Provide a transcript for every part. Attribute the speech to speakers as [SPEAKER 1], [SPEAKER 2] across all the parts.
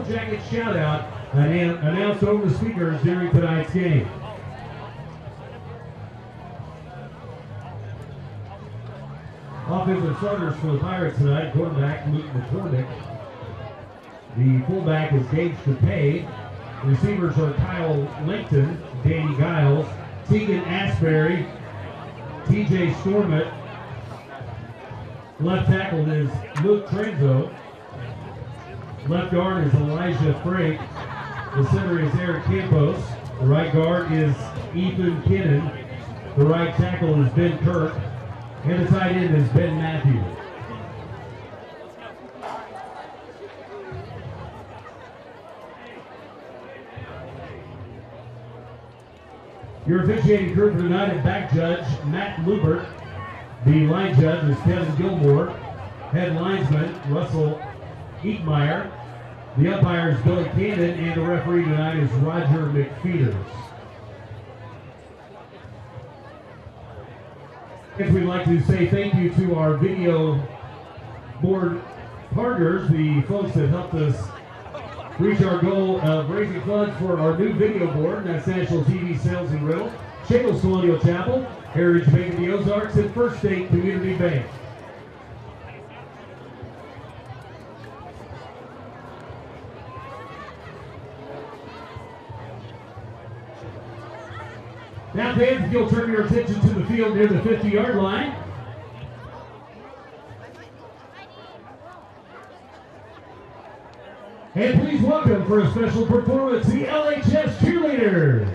[SPEAKER 1] Yellow Jackets shout-out announced over the speakers during tonight's game. Offensive starters for the Pirates tonight, quarterback Luke McCormick. The fullback is Gage DePay. Receivers are Kyle Langton, Danny Giles, Tegan Asbury, TJ Stormott. Left tackle is Luke Trenzo. Left guard is Elijah Frank. The center is Eric Campos. The right guard is Ethan Kinnan. The right tackle is Ben Kirk. And the tight end is Ben Matthews. Your officiating crew for tonight at back judge, Matt Lubert. The line judge is Kevin Gilmore. Head linesman, Russell Eatmeyer. The umpire is Billy Cannon, and the referee tonight is Roger McFeeters. Next, we'd like to say thank you to our video board partners, the folks that helped us reach our goal of raising funds for our new video board. That's National TV Sales and Rental, Shingles Colonial Chapel, Heritage Bank of the Ozarks, and First State Community Bank. Now, fans, if you'll turn your attention to the field near the 50-yard line. And please welcome for a special performance the LHS Cheerleaders.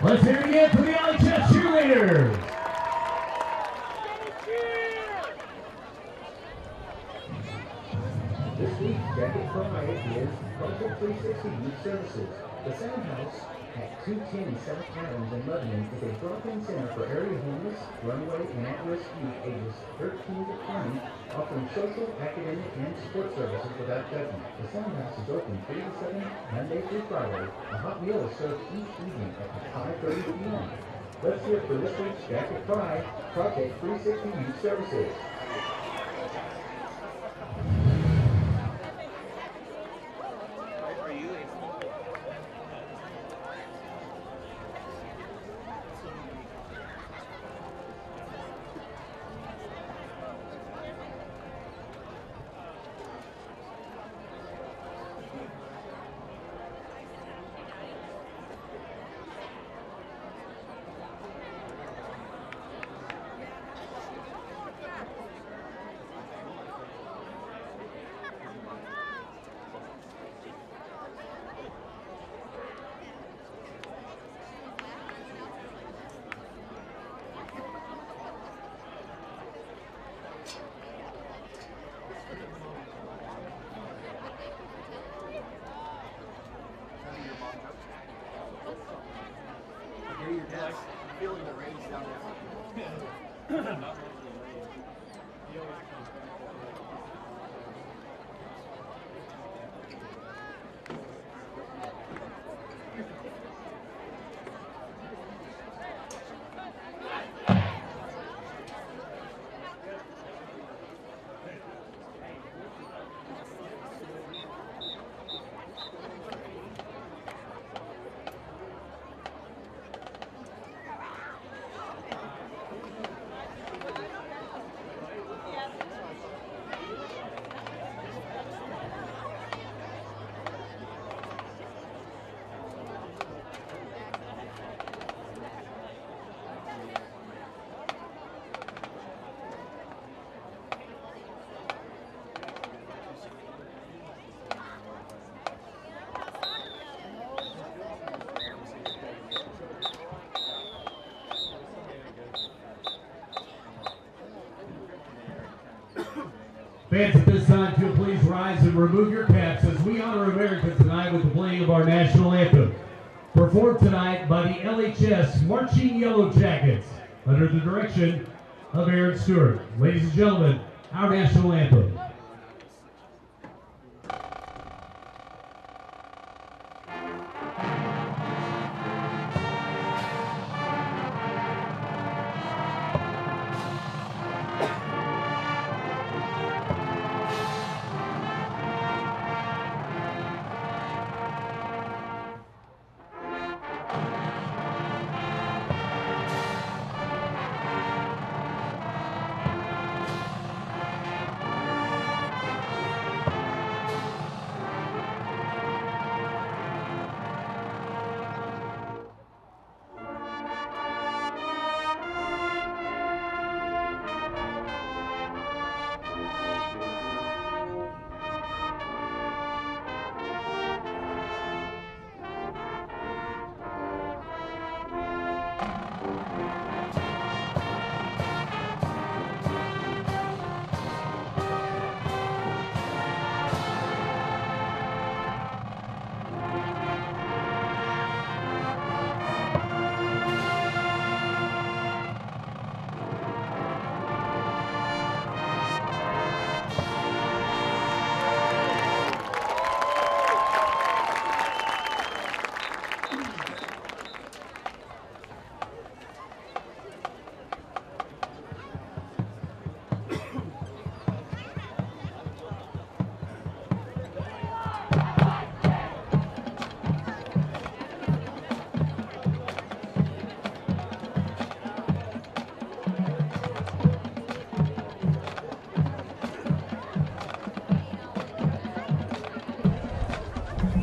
[SPEAKER 1] Let's hear it again for the LHS Cheerleaders.
[SPEAKER 2] This week's Jacket Friday is Project 360 Youth Services. The Sound House at 210 South Adams in Lebanon is a drop-in center for area homeless, runaway, and at-risk youth ages 13 to 20, offering social, academic, and support services without judgment. The Sound House is open 3 to 7, Monday through Friday. A hot meal is served each evening at 5:30 p.m. Let's hear it for this week's Jacket Friday, Project 360 Youth Services.
[SPEAKER 3] Feeling the rain down there.
[SPEAKER 1] Fans, at this time, if you'll please rise and remove your caps as we honor America tonight with the playing of our national anthem. Performed tonight by the LHS Marching Yellow Jackets under the direction of Aaron Stewart. Ladies and gentlemen, our national anthem.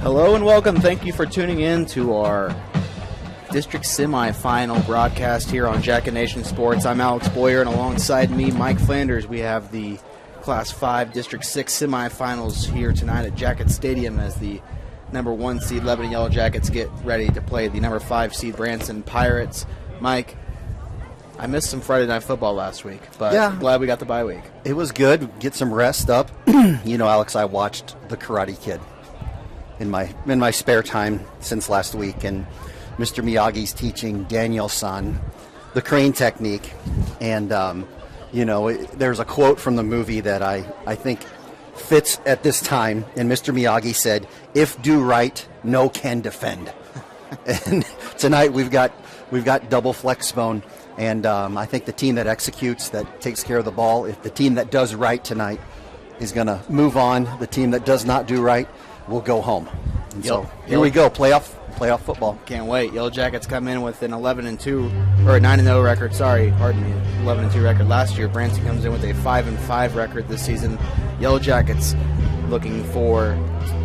[SPEAKER 4] Hello and welcome. Thank you for tuning in to our district semifinal broadcast here on Jacket Nation Sports. I'm Alex Boyer, and alongside me, Mike Flanders. We have the Class 5 District 6 semifinals here tonight at Jacket Stadium as the number 1 seed Lebanon Yellow Jackets get ready to play the number 5 seed Branson Pirates. Mike, I missed some Friday Night Football last week, but I'm glad we got the bye week.
[SPEAKER 5] It was good. Get some rest up. You know, Alex, I watched The Karate Kid in my spare time since last week, and Mr. Miyagi's teaching Daniel-san the crane technique, and you know, there's a quote from the movie that I think fits at this time, and Mr. Miyagi said, "If do right, no can defend." And tonight we've got double flex bone, and I think the team that executes, that takes care of the ball, if the team that does right tonight is going to move on, the team that does not do right will go home. And so here we go, playoff football.
[SPEAKER 4] Can't wait. Yellow Jackets come in with an 11-2 or a 9-0 record. 11-2 record last year. Branson comes in with a 5-5 record this season. Yellow Jackets looking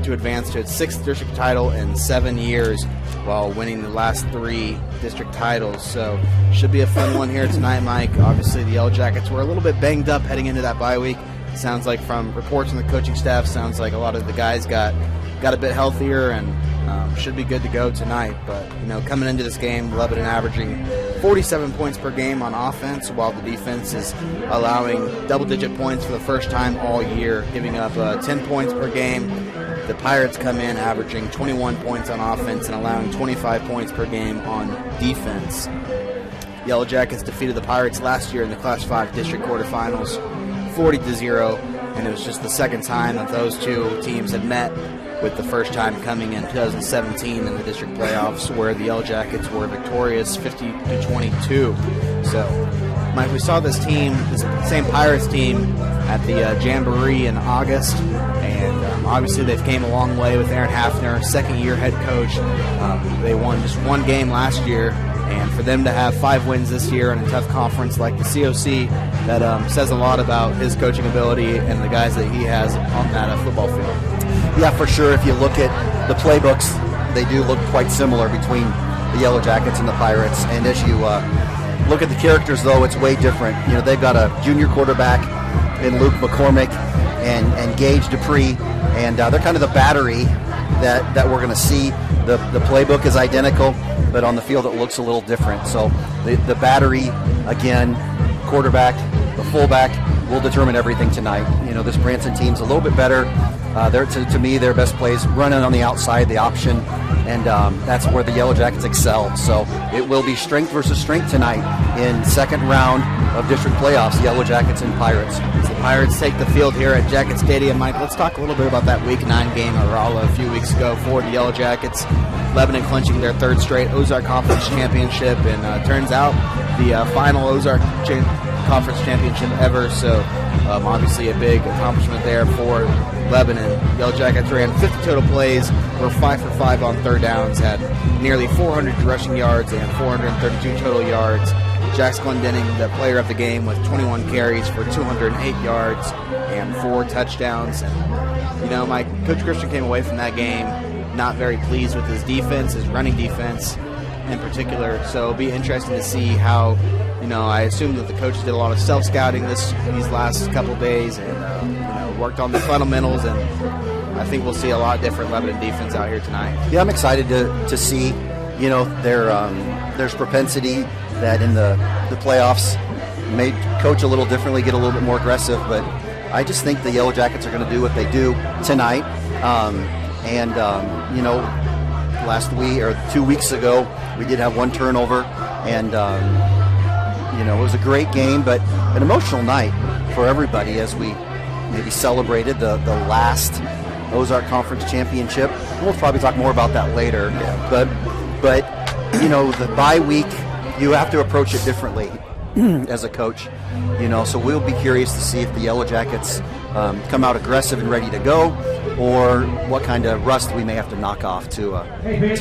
[SPEAKER 4] to advance to its 6th district title in 7 years, while winning the last 3 district titles. So should be a fun one here tonight, Mike. Obviously, the Yellow Jackets were a little bit banged up heading into that bye week. Sounds like from reports from the coaching staff, sounds like a lot of the guys got a bit healthier and should be good to go tonight. But, you know, coming into this game, Lebanon averaging 47 points per game on offense, while the defense is allowing double-digit points for the first time all year, giving up 10 points per game. The Pirates come in averaging 21 points on offense and allowing 25 points per game on defense. Yellow Jackets defeated the Pirates last year in the Class 5 district quarterfinals 40-0, and it was just the second time that those two teams had met, with the first time coming in 2017 in the district playoffs, where the Yellow Jackets were victorious 50-22. So, Mike, we saw this team, this same Pirates team, at the Jamboree in August, and obviously they've came a long way with Aaron Hafner, second-year head coach. They won just one game last year, and for them to have 5 wins this year in a tough conference like the COC, that says a lot about his coaching ability and the guys that he has on that football field.
[SPEAKER 5] Yeah, for sure. If you look at the playbooks, they do look quite similar between the Yellow Jackets and the Pirates. And as you look at the characters, though, it's way different. You know, they've got a junior quarterback in Luke McCormick and Gage Dupree, and they're kind of the battery that we're going to see. The playbook is identical, but on the field it looks a little different. So the battery, again, quarterback, the fullback, will determine everything tonight. You know, this Branson team's a little bit better. To me, their best plays running on the outside, the option, and that's where the Yellow Jackets excel. So it will be strength versus strength tonight in second round of district playoffs, Yellow Jackets and Pirates.
[SPEAKER 4] So the Pirates take the field here at Jacket Stadium. Mike, let's talk a little bit about that Week 9 game at Rolla a few weeks ago for the Yellow Jackets. Lebanon clinching their third straight Ozark Conference Championship, and turns out the final Ozark Conference Championship ever, so obviously a big accomplishment there for Lebanon. Yellow Jackets ran 50 total plays, were 5 for 5 on third downs, had nearly 400 rushing yards and 432 total yards. Jax Glendenning, the player of the game, with 21 carries for 208 yards and 4 touchdowns. And, you know, my Coach Christian came away from that game not very pleased with his defense, his running defense in particular. So it'll be interesting to see how, you know, I assume that the coaches did a lot of self-scouting these last couple of days and, you know, worked on the fundamentals, and I think we'll see a lot different Lebanon defense out here tonight.
[SPEAKER 5] Yeah, I'm excited to see, you know, there's propensity that in the playoffs may coach a little differently, get a little bit more aggressive, but I just think the Yellow Jackets are going to do what they do tonight. You know, last week or 2 weeks ago, we did have one turnover, and you know, it was a great game, but an emotional night for everybody as we maybe celebrated the last Ozark Conference Championship. We'll probably talk more about that later. Yeah. But you know, the bye week, you have to approach it differently as a coach. You know, so we'll be curious to see if the Yellow Jackets come out aggressive and ready to go, or what kind of rust we may have to knock off to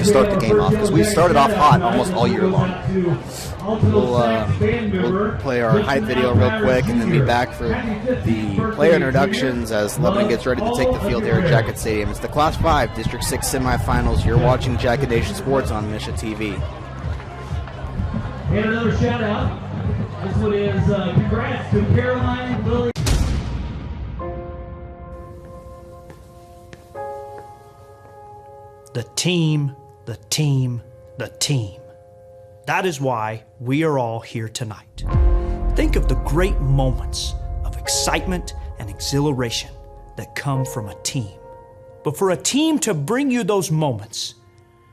[SPEAKER 5] start the game off, because we started off hot almost all year long.
[SPEAKER 4] We'll play our hype video real quick and then be back for the player introductions as Lebanon gets ready to take the field here at Jacket Stadium. It's the Class 5 District 6 semifinals. You're watching Jacket Nation Sports on Misha TV.
[SPEAKER 1] And another shout out. This one is congrats to Caroline Lilly.
[SPEAKER 6] The team, the team, the team. That is why we are all here tonight. Think of the great moments of excitement and exhilaration that come from a team. But for a team to bring you those moments,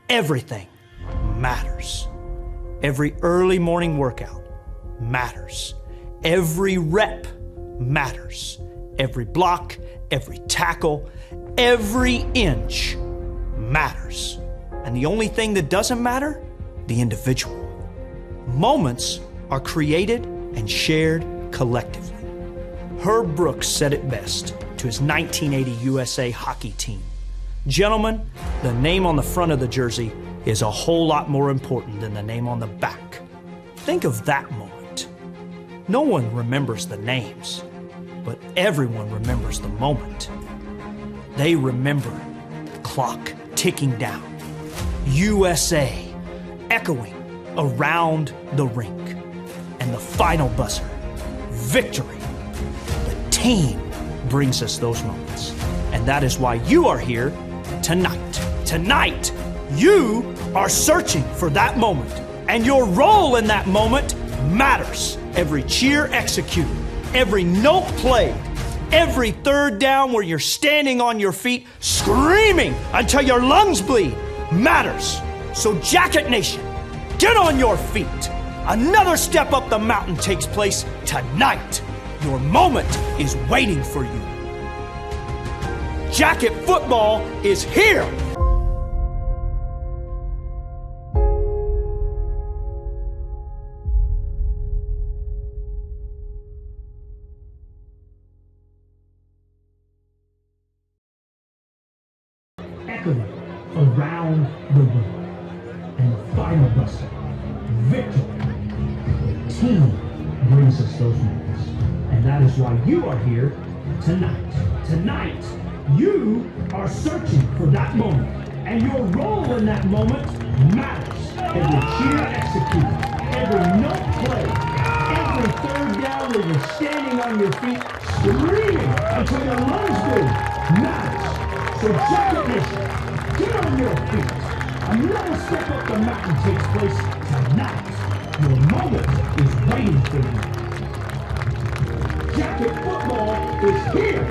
[SPEAKER 6] everything matters. Every early morning workout matters. Every rep matters. Every block, every tackle, every inch matters. And the only thing that doesn't matter, the individual. Moments are created and shared collectively. Herb Brooks said it best to his 1980 USA hockey team. Gentlemen, the name on the front of the jersey is a whole lot more important than the name on the back. Think of that moment. No one remembers the names, but everyone remembers the moment. They remember the clock ticking down, USA echoing around the rink, and the final buzzer, victory. The team brings us those moments, and that is why you are here tonight. Tonight, you are searching for that moment, and your role in that moment matters. Every cheer executed, every note played, every third down where you're standing on your feet screaming until your lungs bleed matters. So Jacket Nation, get on your feet. Another step up the mountain takes place tonight. Your moment is waiting for you. Jacket football is here.
[SPEAKER 1] Echoing around the room, and the final buzzer, victory. The team brings us those moments, and that is why you are here tonight. Tonight, you are searching for that moment, and your role in that moment matters. Every cheer executed, every note played, every third down where you're standing on your feet screaming until your lungs bleed matters. So Jacket Nation, get on your feet. Another step up the mountain takes place tonight. Your moment is waiting for you. Jacket Jacket football is here.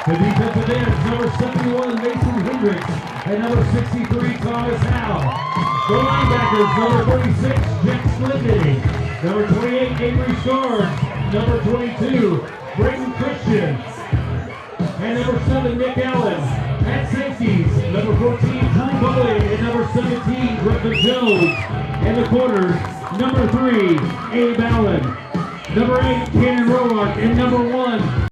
[SPEAKER 1] The defensive ends, number 71, Mason Hendricks, and number 63, Thomas Howe. The linebackers, number 36, Jack Slindy, number 28, Avery Scars, number 22, Brayton Christian, and number 7, Nick Allen. At safeties, number 14, Drew Bowie, and number 17, Griffin Jones. And the corners, number 3, Abe Allen, number 8, Cannon Roark, and number 1,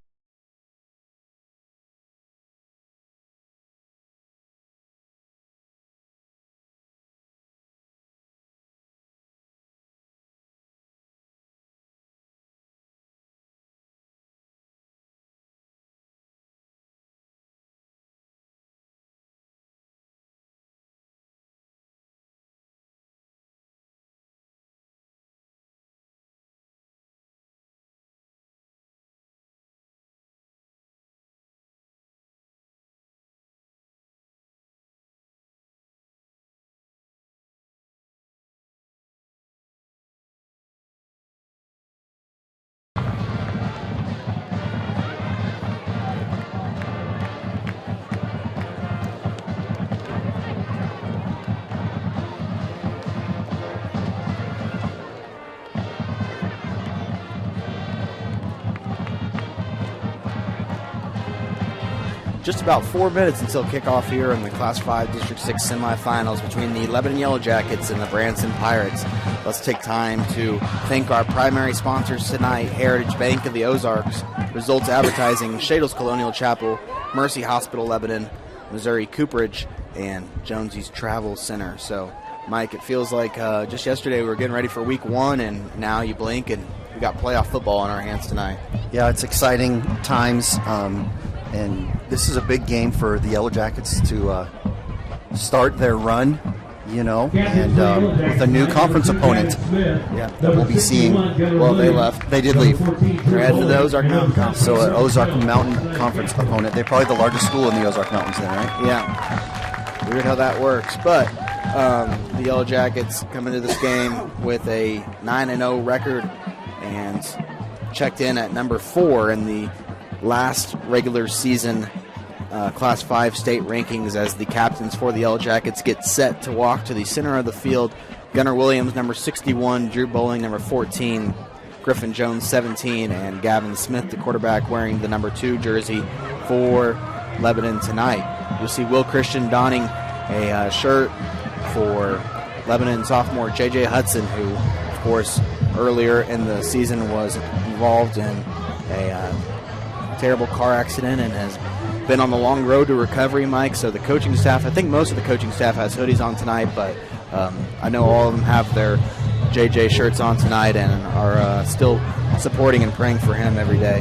[SPEAKER 4] Just about 4 minutes until kickoff here in the Class 5 District 6 semifinals between the Lebanon Yellow Jackets and the Branson Pirates. Let's take time to thank our primary sponsors tonight, Heritage Bank of the Ozarks, Results Advertising, Shadles Colonial Chapel, Mercy Hospital Lebanon, Missouri Cooperage, and Jonesy's Travel Center. So, Mike, it feels like just yesterday we were getting ready for week 1, and now you blink and we got playoff football on our hands tonight.
[SPEAKER 5] Yeah, it's exciting times. And this is a big game for the Yellow Jackets to start their run, you know, and with a new conference opponent that we'll be seeing.
[SPEAKER 4] Well, they left.
[SPEAKER 5] They did leave.
[SPEAKER 4] They're headed to the Ozark Mountain Conference.
[SPEAKER 5] So an Ozark Mountain Conference opponent. They're probably the largest school in the Ozark Mountains then, right?
[SPEAKER 4] Yeah. Weird how that works. But the Yellow Jackets come into this game with a 9-0 record and checked in at number 4 in the last regular season Class 5 state rankings as the captains for the Yellow Jackets get set to walk to the center of the field. Gunnar Williams, number 61, Drew Bowling, number 14, Griffin Jones, 17, and Gavin Smith, the quarterback, wearing the number 2 jersey for Lebanon tonight. You'll see Will Christian donning a shirt for Lebanon sophomore J.J. Hudson, who, of course, earlier in the season was involved in a terrible car accident and has been on the long road to recovery, Mike. So the coaching staff, I think most of the coaching staff has hoodies on tonight, but I know all of them have their JJ shirts on tonight and are still supporting and praying for him every day.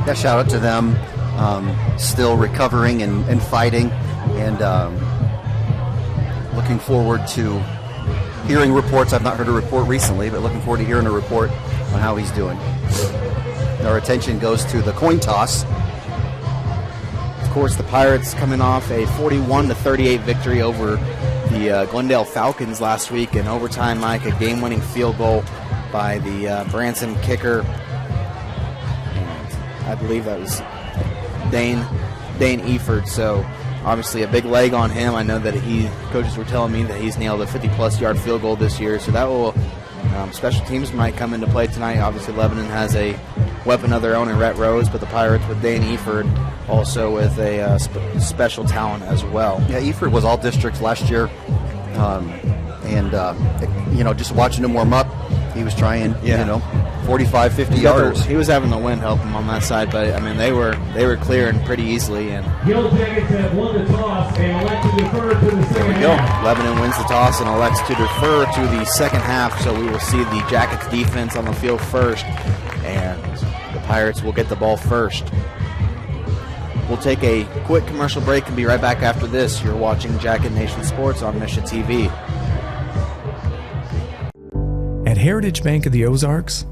[SPEAKER 5] Yeah, shout out to them. Still recovering and fighting, and looking forward to hearing reports. I've not heard a report recently, but looking forward to hearing a report on how he's doing. Our attention goes to the coin toss.
[SPEAKER 4] Of course, the Pirates coming off a 41-38 victory over the Glendale Falcons last week in overtime, Mike, a game-winning field goal by the Branson kicker. And I believe that was Dane Eford. So obviously a big leg on him. I know that coaches were telling me that he's nailed a 50-plus yard field goal this year. So that will special teams might come into play tonight. Obviously, Lebanon has a weapon of their own in Rhett Rose, but the Pirates with Dane Eford also with a special talent as well.
[SPEAKER 5] Yeah, Eford was all districts last year, and just watching him warm up, he was trying, 45, 50 yards.
[SPEAKER 4] He was having the wind help him on that side, but I mean they were clearing pretty easily. And
[SPEAKER 1] Yellow Jackets have won the toss and elect to defer to the second half.
[SPEAKER 4] Lebanon wins the toss and elects to defer to the second half, so we will see the Jackets defense on the field first. and the Pirates will get the ball first. We'll take a quick commercial break and be right back after this. You're watching Jacket Nation Sports on Mission TV.
[SPEAKER 7] At Heritage Bank of the Ozarks,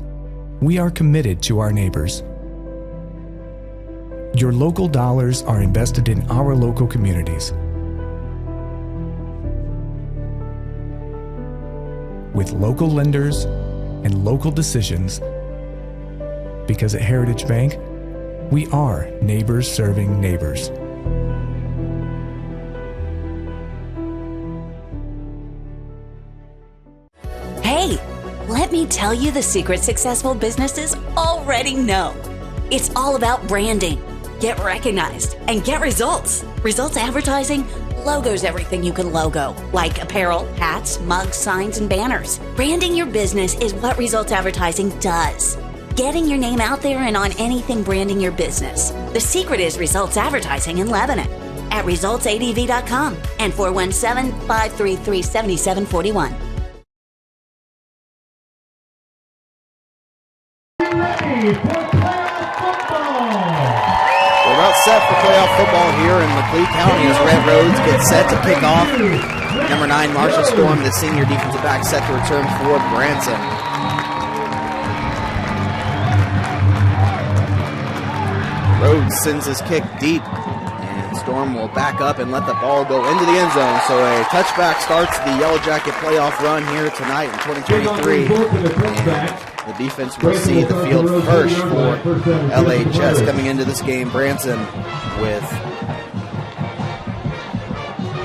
[SPEAKER 7] we are committed to our neighbors. Your local dollars are invested in our local communities. With local lenders and local decisions, because at Heritage Bank, we are neighbors serving neighbors.
[SPEAKER 8] Hey, let me tell you the secret successful businesses already know. It's all about branding. Get recognized and get results. Results advertising, logos everything you can logo, like apparel, hats, mugs, signs, and banners. Branding your business is what Results Advertising does. Getting your name out there and on anything branding your business. The secret is Results Advertising in Lebanon at resultsadv.com and 417-533-7741.
[SPEAKER 1] Ready for playoff football!
[SPEAKER 4] We're about set for playoff football here in Macleod County as Red Roads get set to kick off. Number 9, Marshall Storm, the senior defensive back, set to return for Branson. Rhodes sends his kick deep, and Storm will back up and let the ball go into the end zone. So a touchback starts the Yellow Jacket playoff run here tonight in 2023. And the defense will see the field first for LHS coming into this game. Branson with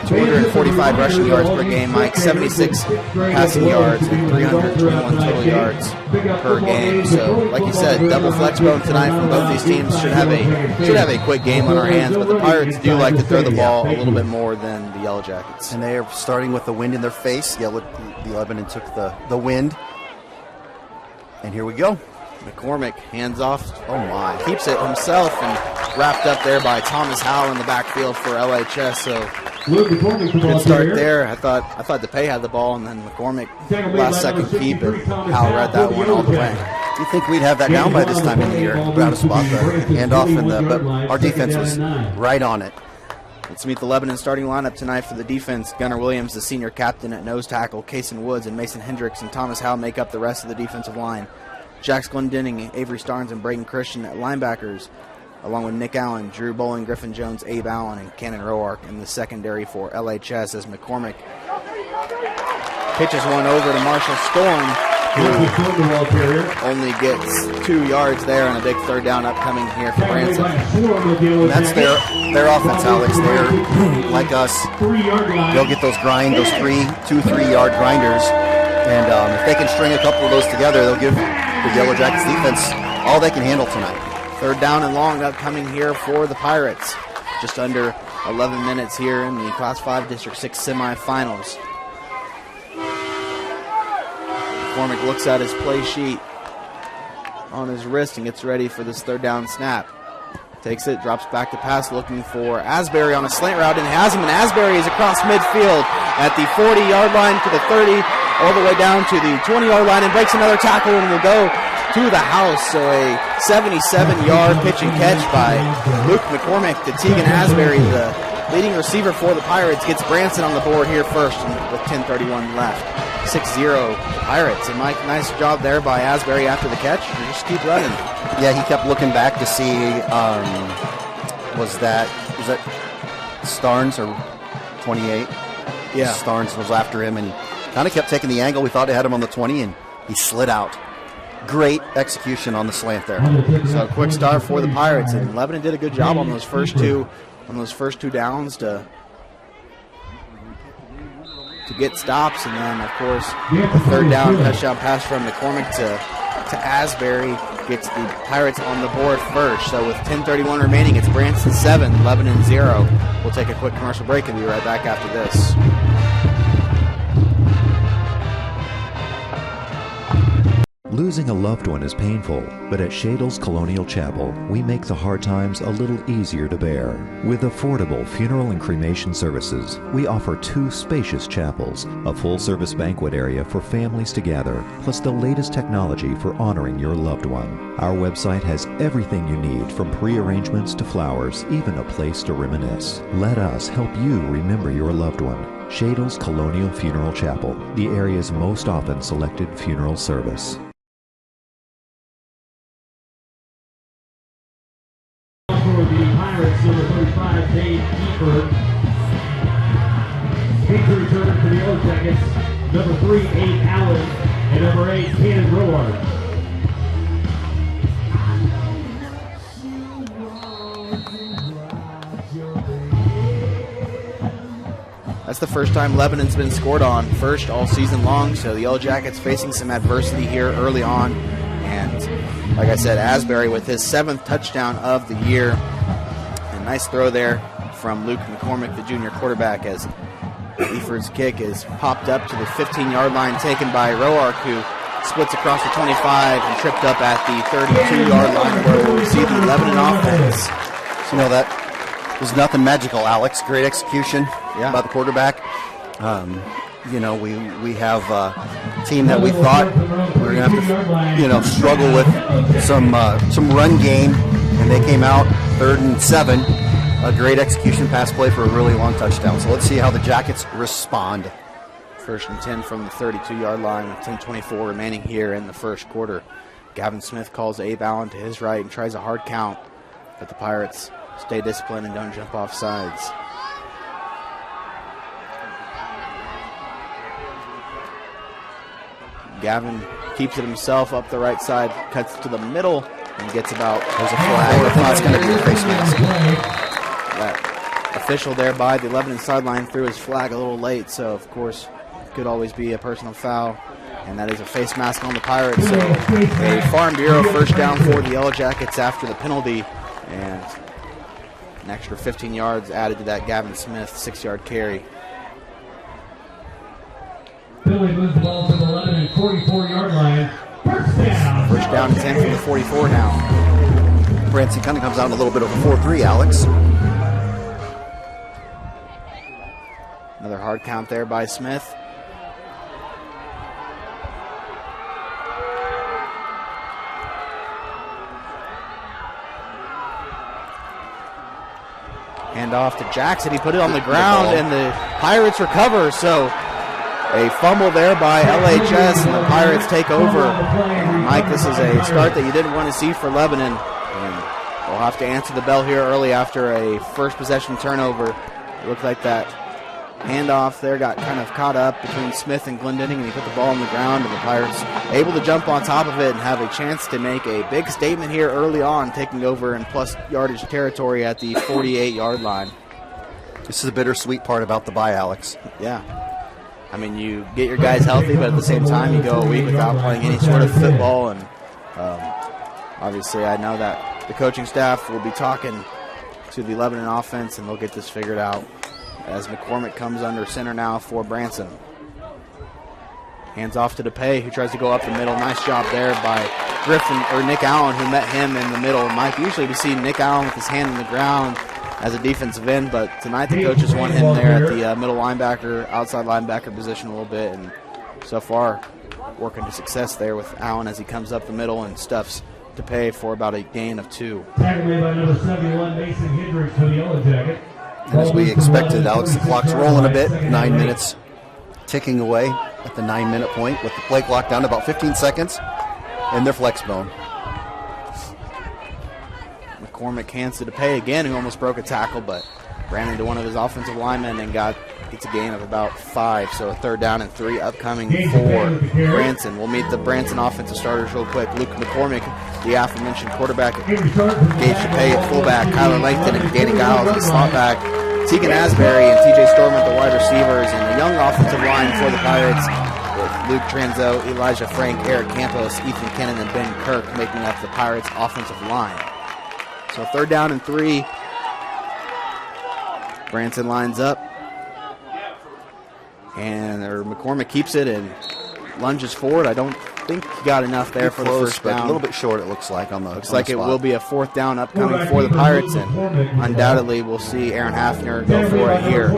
[SPEAKER 4] 245 rushing yards per game, Mike, 76 passing yards, and 321 total yards per game. So, like you said, double flex bone tonight from both these teams. Should have a quick game on our hands, but the Pirates do like to throw the ball a little bit more than the Yellow Jackets.
[SPEAKER 5] And they are starting with the wind in their face. The Lebanon took the wind. And here we go.
[SPEAKER 4] McCormick hands off. Oh my. Keeps it himself and wrapped up there by Thomas Howell in the backfield for LHS. So good start there. I thought DePay had the ball, and then McCormick last second keep, and Howell read that one all the way.
[SPEAKER 5] You think we'd have that down by this time in the year? Out of spot the handoff, but our defense was right on it.
[SPEAKER 4] Let's meet the Lebanon starting lineup tonight for the defense. Gunnar Williams, the senior captain at nose tackle. Kason Woods and Mason Hendricks and Thomas Howell make up the rest of the defensive line. Jax Glendenning, Avery Starnes, and Braden Christian at linebackers, along with Nick Allen, Drew Bowling, Griffin Jones, Abe Allen, and Cannon Roark in the secondary for LHS as McCormick pitches one over to Marshall Storm, who only gets 2 yards there on a big third down upcoming here for Branson.
[SPEAKER 5] And that's their offense, Alex. They're like us. They'll get those 2-3 yard grinders. And if they can string a couple of those together, they'll give the Yellow Jackets defense all they can handle tonight.
[SPEAKER 4] Third down and long upcoming here for the Pirates. Just under 11 minutes here in the Class 5 District 6 semifinals. McCormick looks at his play sheet on his wrist and gets ready for this third down snap. Takes it, drops back to pass, looking for Asbury on a slant route, and has him, and Asbury is across midfield at the 40-yard line to the 30, all the way down to the 20-yard line, and breaks another tackle and will go to the house. So a 77-yard pitch and catch by Luke McCormick to Tegan Asbury, the leading receiver for the Pirates, gets Branson on the board here first with 10:31 left. 6-0 Pirates. And Mike, nice job there by Asbury after the catch. And just keep running.
[SPEAKER 5] Yeah, he kept looking back to see was that Starnes or 28?
[SPEAKER 4] Yeah.
[SPEAKER 5] Starnes was after him and kind of kept taking the angle. We thought he had him on the 20, and he slid out. Great execution on the slant there.
[SPEAKER 4] So a quick start for the Pirates, and Lebanon did a good job on those first two downs to get stops, and then of course the third down touchdown pass from McCormick to Asbury gets the Pirates on the board first. So with 10:31 remaining, it's Branson 7, Lebanon 0. We'll take a quick commercial break and be right back after this.
[SPEAKER 9] Losing a loved one is painful, but at Shadle's Colonial Chapel, we make the hard times a little easier to bear. With affordable funeral and cremation services, we offer 2 spacious chapels, a full-service banquet area for families to gather, plus the latest technology for honoring your loved one. Our website has everything you need, from pre-arrangements to flowers, even a place to reminisce. Let us help you remember your loved one. Shadle's Colonial Funeral Chapel, the area's most often selected funeral service.
[SPEAKER 1] For the Pirates, number 35, Dave Eifert. Kick return for the Yellow Jackets, number 3, 8, Allen, and number 8, Ken Roar.
[SPEAKER 4] That's the first time Lebanon's been scored on, first all season long, so the Yellow Jackets facing some adversity here early on. And like I said, Asbury with his 7th touchdown of the year. A nice throw there from Luke McCormick, the junior quarterback, as Eifert's kick is popped up to the 15-yard line, taken by Roark, who splits across the 25 and tripped up at the 32-yard line, where we see the Lebanon offense.
[SPEAKER 5] So, that was nothing magical, Alex. Great execution by the quarterback. We have a team that we thought we were going to have to, struggle with some run game, and they came out 3rd and 7. A great execution pass play for a really long touchdown. So let's see how the Jackets respond.
[SPEAKER 4] 1st and 10 from the 32-yard line with 10:24 remaining here in the first quarter. Gavin Smith calls Abe Allen to his right and tries a hard count, but the Pirates stay disciplined and don't jump off sides. Gavin keeps it himself up the right side, cuts to the middle, and gets about.
[SPEAKER 5] There's a flag. I think it's going to be a face mask.
[SPEAKER 4] That official there by the Lebanon sideline threw his flag a little late, so of course could always be a personal foul, and that is a face mask on the Pirates. So a Farm Bureau first down for the Yellow Jackets after the penalty, and an extra 15 yards added to that Gavin Smith 6-yard carry.
[SPEAKER 1] Billy moves the ball to the 11 and 44-yard line.
[SPEAKER 4] First down and 10 from the 44 now.
[SPEAKER 5] Branson kind of comes out in a little bit of a 4-3, Alex.
[SPEAKER 4] Another hard count there by Smith. Hand off to Jackson. He put it on the ground, and the Pirates recover. So a fumble there by LHS, and the Pirates take over. And Mike, this is a start that you didn't want to see for Lebanon. And we'll have to answer the bell here early after a first possession turnover. It looked like that handoff there got kind of caught up between Smith and Glendenning, and he put the ball on the ground, and the Pirates able to jump on top of it and have a chance to make a big statement here early on, taking over in plus yardage territory at the 48-yard line.
[SPEAKER 5] This is the bittersweet part about the bye, Alex.
[SPEAKER 4] Yeah. I mean, you get your guys healthy, but at the same time, you go a week without playing any sort of football. And obviously, I know that the coaching staff will be talking to the Lebanon offense, and they'll get this figured out as McCormick comes under center now for Branson. Hands off to DePay, who tries to go up the middle. Nice job there by Nick Allen, who met him in the middle. Mike, usually we see Nick Allen with his hand on the ground as a defensive end, but tonight the coaches want him there at the middle linebacker, outside linebacker position a little bit, and so far working to success there with Allen as he comes up the middle and stuffs DePay for about a gain of 2.
[SPEAKER 1] Tackle made by number 71, Mason Hendricks for the Yellow Jacket.
[SPEAKER 5] And as we expected, Alex, the clock's rolling a bit. 9 minutes ticking away at the 9-minute point with the play clock down to about 15 seconds in their flex bone.
[SPEAKER 4] McCormick hands to DePay again, who almost broke a tackle, but ran into one of his offensive linemen and gets a gain of about 5. So a 3rd down and 3 upcoming for Branson. We'll meet the Branson offensive starters real quick. Luke McCormick, the aforementioned quarterback, Gage DePay at fullback, Kyler Langton and Danny Giles at slot back, Tegan Asbury and TJ Storm at the wide receivers, and a young offensive line for the Pirates with Luke Tranzo, Elijah Frank, Eric Campos, Ethan Kennan, and Ben Kirk making up the Pirates offensive line. So 3rd down and 3. Branson lines up, and McCormick keeps it, and lunges forward. I don't think he got enough there for the first down.
[SPEAKER 5] A little bit short, it looks like, on the
[SPEAKER 4] Looks like it will be a 4th down upcoming for the Pirates, and undoubtedly we'll see Aaron Hafner go for it here.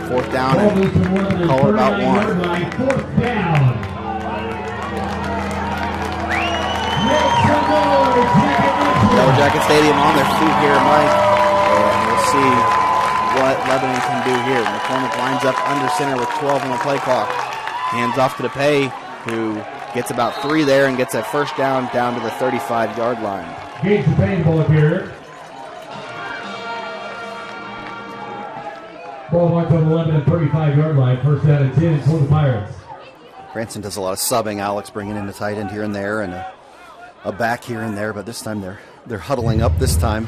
[SPEAKER 4] 4th down and call it about 1.
[SPEAKER 1] 4th down.
[SPEAKER 4] Yellow Jacket Stadium on their feet here, Mike, and we'll see what Lebanon can do here. McCormick lines up under center with 12 on the play clock. Hands off to DePay, who gets about 3 there and gets a first down to the 35-yard line.
[SPEAKER 1] Gage DePay, ball carrier. Ball marked on the 11 and 35-yard line. First down and 10 for the Pirates.
[SPEAKER 5] Branson does a lot of subbing. Alex bringing in the tight end here and there, and a back here and there, but this time they're huddling up this time.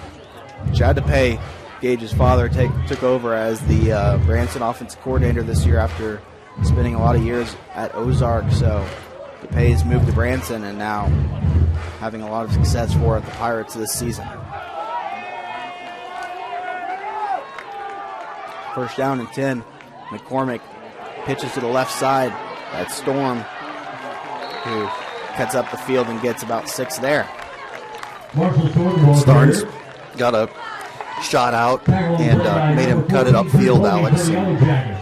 [SPEAKER 4] Chad DePay, Gage's father, took over as the Branson offensive coordinator this year after spending a lot of years at Ozark. So DePay's moved to Branson and now having a lot of success for the Pirates this season. First down and 10. McCormick pitches to the left side. That's Storm, who cuts up the field and gets about 6 there.
[SPEAKER 5] Starnes got a shot out and made him cut it upfield, Alex.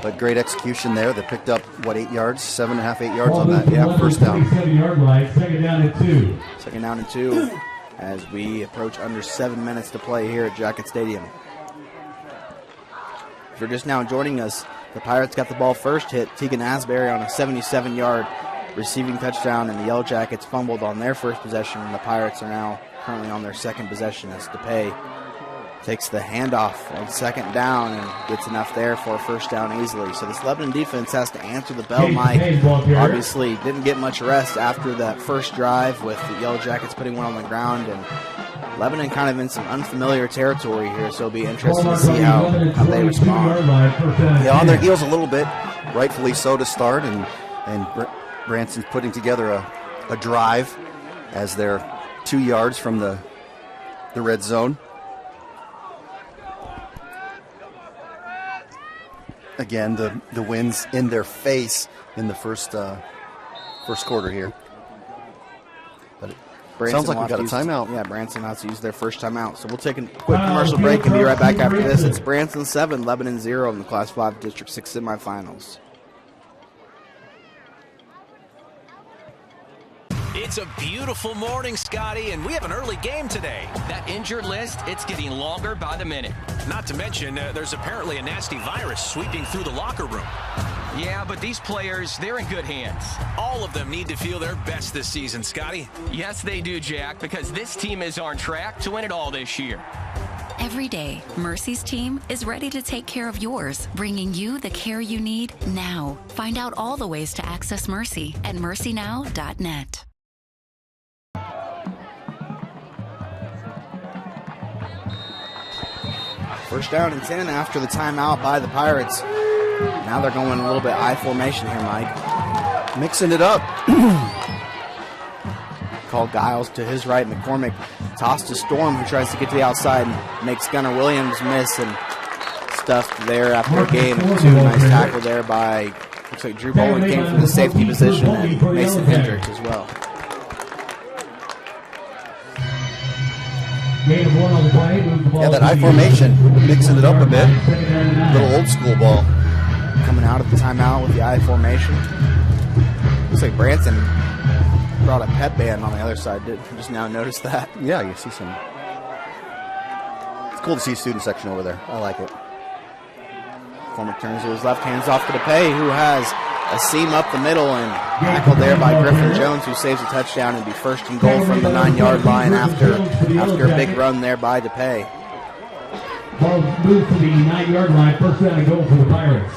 [SPEAKER 5] But great execution there. They picked up, 8 yards? 7.5, 8 yards on that. Yeah, first down.
[SPEAKER 1] Second down and 2.
[SPEAKER 4] Second down and 2 as we approach under 7 minutes to play here at Jacket Stadium. If you're just now joining us, the Pirates got the ball first hit. Tegan Asbury on a 77-yard receiving touchdown, and the Yellow Jackets fumbled on their first possession, and the Pirates are now currently on their second possession as DePay takes the handoff on second down and gets enough there for a first down easily. So this Lebanon defense has to answer the bell, Mike. Obviously didn't get much rest after that first drive with the Yellow Jackets putting one on the ground, and Lebanon kind of in some unfamiliar territory here, so it'll be interesting to see how they respond.
[SPEAKER 5] Yeah, on their heels a little bit, rightfully so to start, and Branson's putting together a drive as they're 2 yards from the red zone. Again, the wind's in their face in the first quarter here. But it sounds like we've got a timeout.
[SPEAKER 4] Yeah, Branson has to use their first timeout. So we'll take a quick commercial break and be right back after this. It's Branson 7, Lebanon 0 in the Class 5 District 6 semifinals.
[SPEAKER 10] It's a beautiful morning, Scotty, and we have an early game today.
[SPEAKER 11] That injured list, it's getting longer by the minute.
[SPEAKER 10] Not to mention, there's apparently a nasty virus sweeping through the locker room.
[SPEAKER 11] Yeah, but these players, they're in good hands.
[SPEAKER 10] All of them need to feel their best this season, Scotty.
[SPEAKER 11] Yes, they do, Jack, because this team is on track to win it all this year.
[SPEAKER 12] Every day, Mercy's team is ready to take care of yours, bringing you the care you need now. Find out all the ways to access Mercy at mercynow.net.
[SPEAKER 4] First down and 10 after the timeout by the Pirates. Now they're going a little bit I formation here, Mike.
[SPEAKER 5] Mixing it up.
[SPEAKER 4] Called Giles to his right. McCormick tossed to Storm, who tries to get to the outside and makes Gunnar Williams miss and stuffed there after a gain of 2. Nice tackle there by, looks like Drew Boland came from the safety position, and Mason Hendricks as well.
[SPEAKER 5] Yeah, that I formation, mixing it up a bit. Little old school ball.
[SPEAKER 4] Coming out of the timeout with the I formation. Looks like Branson brought a pep band on the other side. Did you just now notice that?
[SPEAKER 5] Yeah, you see some. It's cool to see a student section over there. I like it.
[SPEAKER 4] Cormac turns to his left, hands off to DePay, who has a seam up the middle and tackled there by Griffin Jones, who saves a touchdown and be first and goal from the 9-yard line after a big run there by DePay.
[SPEAKER 1] Ball moved to the 9-yard line, first down and goal for the Pirates.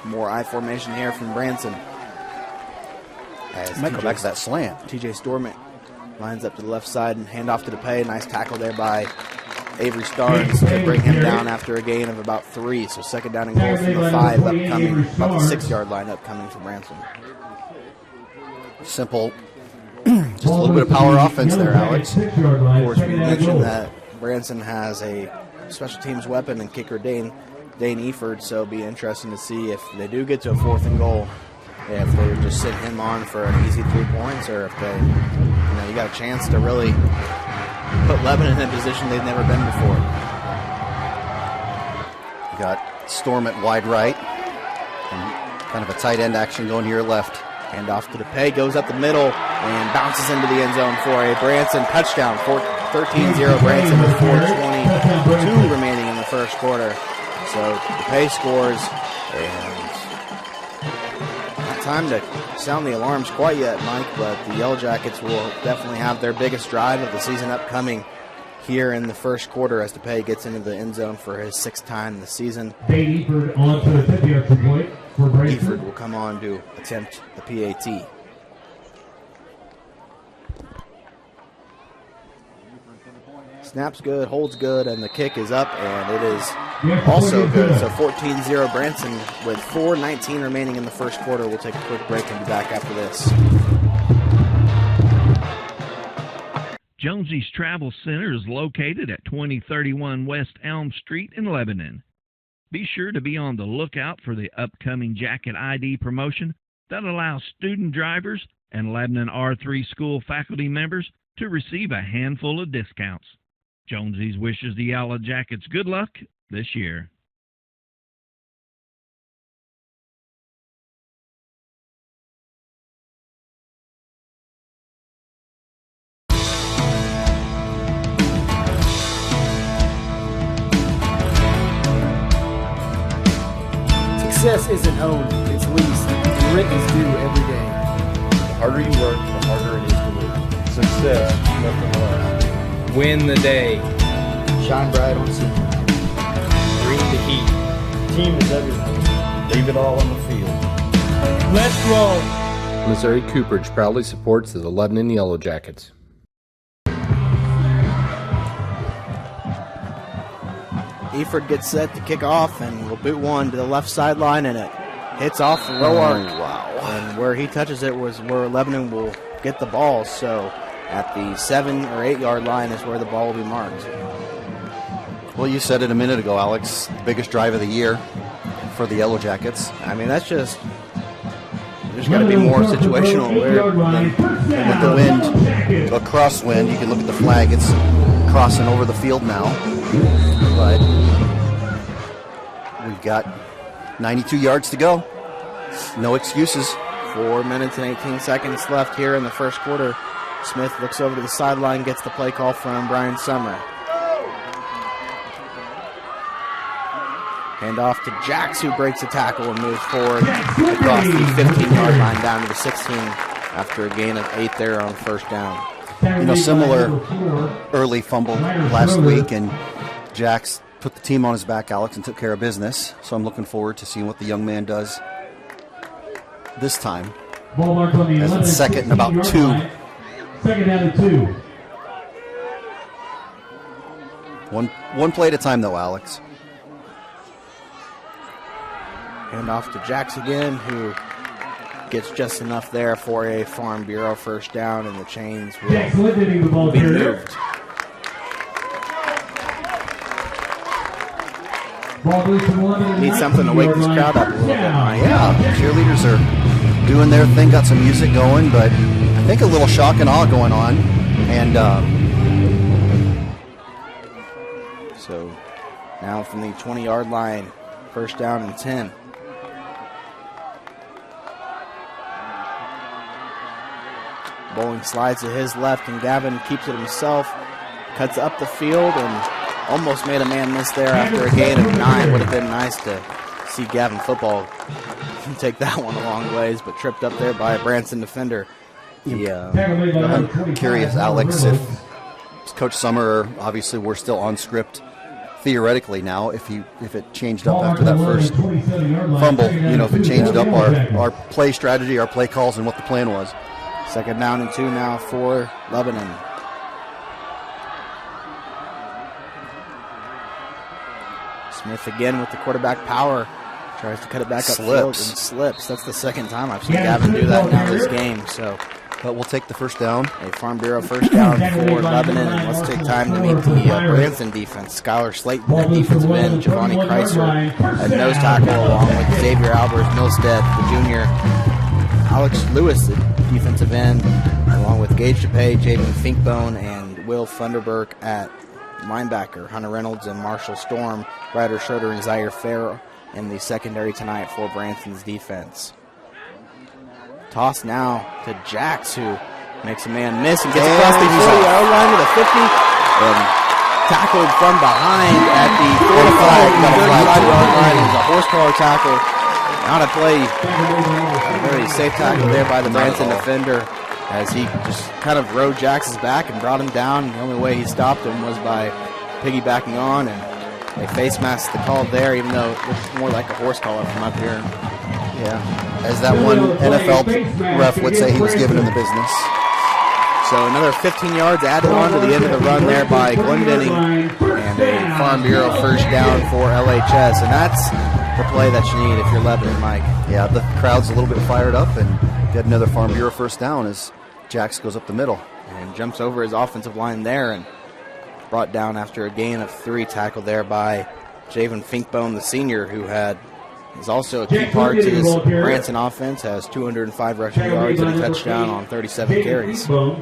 [SPEAKER 4] More I formation here from Branson.
[SPEAKER 5] Might go back to that slant.
[SPEAKER 4] TJ Storm lines up to the left side and hand off to DePay. Nice tackle there by Avery Starnes to bring him down after a gain of about 3. So second down and goal from the 5 upcoming, about the 6-yard line upcoming for Branson.
[SPEAKER 5] Simple, just a little bit of power offense there, Alex.
[SPEAKER 4] Of course, we mentioned that Branson has a special teams weapon and kicker Dane Eford, so it'll be interesting to see if they do get to a 4th and goal, if they would just sit him on for an easy 3 points, or if they, you got a chance to really put Lebanon in a position they've never been before.
[SPEAKER 5] You got Storm at wide right, and kind of a tight end action going to your left.
[SPEAKER 4] Hand off to DePay, goes up the middle, and bounces into the end zone for a Branson touchdown. 13-0 Branson with 4:22 remaining in the first quarter. So DePay scores, and not time to sound the alarms quite yet, Mike, but the Yellow Jackets will definitely have their biggest drive of the season upcoming here in the first quarter as DePay gets into the end zone for his 6th time this season.
[SPEAKER 1] Dane Eford on to attempt the extra point for Branson.
[SPEAKER 4] Eford will come on to attempt the PAT. Snap's good, holds good, and the kick is up, and it is also good. So 14-0 Branson with 4:19 remaining in the first quarter. We'll take a quick break and be back after this.
[SPEAKER 13] Jonesy's Travel Center is located at 2031 West Elm Street in Lebanon. Be sure to be on the lookout for the upcoming Jacket ID promotion that allows student drivers and Lebanon R3 school faculty members to receive a handful of discounts. Jonesy's wishes the Yellow Jackets good luck this year.
[SPEAKER 14] Success isn't owned, it's leased, and rent is due every day.
[SPEAKER 15] The harder you work, the harder it is to lose. Success, nothing less.
[SPEAKER 16] Win the day.
[SPEAKER 14] Shine bright on scene.
[SPEAKER 16] Bring the heat.
[SPEAKER 15] Team is everything. Leave it all on the field.
[SPEAKER 16] Let's roll.
[SPEAKER 15] Missouri Cooperage proudly supports the Lebanon Yellow Jackets.
[SPEAKER 4] Eford gets set to kick off and will boot one to the left sideline, and it hits off the low arc.
[SPEAKER 5] Wow.
[SPEAKER 4] And where he touches it was where Lebanon will get the ball. So at the 7 or 8 yard line is where the ball will be marked.
[SPEAKER 5] Well, you said it a minute ago, Alex. The biggest drive of the year for the Yellow Jackets.
[SPEAKER 4] I mean, that's just, there's got to be more situational than
[SPEAKER 5] with the wind, a crosswind. You can look at the flag. It's crossing over the field now. But we've got 92 yards to go. No excuses.
[SPEAKER 4] 4 minutes and 18 seconds left here in the first quarter. Smith looks over to the sideline, gets the play call from Brian Summer. Hand off to Jax, who breaks a tackle and moves forward across the 15-yard line down to the 16 after a gain of 8 there on first down.
[SPEAKER 5] Similar early fumble last week, and Jax put the team on his back, Alex, and took care of business. So I'm looking forward to seeing what the young man does this time. As it's second and about 2.
[SPEAKER 1] Second down and 2.
[SPEAKER 5] One play at a time, though, Alex.
[SPEAKER 4] Hand off to Jax again, who gets just enough there for a Farm Bureau first down, and the chains will be moved. Need something to wake this crowd up a little bit, Mike.
[SPEAKER 5] Yeah, cheerleaders are doing their thing, got some music going, but I think a little shock and awe going on. And
[SPEAKER 4] so now from the 20-yard line, first down and 10. Bowling slides to his left, and Gavin keeps it himself, cuts up the field, and almost made a man miss there after a gain of 9. Would have been nice to see Gavin football take that one a long ways, but tripped up there by a Branson defender.
[SPEAKER 5] I'm curious, Alex, if Coach Summer, obviously we're still on script theoretically now, if it changed up after that first fumble, if it changed up our play strategy, our play calls, and what the plan was.
[SPEAKER 4] Second down and 2 now for Lebanon. Smith again with the quarterback power. Tries to cut it back upfield and slips. That's the second time I've seen Gavin do that now this game. So,
[SPEAKER 5] but we'll take the first down.
[SPEAKER 4] A Farm Bureau first down for Lebanon. And let's take time to meet the Branson defense. Skylar Slayton at defensive end. Giovanni Kreiser at nose tackle, along with Xavier Albers-Milstead, the junior. Alex Lewis at defensive end, along with Gage DePay, Jaden Finkbone, and Will Funderburk at linebacker. Hunter Reynolds and Marshall Storm, Ryder Schroeder and Zaire Farrell in the secondary tonight for Branson's defense. Toss now to Jax, who makes a man miss and gets across the 40-yard line to the 50 and tackled from behind at the 45-yard line. It was a horse collar tackle. Not a play. A very safe tackle there by the Branson defender as he just kind of rode Jax's back and brought him down. The only way he stopped him was by piggybacking on, and they face masked the call there, even though it looks more like a horse collar from up here.
[SPEAKER 5] Yeah, as that one NFL ref would say, he was giving him the business.
[SPEAKER 4] So another 15 yards added on to the end of the run there by Glendenning, and a Farm Bureau first down for LHS. And that's the play that you need if you're Lebanon, Mike.
[SPEAKER 5] Yeah, the crowd's a little bit fired up, and get another Farm Bureau first down as Jax goes up the middle.
[SPEAKER 4] And jumps over his offensive line there and brought down after a gain of 3, tackled there by Javen Finkbone, the senior, who is also a key part to this Branson offense, has 205 rushing yards and a touchdown on 37 carries.
[SPEAKER 1] Ball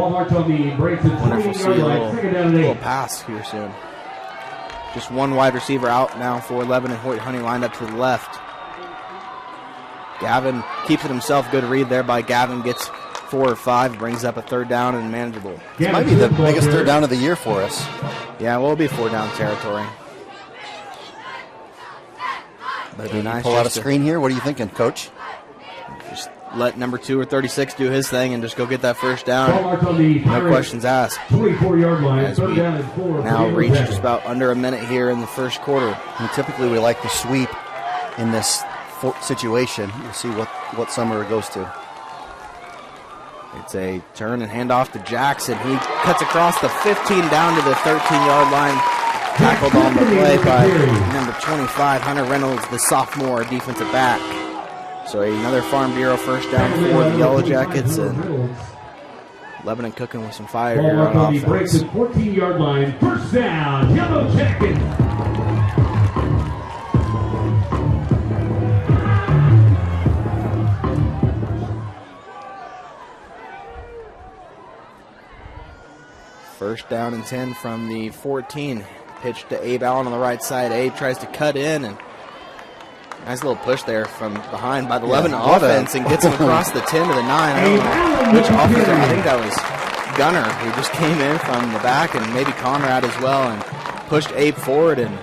[SPEAKER 1] marked on the Branson 20-yard line. Second down and 8.
[SPEAKER 4] Little pass here soon. Just one wide receiver out now for Lebanon. Hoyt Honey lined up to the left. Gavin keeps it himself. Good read there by Gavin. Gets 4 or 5. Brings up a third down and manageable.
[SPEAKER 5] This might be the biggest third down of the year for us.
[SPEAKER 4] Yeah, well, it'll be 4 down territory. But it'd be nice.
[SPEAKER 5] Pull out a screen here. What are you thinking, Coach?
[SPEAKER 4] Just let number 2 or 36 do his thing and just go get that first down. No questions asked.
[SPEAKER 1] 24-yard line.
[SPEAKER 4] As we now reach just about under a minute here in the first quarter.
[SPEAKER 5] And typically we like to sweep in this situation. We'll see what Summer goes to.
[SPEAKER 4] It's a turn and handoff to Jackson. He cuts across the 15 down to the 13-yard line. Tackled on the play by number 25, Hunter Reynolds, the sophomore defensive back. So another Farm Bureau first down for the Yellow Jackets, and Lebanon cooking with some fire here on offense.
[SPEAKER 1] 14-yard line, first down, Yellow Jackets.
[SPEAKER 4] First down and 10 from the 14. Pitch to Abe Allen on the right side. Abe tries to cut in, and nice little push there from behind by the Lebanon offense and gets him across the 10 to the 9. I don't know which offensive. I think that was Gunner, who just came in from the back, and maybe Conrad as well, and pushed Abe forward. And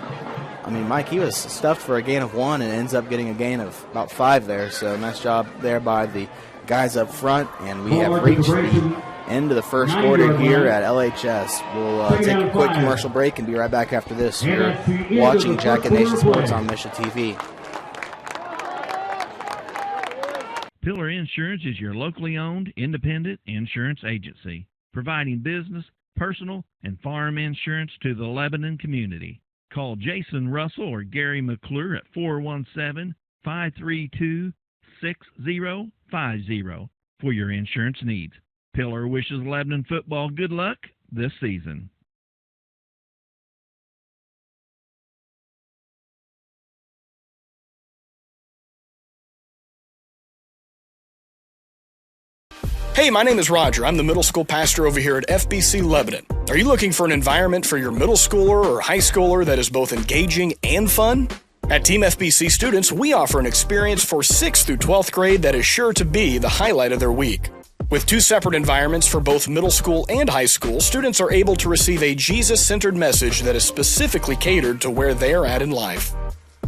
[SPEAKER 4] I mean, Mike, he was stuffed for a gain of 1 and ends up getting a gain of about 5 there. So nice job there by the guys up front, and we have reached the end of the first quarter here at LHS. We'll take a quick commercial break and be right back after this. You're watching Jacket Nation Sports on Mission TV.
[SPEAKER 13] Pillar Insurance is your locally owned, independent insurance agency, providing business, personal, and farm insurance to the Lebanon community. Call Jason Russell or Gary McClure at 417-532-6050 for your insurance needs. Pillar wishes Lebanon football good luck this season.
[SPEAKER 17] Hey, my name is Roger. I'm the middle school pastor over here at FBC Lebanon. Are you looking for an environment for your middle schooler or high schooler that is both engaging and fun? At Team FBC students, we offer an experience for 6th through 12th grade that is sure to be the highlight of their week. With 2 separate environments for both middle school and high school, students are able to receive a Jesus-centered message that is specifically catered to where they are at in life.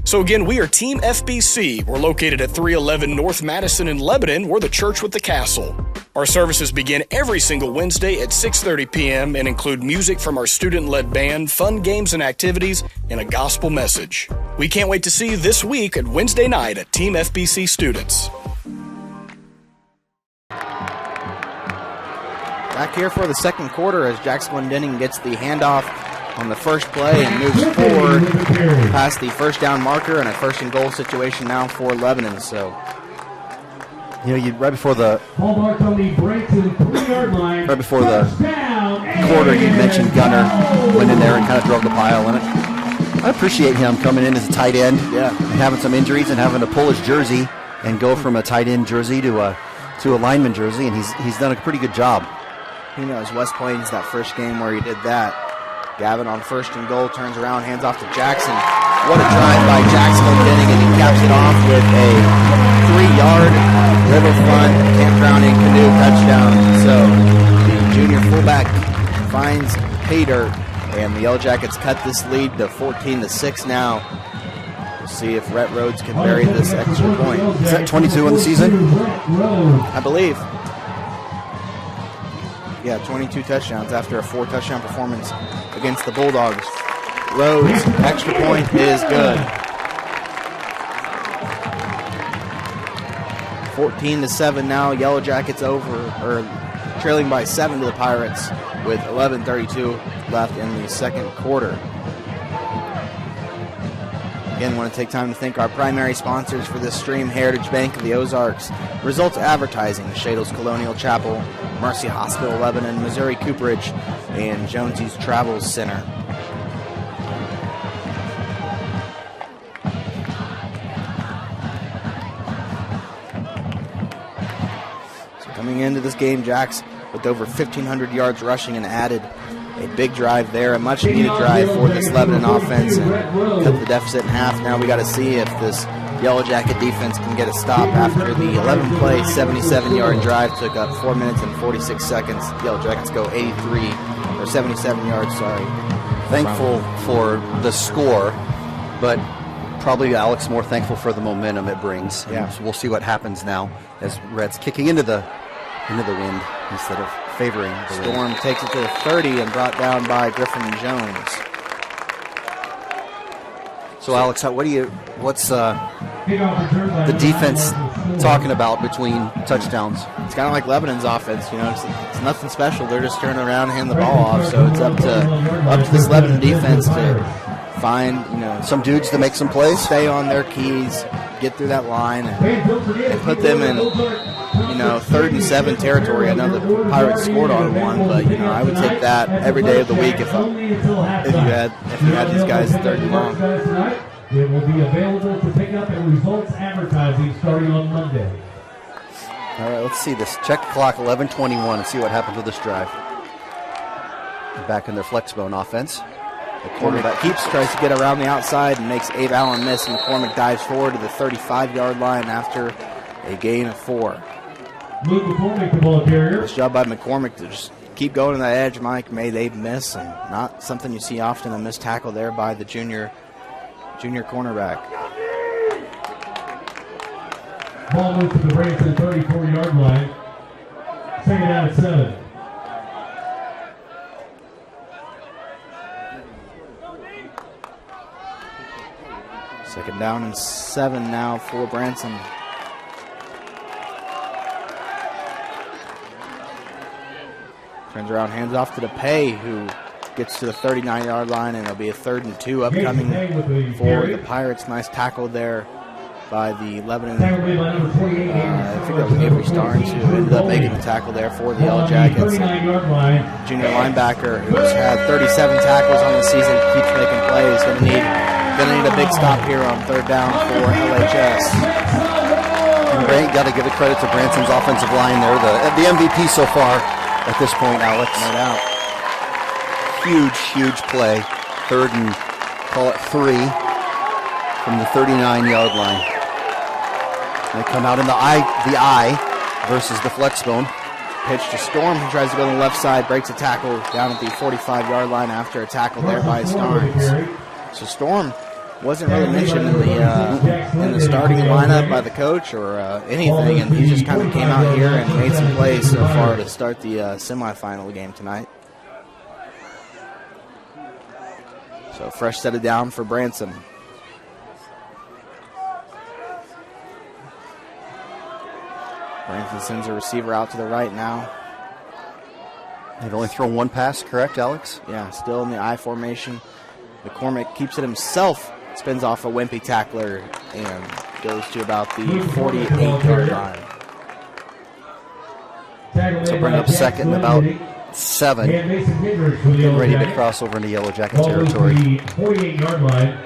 [SPEAKER 17] So again, we are Team FBC. We're located at 311 North Madison in Lebanon. We're the church with the castle. Our services begin every single Wednesday at 6:30 p.m. and include music from our student-led band, fun games and activities, and a gospel message. We can't wait to see you this week at Wednesday night at Team FBC Students.
[SPEAKER 4] Back here for the second quarter as Jackson Glendenning gets the handoff on the first play and moves forward past the first down marker and a first and goal situation now for Lebanon. So,
[SPEAKER 5] right before the
[SPEAKER 1] ball marked on the Branson 3-yard line.
[SPEAKER 5] Right before the quarter, you mentioned Gunner went in there and kind of drove the pile in it. I appreciate him coming in as a tight end, and having some injuries and having to pull his jersey and go from a tight end jersey to a lineman jersey, and he's done a pretty good job.
[SPEAKER 4] He knows West Plains, that first game where he did that. Gavin on first and goal, turns around, hands off to Jackson. What a drive by Jackson Glendenning, and he caps it off with a 3-yard riverfront campground and canoe touchdown. So the junior fullback finds pay dirt, and the Yellow Jackets cut this lead to 14-6 now. We'll see if Rhett Rhodes can bury this extra point.
[SPEAKER 5] Is that 22 in the season?
[SPEAKER 4] I believe. Yeah, 22 touchdowns after a 4-touchdown performance against the Bulldogs. Rhodes, extra point is good. 14-7 now. Yellow Jackets trailing by 7 to the Pirates with 11:32 left in the second quarter. Again, want to take time to thank our primary sponsors for this stream: Heritage Bank of the Ozarks, Results Advertising, Shadles Colonial Chapel, Mercy Hospital Lebanon, Missouri Cooperage, and Jonesy's Travel Center. So coming into this game, Jacks with over 1,500 yards rushing and added a big drive there, a much-needed drive for this Lebanon offense, and cut the deficit in half. Now we got to see if this Yellow Jacket defense can get a stop after the 11-play, 77-yard drive took up 4 minutes and 46 seconds. Yellow Jackets go 77 yards, sorry.
[SPEAKER 5] Thankful for the score, but probably, Alex, more thankful for the momentum it brings.
[SPEAKER 4] Yeah.
[SPEAKER 5] So we'll see what happens now as Red's kicking into the wind instead of favoring the wind.
[SPEAKER 4] Storm takes it to the 30 and brought down by Griffin Jones.
[SPEAKER 5] So, Alex, what's the defense talking about between touchdowns?
[SPEAKER 4] It's kind of like Lebanon's offense, it's nothing special. They're just turning around and handing the ball off. So it's up to this Lebanon defense to find,
[SPEAKER 5] some dudes to make some plays,
[SPEAKER 4] stay on their keys, get through that line, and put them in, 3rd and 7 territory. I know the Pirates scored on one, but I would take that every day of the week if you had these guys 3rd and long.
[SPEAKER 1] It will be available to pick up at Results Advertising starting on Monday.
[SPEAKER 5] All right, let's see this. Check the clock, 11:21, and see what happens with this drive. Back in their flexbone offense.
[SPEAKER 4] McCormick tries to get around the outside and makes Abe Allen miss, and McCormick dives forward to the 35-yard line after a gain of 4.
[SPEAKER 1] Luke McCormick, the ball carrier.
[SPEAKER 4] Nice job by McCormick to just keep going to that edge, Mike. Made Abe miss, and not something you see often, a missed tackle there by the junior cornerback.
[SPEAKER 1] Ball moves to the Branson 34-yard line. Second down at 7.
[SPEAKER 4] Second down and 7 now for Branson. Turns around, hands off to DePay, who gets to the 39-yard line, and it'll be a 3rd and 2 upcoming for the Pirates. Nice tackle there by the Lebanon. I think that was Avery Starnes, who ended up making the tackle there for the Yellow Jackets. Junior linebacker who's had 37 tackles on the season, keeps making plays. Gonna need a big stop here on 3rd down for LHS.
[SPEAKER 5] And got to give it credit to Branson's offensive line there. The MVP so far at this point, Alex.
[SPEAKER 4] No doubt.
[SPEAKER 5] Huge play. 3rd and, call it 3 from the 39-yard line. They come out in the I versus the flexbone.
[SPEAKER 4] Pitch to Storm, who tries to go on the left side, breaks a tackle down at the 45-yard line after a tackle there by Starnes. So Storm wasn't really mentioned in the starting lineup by the coach or anything, and he just kind of came out here and made some plays so far to start the semifinal game tonight. So fresh set it down for Branson. Branson sends a receiver out to the right now.
[SPEAKER 5] They've only thrown one pass, correct, Alex?
[SPEAKER 4] Yeah, still in the I formation. McCormick keeps it himself, spins off a wimpy tackler, and goes to about the 48-yard line.
[SPEAKER 5] So bring up second and about 7. Getting ready to cross over into Yellow Jacket territory.
[SPEAKER 1] 48-yard line.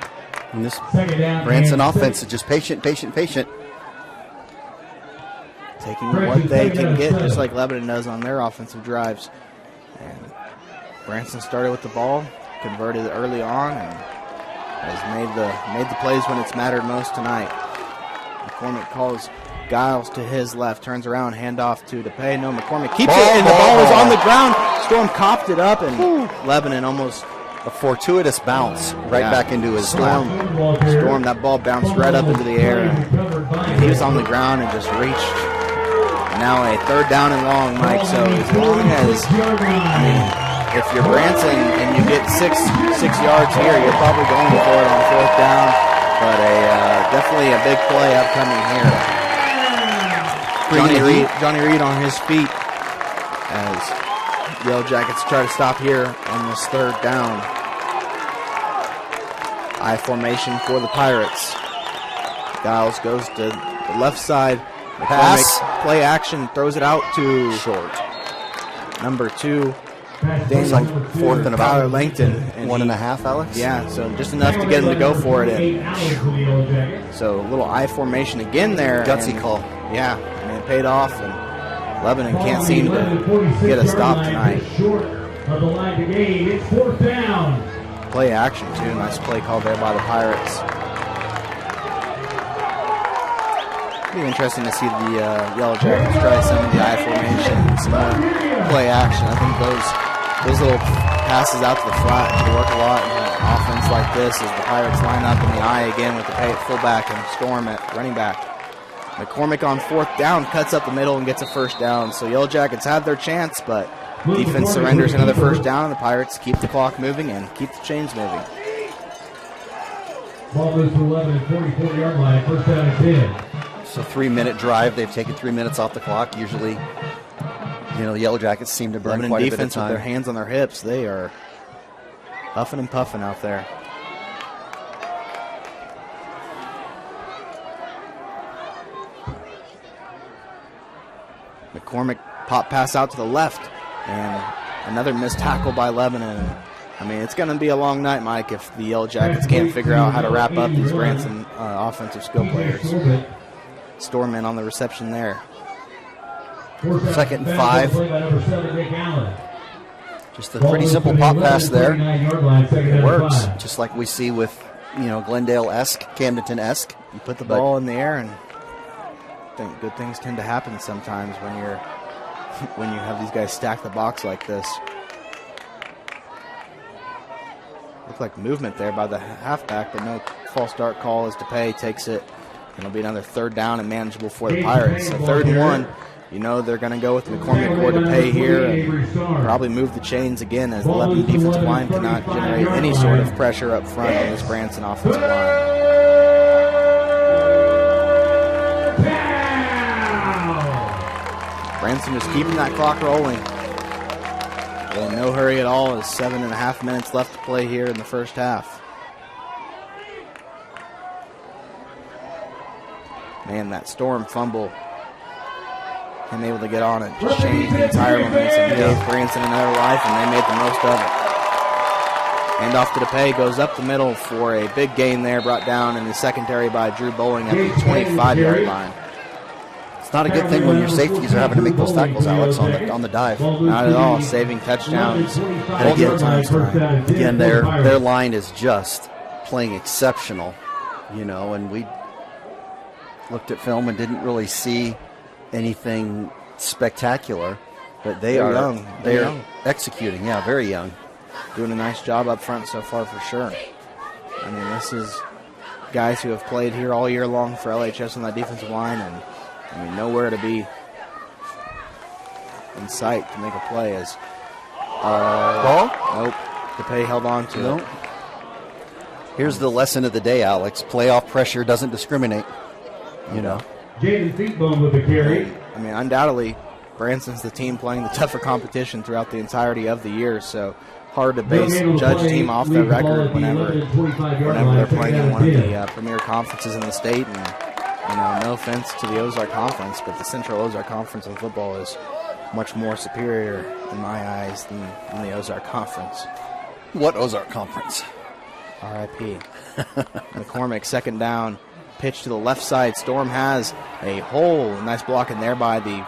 [SPEAKER 5] And this Branson offense is just patient.
[SPEAKER 4] Taking what they can get, just like Lebanon does on their offensive drives. And Branson started with the ball, converted early on, and has made the plays when it's mattered most tonight. McCormick calls Giles to his left, turns around, handoff to DePay. No, McCormick keeps it, and the ball was on the ground. Storm copped it up, and Lebanon almost
[SPEAKER 5] a fortuitous bounce back into his
[SPEAKER 4] Storm, that ball bounced right up into the air. And he was on the ground and just reached. Now a third down and long, Mike. So as long as, if you're Branson and you get six yards here, you're probably going for it on fourth down. But definitely a big play upcoming here. Johnny Reed on his feet as Yellow Jackets try to stop here on this third down. I formation for the Pirates. Giles goes to the left side.
[SPEAKER 5] Pass.
[SPEAKER 4] Play action, throws it out to
[SPEAKER 5] short.
[SPEAKER 4] Number 2.
[SPEAKER 5] It's like fourth and about
[SPEAKER 4] Langton.
[SPEAKER 5] And 1.5, Alex?
[SPEAKER 4] Yeah, so just enough to get him to go for it. And so a little I formation again there.
[SPEAKER 5] Gutsy call.
[SPEAKER 4] Yeah, it paid off, and Lebanon can't seem to get a stop tonight.
[SPEAKER 1] Of the line to gain, it's fourth down.
[SPEAKER 4] Play action too. Nice play call there by the Pirates. It'll be interesting to see the Yellow Jackets try some of the I formation, some more play action. I think those little passes out to the flat can work a lot in an offense like this as the Pirates line up in the I again with the pay at fullback and Storm at running back. McCormick on fourth down cuts up the middle and gets a first down. So Yellow Jackets have their chance, but defense surrenders another first down, and the Pirates keep the clock moving and keep the chains moving.
[SPEAKER 1] Ball moves to 11 and 44-yard line, first down and 10.
[SPEAKER 5] So 3-minute drive. They've taken 3 minutes off the clock. Usually, the Yellow Jackets seem to burn quite a bit of time.
[SPEAKER 4] With their hands on their hips, they are huffing and puffing out there. McCormick pop pass out to the left, and another missed tackle by Lebanon. It's going to be a long night, Mike, if the Yellow Jackets can't figure out how to wrap up these Branson offensive skill players. Storman on the reception there.
[SPEAKER 5] 2nd and 5. Just a pretty simple pop pass there. It works, just like we see with, Glendale-esque, Camdenton-esque.
[SPEAKER 4] You put the ball in the air, and I think good things tend to happen sometimes when you have these guys stack the box like this. Looked like movement there by the halfback, but no false start call as DePay takes it. It'll be another third down and manageable for the Pirates. So 3rd and 1. They're going to go with McCormick or DePay here and probably move the chains again as the Lebanon defensive line cannot generate any sort of pressure up front on this Branson offensive line. Branson is keeping that clock rolling. In no hurry at all, as 7.5 minutes left to play here in the first half. Man, that Storm fumble, him able to get on it, just changed the entire momentum. Gave Branson another life, and they made the most of it. Hand off to DePay, goes up the middle for a big gain there, brought down in the secondary by Drew Bowling at the 25-yard line.
[SPEAKER 5] It's not a good thing when your safeties are having to make those tackles, Alex, on the dive.
[SPEAKER 4] Not at all, saving touchdowns multiple times tonight.
[SPEAKER 5] Again, their line is just playing exceptional, and we looked at film and didn't really see anything spectacular, but they're young. They're executing, very young.
[SPEAKER 4] Doing a nice job up front so far for sure. This is guys who have played here all year long for LHS on that defensive line, and nowhere to be in sight to make a play as
[SPEAKER 5] ball?
[SPEAKER 4] Nope. DePay held on to it.
[SPEAKER 5] Here's the lesson of the day, Alex. Playoff pressure doesn't discriminate.
[SPEAKER 1] Jaden Feetbone with the carry.
[SPEAKER 4] Undoubtedly, Branson's the team playing the tougher competition throughout the entirety of the year, so hard to judge a team off their record whenever they're playing in one of the premier conferences in the state. And no offense to the Ozark Conference, but the Central Ozark Conference in football is much more superior in my eyes than the Ozark Conference.
[SPEAKER 5] What Ozark Conference?
[SPEAKER 4] RIP. McCormick, second down, pitch to the left side. Storm has a hole. Nice block in there by the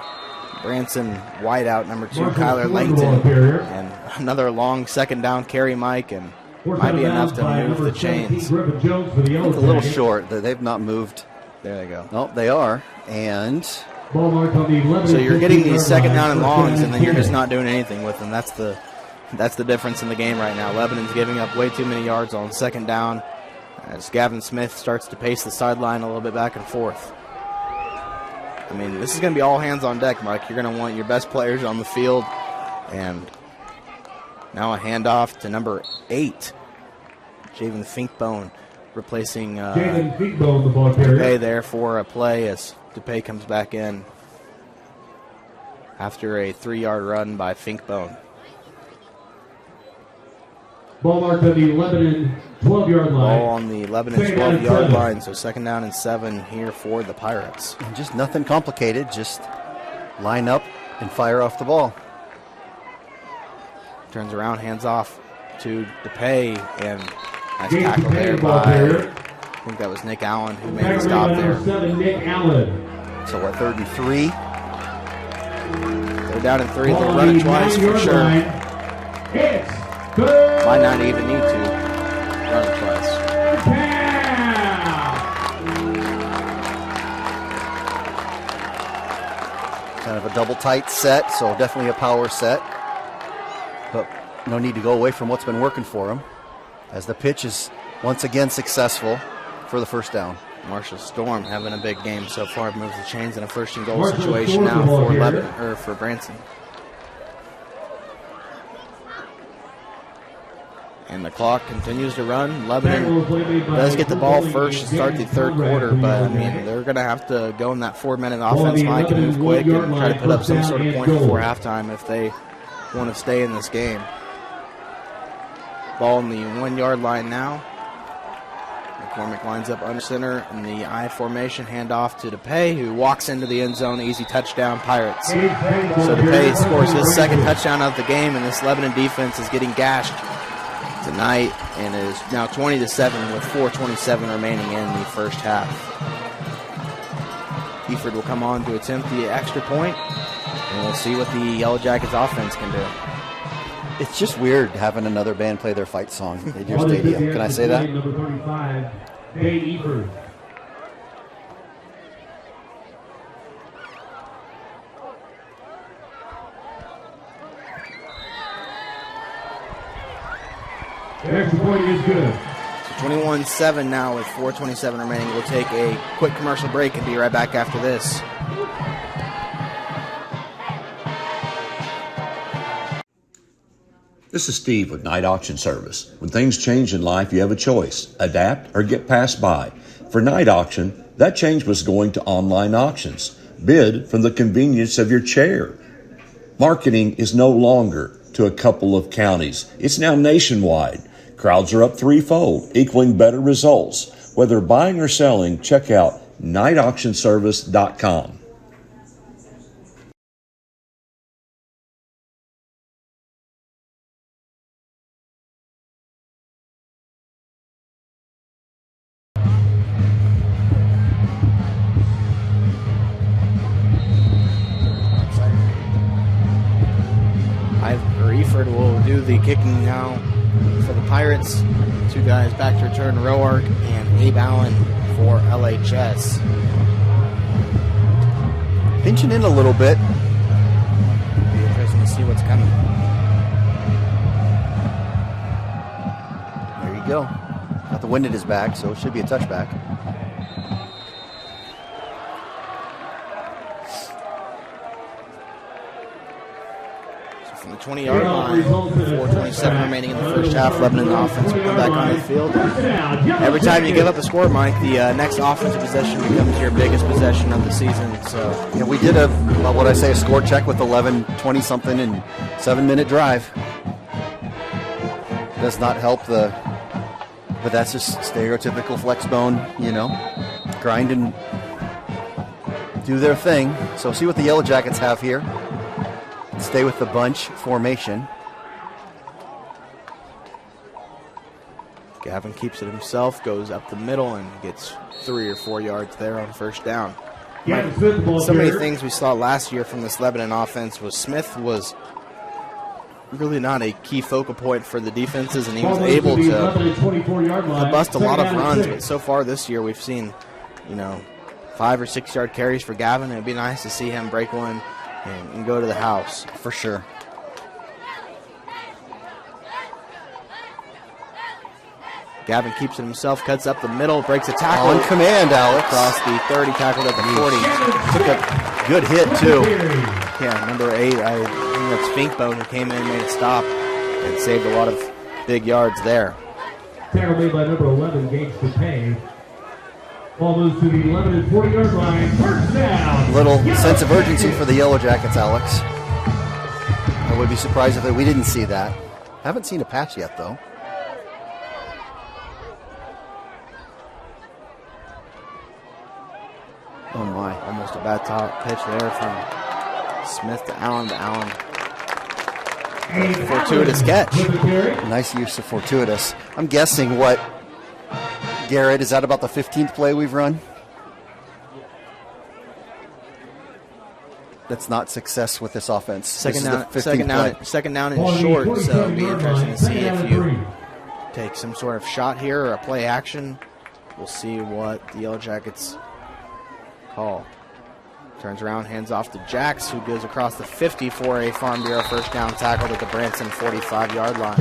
[SPEAKER 4] Branson wideout, number 2, Kyler Langton. And another long second down carry, Mike, and might be enough to move the chains.
[SPEAKER 5] It's a little short. They've not moved.
[SPEAKER 4] There they go.
[SPEAKER 5] No, they are. And
[SPEAKER 4] so you're getting these second down and longs, and then you're just not doing anything with them. That's the difference in the game right now. Lebanon's giving up way too many yards on second down as Gavin Smith starts to pace the sideline a little bit back and forth. I mean, this is going to be all hands on deck, Mike. You're going to want your best players on the field. And now a handoff to number 8, Javen Finkbone, replacing DePay there for a play as DePay comes back in after a 3-yard run by Finkbone.
[SPEAKER 1] Ball marked on the Lebanon 12-yard line.
[SPEAKER 4] Ball on the Lebanon 12-yard line, so second down and 7 here for the Pirates.
[SPEAKER 5] And just nothing complicated, just line up and fire off the ball.
[SPEAKER 4] Turns around, hands off to DePay, and nice tackle there by, I think that was Nick Allen who made the stop there.
[SPEAKER 1] 7, Nick Allen.
[SPEAKER 5] So what, 3rd and 3?
[SPEAKER 4] They're down and 3. They're running twice for sure. Might not even need to run it twice.
[SPEAKER 5] Kind of a double tight set, so definitely a power set. But no need to go away from what's been working for him, as the pitch is once again successful for the first down.
[SPEAKER 4] Marshall Storm having a big game so far, moves the chains in a first and goal situation now for Branson. And the clock continues to run. Lebanon does get the ball first to start the third quarter, but I mean, they're going to have to go in that 4-minute offense, Mike, and move quick and try to put up some sort of point before halftime if they want to stay in this game. Ball on the 1-yard line now. McCormick lines up under center in the I formation, handoff to DePay, who walks into the end zone. Easy touchdown, Pirates. So DePay scores his second touchdown of the game, and this Lebanon defense is getting gashed tonight, and it is now 20-7 with 4:27 remaining in the first half. Eford will come on to attempt the extra point, and we'll see what the Yellow Jackets offense can do.
[SPEAKER 5] It's just weird having another band play their fight song at your stadium. Can I say that?
[SPEAKER 1] Number 35, Dave Eford. The extra point is good.
[SPEAKER 4] So 21-7 now with 4:27 remaining. We'll take a quick commercial break and be right back after this.
[SPEAKER 18] This is Steve with Night Auction Service. When things change in life, you have a choice: adapt or get passed by. For Night Auction, that change was going to online auctions. Bid from the convenience of your chair. Marketing is no longer to a couple of counties. It's now nationwide. Crowds are up threefold, equaling better results. Whether buying or selling, check out nightauctionservice.com.
[SPEAKER 4] Eford will do the kicking now for the Pirates. 2 guys back to return, Roark and Abe Allen for LHS.
[SPEAKER 5] Pinching in a little bit.
[SPEAKER 4] Be interesting to see what's coming.
[SPEAKER 5] There you go. Got the wind at his back, so it should be a touchback.
[SPEAKER 4] 20-yard line. 4:27 remaining in the first half. Lebanon offense will come back on the field. Every time you give up a score, Mike, the next offensive possession becomes your biggest possession of the season. So
[SPEAKER 5] yeah, we did a score check with 11-20 something and 7-minute drive. Does not help but that's just stereotypical flex bone, grind and do their thing. So see what the Yellow Jackets have here. Stay with the bunch formation.
[SPEAKER 4] Gavin keeps it himself, goes up the middle, and gets 3 or 4 yards there on first down. So many things we saw last year from this Lebanon offense was Smith was really not a key focal point for the defenses, and he was able to bust a lot of runs. But so far this year, we've seen, 5 or 6 yard carries for Gavin. It'd be nice to see him break one and go to the house
[SPEAKER 5] for sure.
[SPEAKER 4] Gavin keeps it himself, cuts up the middle, breaks a tackle.
[SPEAKER 5] On command, Alex.
[SPEAKER 4] Across the 30, tackled at the 40.
[SPEAKER 5] Took a good hit, too.
[SPEAKER 4] Yeah, number 8, I think that's Finkbone, who came in and made a stop and saved a lot of big yards there.
[SPEAKER 1] Tackle made by number 11, Gage DePay. Ball moves to the 11 and 40-yard line. First down.
[SPEAKER 5] Little sense of urgency for the Yellow Jackets, Alex. I would be surprised if we didn't see that. Haven't seen a patch yet, though.
[SPEAKER 4] Oh my, almost a bad top pitch there from Smith to Allen Fortuitous catch.
[SPEAKER 5] Nice use of fortuitous. I'm guessing what, Garrett, is that about the 15th play we've run? That's not success with this offense.
[SPEAKER 4] Second down and short, so it'll be interesting to see if you take some sort of shot here or a play action. We'll see what the Yellow Jackets call. Turns around, hands off to Jax, who goes across the 50 for a Farm Bureau first down, tackled at the Branson 45-yard line.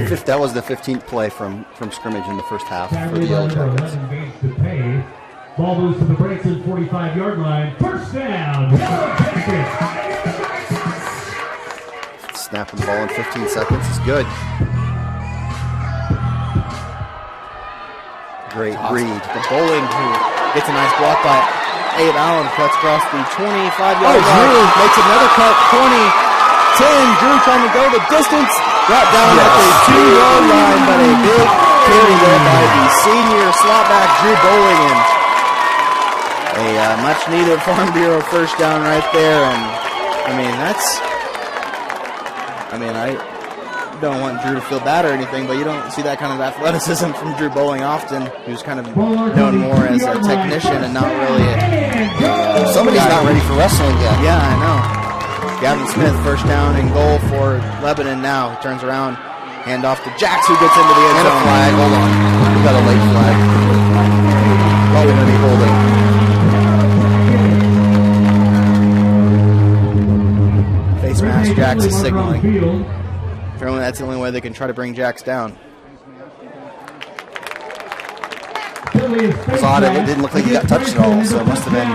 [SPEAKER 5] So that was the 15th play from scrimmage in the first half for the Yellow Jackets.
[SPEAKER 1] Ball moves to the Branson 45-yard line. First down.
[SPEAKER 5] Snapping the ball in 15 seconds is good. Great read.
[SPEAKER 4] The Bowling, who gets a nice block by Abe Allen, cuts across the 25-yard line, makes another cut, 20, 10, Drew trying to go the distance, brought down at the 2-yard line, but a big carry there by the senior slot back, Drew Bowling, and a much-needed Farm Bureau first down right there, and I don't want Drew to feel bad or anything, but you don't see that kind of athleticism from Drew Bowling often, who's kind of known more as a technician and not really
[SPEAKER 5] somebody's not ready for wrestling yet.
[SPEAKER 4] Yeah, I know. Gavin Smith, first down and goal for Lebanon now. He turns around, hand off to Jax, who gets into the end zone.
[SPEAKER 5] And a flag, hold on. We got a late flag. Probably going to be holding.
[SPEAKER 4] Face mask, Jax is signaling. Apparently that's the only way they can try to bring Jax down.
[SPEAKER 5] It was odd. It didn't look like he got touched at all, so it must have been.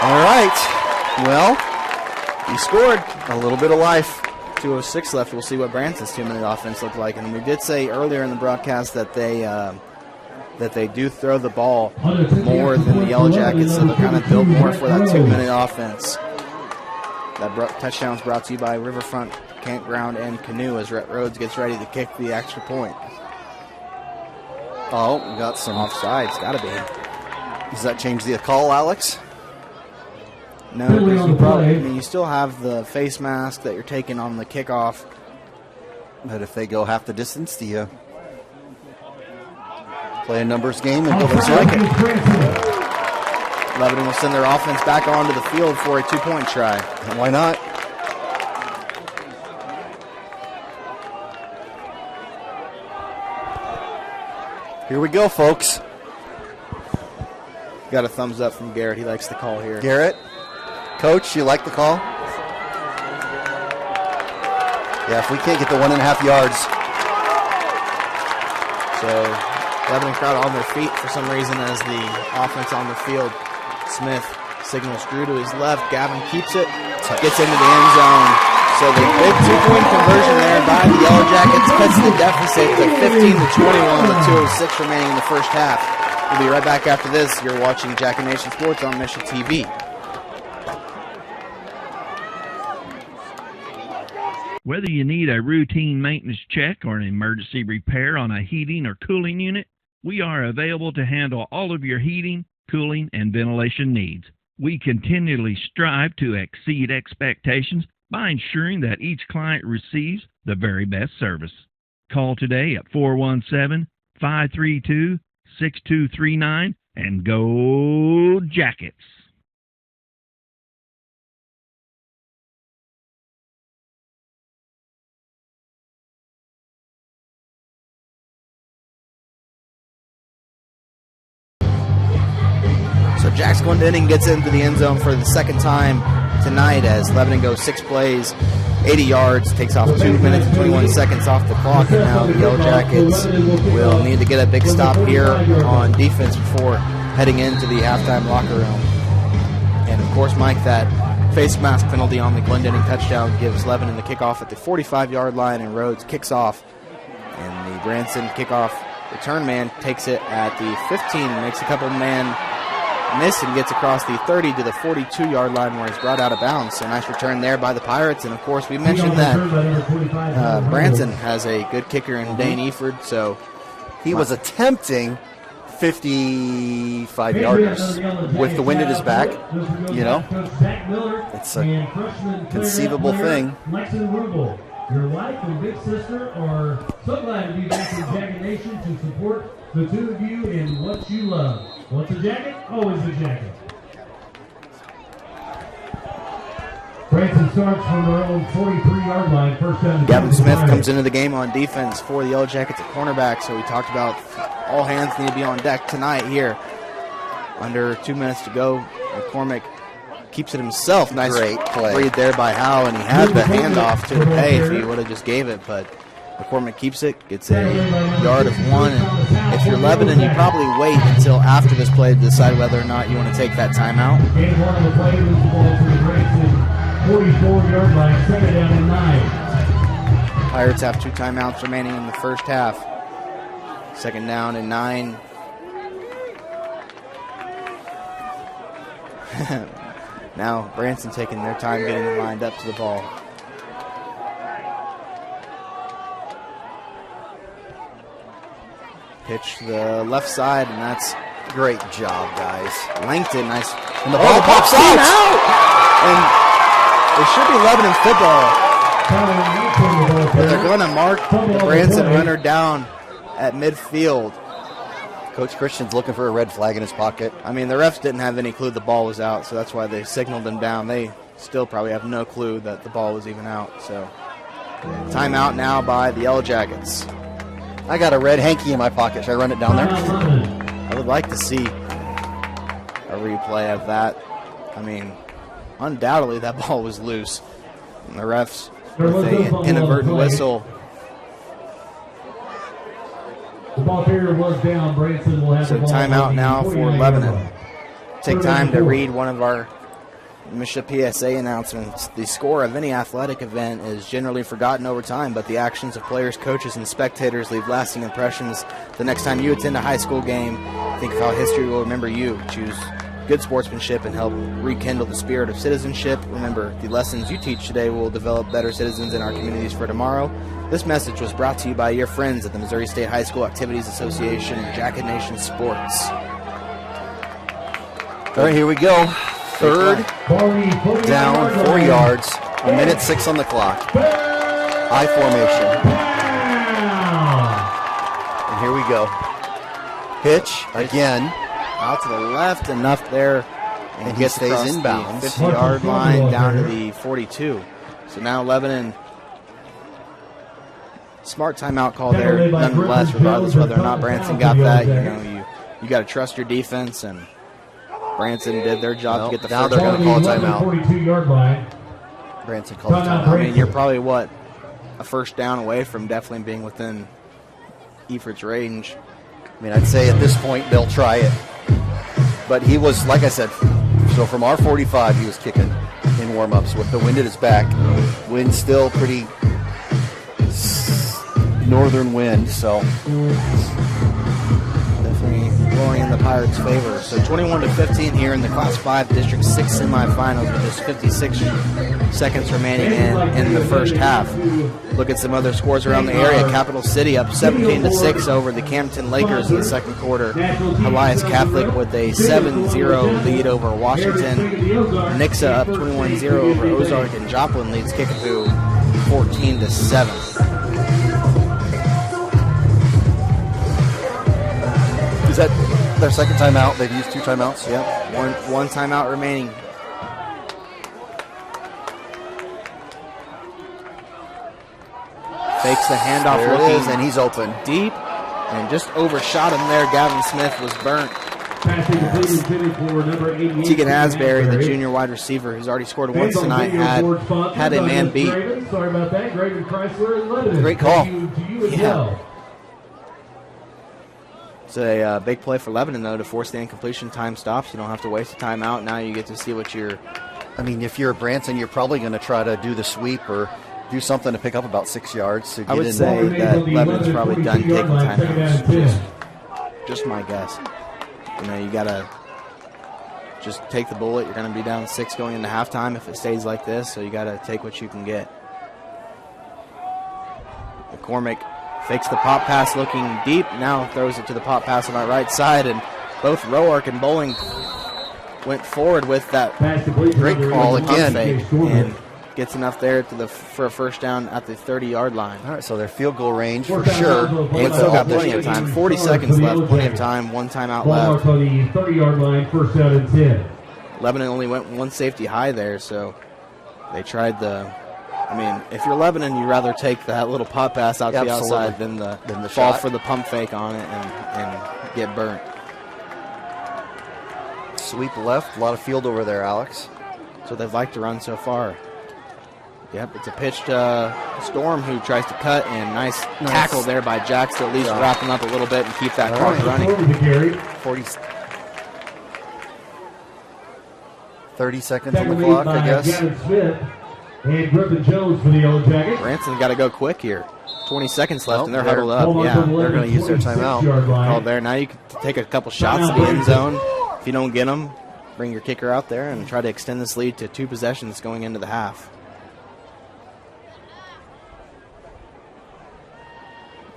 [SPEAKER 5] All right. Well,
[SPEAKER 4] he scored.
[SPEAKER 5] A little bit of life.
[SPEAKER 4] 2:06 left. We'll see what Branson's 2-minute offense looked like. And we did say earlier in the broadcast that they do throw the ball more than the Yellow Jackets, so they're kind of built more for that 2-minute offense. That touchdown's brought to you by Riverfront Campground and Canoe as Rhett Rhodes gets ready to kick the extra point.
[SPEAKER 5] Oh, we got some
[SPEAKER 4] offsides. Got to be.
[SPEAKER 5] Does that change the call, Alex?
[SPEAKER 4] No, because you still have the face mask that you're taking on the kickoff.
[SPEAKER 5] But if they go half the distance, do you play a numbers game and go for it?
[SPEAKER 4] Lebanon will send their offense back onto the field for a 2-point try.
[SPEAKER 5] And why not? Here we go, folks.
[SPEAKER 4] Got a thumbs up from Garrett. He likes the call here.
[SPEAKER 5] Garrett, Coach, you like the call? Yeah, if we can't get the 1.5 yards.
[SPEAKER 4] So Lebanon crowd on their feet for some reason as the offense on the field. Smith signals Drew to his left. Gavin keeps it. gets into the end zone. So the big 2-point conversion there by the Yellow Jackets cuts the deficit to 15-21 with 2:06 remaining in the first half. We'll be right back after this. You're watching Jacket Nation Sports on Mission TV.
[SPEAKER 13] Whether you need a routine maintenance check or an emergency repair on a heating or cooling unit, we are available to handle all of your heating, cooling, and ventilation needs. We continually strive to exceed expectations by ensuring that each client receives the very best service. Call today at 417-532-6239 and go Jackets!
[SPEAKER 4] So Jax Glendenning gets into the end zone for the second time tonight as Lebanon goes 6 plays, 80 yards, takes off 2 minutes and 21 seconds off the clock, and now the Yellow Jackets will need to get a big stop here on defense before heading into the halftime locker room. And of course, Mike, that face mask penalty on the Glendenning touchdown gives Lebanon the kickoff at the 45-yard line, and Rhodes kicks off, and the Branson kickoff return man takes it at the 15, makes a couple man miss and gets across the 30 to the 42-yard line where he's brought out of bounds. So nice return there by the Pirates. And, of course, we mentioned that Branson has a good kicker in Dane Eford. So
[SPEAKER 5] he was attempting 55-yarders with the wind at his back. You know, it's a conceivable thing.
[SPEAKER 1] Your wife and big sister are so glad to be back in Jacket Nation to support the two of you in what you love. What's a jacket? Always a jacket. Branson starts from their own 43-yard line. First down.
[SPEAKER 4] Gavin Smith comes into the game on defense for the Yellow Jackets at cornerback. So we talked about all hands need to be on deck tonight here. Under 2 minutes to go. McCormick keeps it himself. Nice
[SPEAKER 5] great play.
[SPEAKER 4] Read there by Howe, and he had the handoff to pay if he would have just gave it, but McCormick keeps it, gets a yard of 1. And if you're Lebanon, you probably wait until after this play to decide whether or not you want to take that timeout.
[SPEAKER 1] Game 1 of the play moves the ball to the Branson 44-yard line, second down and 9.
[SPEAKER 4] Pirates have 2 timeouts remaining in the first half. Second down and 9. Now Branson taking their time getting lined up to the ball. Pitch to the left side, and that's
[SPEAKER 5] great job, guys.
[SPEAKER 4] Langton, nice.
[SPEAKER 5] And the ball pops out.
[SPEAKER 4] And it should be Lebanon football. But they're going to mark the Branson runner down at midfield.
[SPEAKER 5] Coach Christian's looking for a red flag in his pocket.
[SPEAKER 4] I mean, the refs didn't have any clue the ball was out, so that's why they signaled him down. They still probably have no clue that the ball was even out. So, timeout now by the Yellow Jackets.
[SPEAKER 5] I got a red hanky in my pocket. Should I run it down there?
[SPEAKER 4] I would like to see a replay of that. I mean, undoubtedly that ball was loose. And the refs, with an inadvertent whistle.
[SPEAKER 1] The ball carrier was down. Branson will have
[SPEAKER 4] so
[SPEAKER 1] the ball.
[SPEAKER 4] Timeout now for Lebanon. Take time to read one of our Misha PSA announcements. The score of any athletic event is generally forgotten over time, but the actions of players, coaches, and spectators leave lasting impressions. The next time you attend a high school game, think of how history will remember you. Choose good sportsmanship and help rekindle the spirit of citizenship. Remember, the lessons you teach today will develop better citizens in our communities for tomorrow. This message was brought to you by your friends at the Missouri State High School Activities Association and Jacket Nation Sports.
[SPEAKER 5] All right, here we go. Third down, 4 yards, 1:06 on the clock. I formation. And here we go. Pitch again.
[SPEAKER 4] Out to the left, enough there.
[SPEAKER 5] And he stays in bounds.
[SPEAKER 4] 50-yard line down to the 42. So now Lebanon. Smart timeout call there, nonetheless, regardless whether or not Branson got that. You know, you got to trust your defense, and Branson did their job to get the
[SPEAKER 5] now
[SPEAKER 4] first.
[SPEAKER 5] They're going to call a timeout.
[SPEAKER 1] 42-yard line.
[SPEAKER 5] Branson called a timeout.
[SPEAKER 4] I mean, you're probably, a first down away from definitely being within Eford's range.
[SPEAKER 5] I mean, I'd say at this point they'll try it. But he was, like I said, so from our 45, he was kicking in in warm-ups with the wind at his back. Wind still pretty northern wind, so
[SPEAKER 4] definitely blowing in the Pirates' favor. So 21-15 here in the Class 5 District 6 semifinals with just 56 seconds remaining in the first half. Look at some other scores around the area. Capital City up 17-6 over the Campton Lakers in the second quarter. Elias Catholic with a 7-0 lead over Washington. Nixa up 21-0 over Ozark, and Joplin leads Kickapoo 14-7.
[SPEAKER 5] Is that their second timeout? They've used 2 timeouts?
[SPEAKER 4] Yep, one timeout remaining. Fakes the handoff,
[SPEAKER 5] there
[SPEAKER 4] looking,
[SPEAKER 5] it is, and he's open.
[SPEAKER 4] Deep, and just overshot him there. Gavin Smith was burnt. Tegan Asbury, the junior wide receiver, who's already scored once tonight, had a man beat.
[SPEAKER 1] Sorry about that. Graven Chrysler in Lebanon.
[SPEAKER 5] Great call.
[SPEAKER 1] To you as well.
[SPEAKER 4] It's a big play for Lebanon, though, to force the incompletion. Time stops. You don't have to waste a timeout. Now you get to see what you're...
[SPEAKER 5] I mean, if you're Branson, you're probably going to try to do the sweep or do something to pick up about 6 yards. To get
[SPEAKER 4] I would
[SPEAKER 5] in
[SPEAKER 4] say that Lebanon's probably done taking timeouts. Just my guess. You know, you got to just take the bullet. You're going to be down 6 going into halftime if it stays like this, so you got to take what you can get. McCormick fakes the pop pass, looking deep, now throws it to the pop pass on our right side, and both Roark and Bowling went forward with that
[SPEAKER 5] great call again.
[SPEAKER 4] And gets enough there for a first down at the 30-yard line.
[SPEAKER 5] All right, so they're field goal range for sure.
[SPEAKER 4] And still got plenty of time. 40 seconds left, plenty of time, 1 timeout left.
[SPEAKER 1] On the 30-yard line, first down and 10.
[SPEAKER 4] Lebanon only went 1 safety high there, so they tried I mean, if you're Lebanon, you'd rather take that little pop pass out to the outside than the fall
[SPEAKER 5] shot
[SPEAKER 4] for the pump fake on it and get burnt.
[SPEAKER 5] Sweep left, a lot of field over there, Alex.
[SPEAKER 4] So they've liked to run so far. Yep, it's a pitch to Storm, who tries to cut, and nice tackle there by Jacks to at least wrap him up a little bit and keep that clock running.
[SPEAKER 5] 30 seconds on the clock, I guess.
[SPEAKER 1] Gavin Smith and Griffin Jones for the Yellow Jackets.
[SPEAKER 4] Branson got to go quick here. 20 seconds left, and they're huddled up. Yeah,
[SPEAKER 5] they're going to use their timeout.
[SPEAKER 4] Oh, there. Now you can take a couple shots at the end zone. If you don't get them, bring your kicker out there and try to extend this lead to 2 possessions going into the half.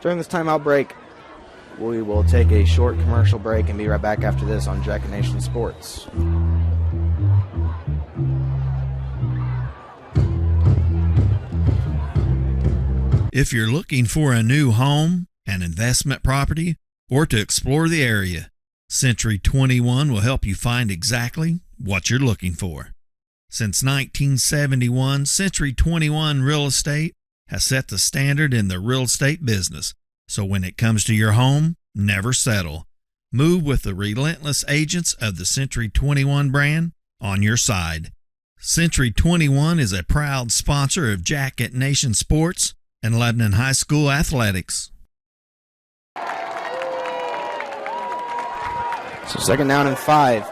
[SPEAKER 4] During this timeout break, we will take a short commercial break and be right back after this on Jacket Nation Sports.
[SPEAKER 13] If you're looking for a new home, an investment property, or to explore the area, Century 21 will help you find exactly what you're looking for. Since 1971, Century 21 Real Estate has set the standard in the real estate business. So when it comes to your home, never settle. Move with the relentless agents of the Century 21 brand on your side. Century 21 is a proud sponsor of Jacket Nation Sports and Lebanon High School athletics.
[SPEAKER 4] So 2nd down and 5.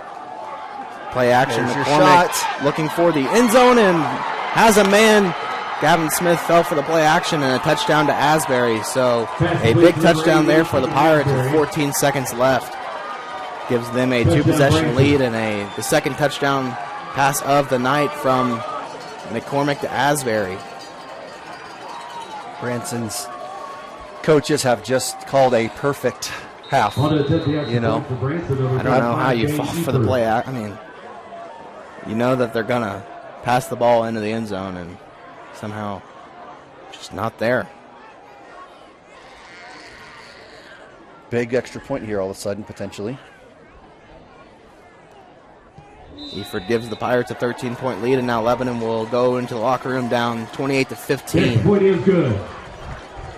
[SPEAKER 4] Play action.
[SPEAKER 5] There's your
[SPEAKER 4] McCormick
[SPEAKER 5] shot.
[SPEAKER 4] looking for the end zone and has a man. Gavin Smith fell for the play action and a touchdown to Asbury. So a big touchdown there for the Pirates with 14 seconds left. Gives them a 2-possession lead and the second touchdown pass of the night from McCormick to Asbury.
[SPEAKER 5] Branson's coaches have just called a perfect half. You know,
[SPEAKER 4] I don't know how you fall for the play. I mean, you know that they're going to pass the ball into the end zone and somehow just not there.
[SPEAKER 5] Big extra point here all of a sudden, potentially.
[SPEAKER 4] Eford gives the Pirates a 13-point lead, and now Lebanon will go into the locker room down 28-15.
[SPEAKER 1] Point is good.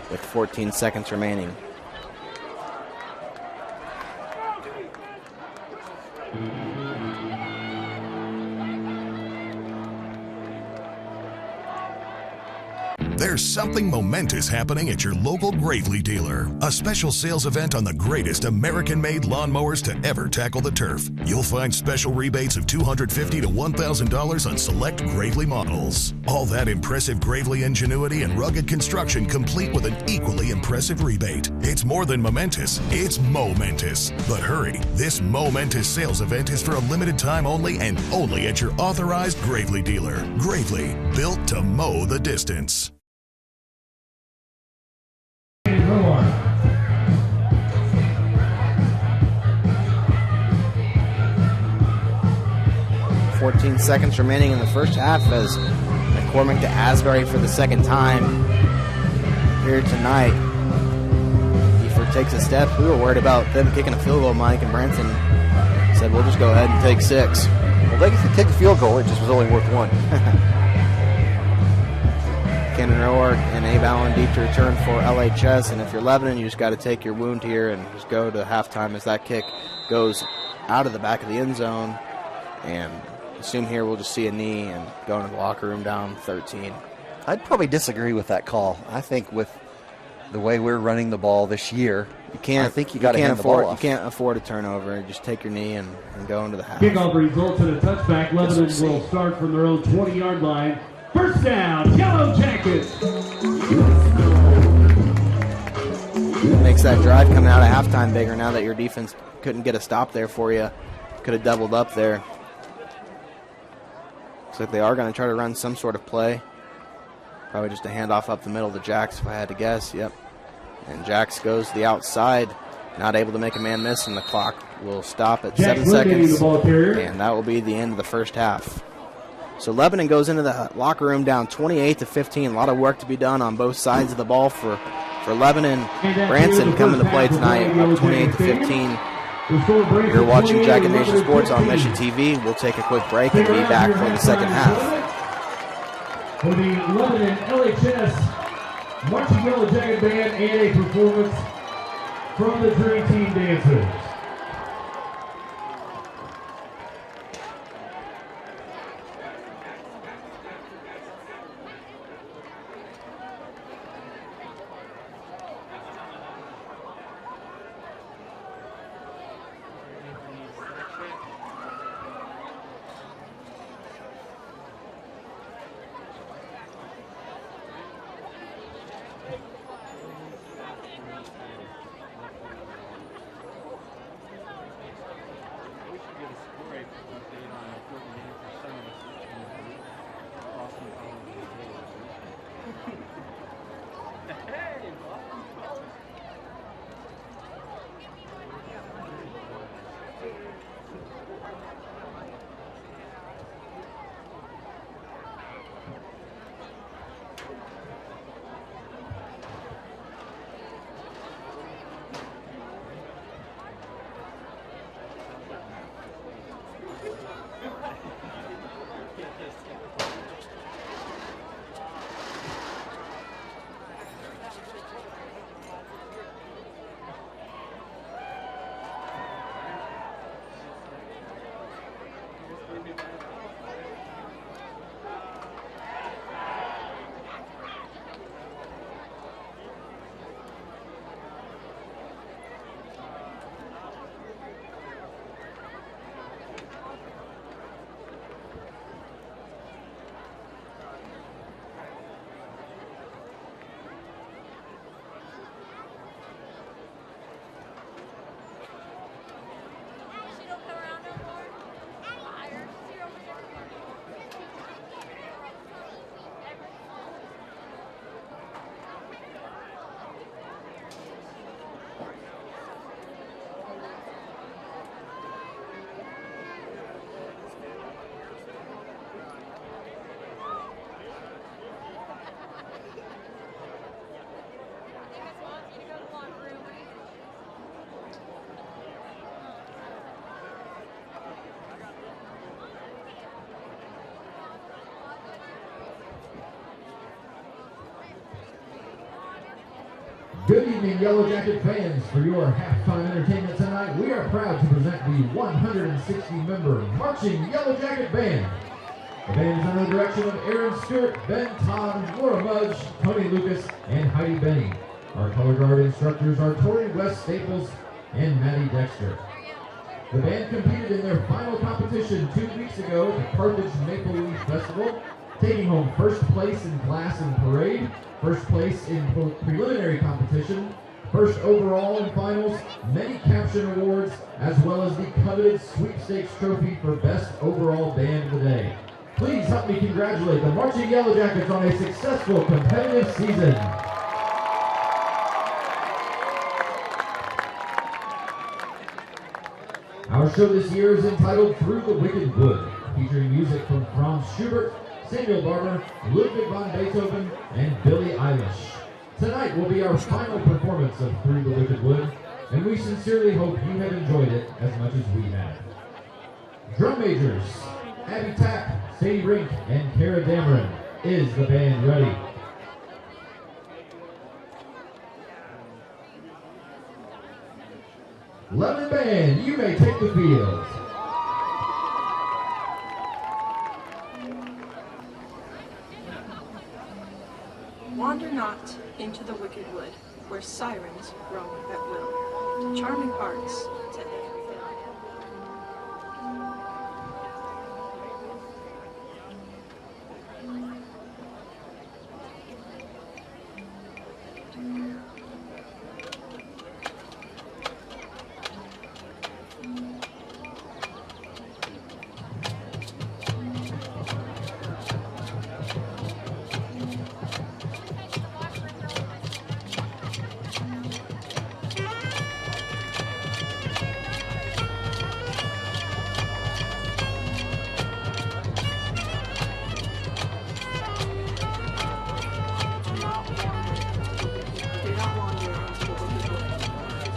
[SPEAKER 4] With 14 seconds remaining.
[SPEAKER 19] There's something momentous happening at your local Gravely dealer. A special sales event on the greatest American-made lawnmowers to ever tackle the turf. You'll find special rebates of $250 to $1,000 on select Gravely models. All that impressive Gravely ingenuity and rugged construction complete with an equally impressive rebate. It's more than momentous, it's momentous. But hurry, this momentous sales event is for a limited time only and only at your authorized Gravely dealer. Gravely, built to mow the distance.
[SPEAKER 4] 14 seconds remaining in the first half as McCormick to Asbury for the second time here tonight. Eford takes a step. We were worried about them kicking a field goal, Mike, and Branson said, we'll just go ahead and take 6.
[SPEAKER 5] Well, they could take a field goal. It just was only worth 1.
[SPEAKER 4] Kenan Roark and Abe Allen deep to return for LHS. And if you're Lebanon, you just got to take your wound here and just go to halftime as that kick goes out of the back of the end zone. And assume here we'll just see a knee and go into the locker room down 13.
[SPEAKER 5] I'd probably disagree with that call. I think with the way we're running the ball this year, I think you got to hand the ball off.
[SPEAKER 4] You can't afford a turnover. Just take your knee and go into the half.
[SPEAKER 1] Kickoff results in a touchback. Lebanon will start from their own 20-yard line. First down, Yellow Jackets.
[SPEAKER 4] It makes that drive coming out of halftime bigger now that your defense couldn't get a stop there for you. Could have doubled up there. Looks like they are going to try to run some sort of play. Probably just a handoff up the middle to Jax, if I had to guess. Yep. And Jax goes to the outside, not able to make a man miss, and the clock will stop at 7 seconds. And that will be the end of the first half. So Lebanon goes into the locker room down 28-15. A lot of work to be done on both sides of the ball for Lebanon. Branson coming to play tonight, up 28-15. You're watching Jacket Nation Sports on Mission TV. We'll take a quick break and be back for the second half.
[SPEAKER 1] For the Lebanon LHS Marching Yellow Jacket Band and a performance from the Dream Team Dancers. Good evening, Yellow Jacket fans. For your halftime entertainment tonight, we are proud to present the 160-member Marching Yellow Jacket Band. The band is under the direction of Aaron Stewart, Ben Todd, Laura Mudge, Tony Lucas, and Heidi Benny. Our color guard instructors are Tori West Staples and Maddie Dexter. The band competed in their final competition 2 weeks ago at the Carthage Maple Leaf Festival, taking home first place in class and parade, first place in preliminary competition, first overall in finals, many caption awards, as well as the coveted sweepstakes trophy for best overall band of the day. Please help me congratulate the Marching Yellow Jackets on a successful competitive season. Our show this year is entitled Through the Wicked Wood, featuring music from Franz Schubert, Samuel Barber, Ludwig van Beethoven, and Billie Eilish. Tonight will be our final performance of Through the Wicked Wood, and we sincerely hope you have enjoyed it as much as we have. Drum majors, Abby Tapp, Sadie Rink, and Kara Dameron. Is the band ready? Lebanon Band, you may take the field.
[SPEAKER 20] Wander not into the wicked wood, where sirens roam at will, charming hearts to every hill.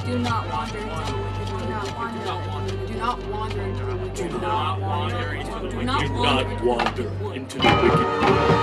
[SPEAKER 20] Do not wander into the wicked wood. Do not wander. Do not wander into the wicked wood. Do not wander into the wicked wood. Do not wander into the wicked wood.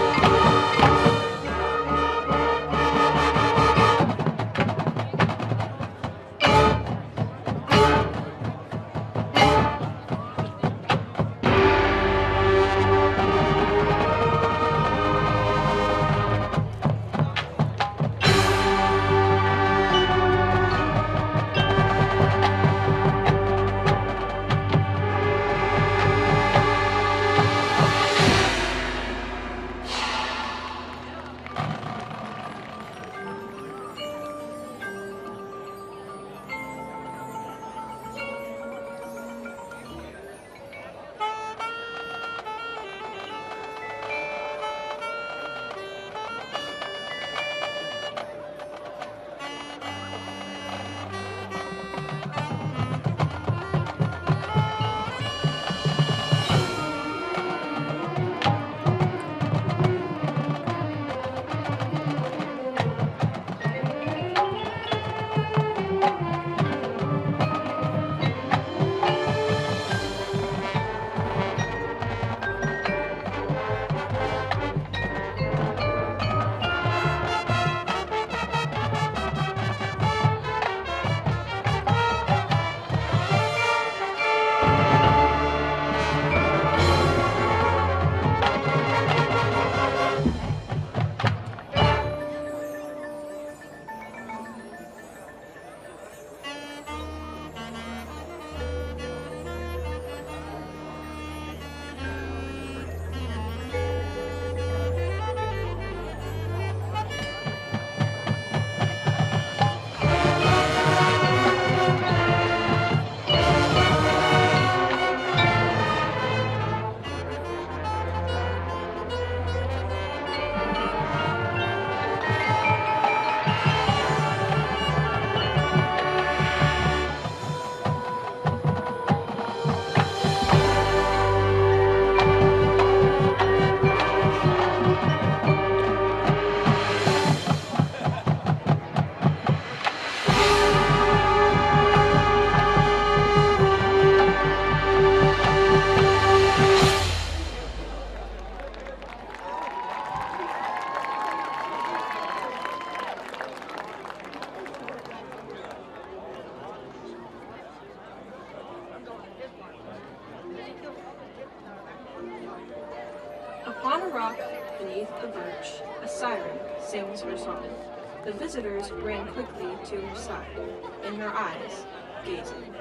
[SPEAKER 20] Upon a rock beneath a birch, a siren sings her song. The visitors ran quickly to her side, in her eyes, gazing.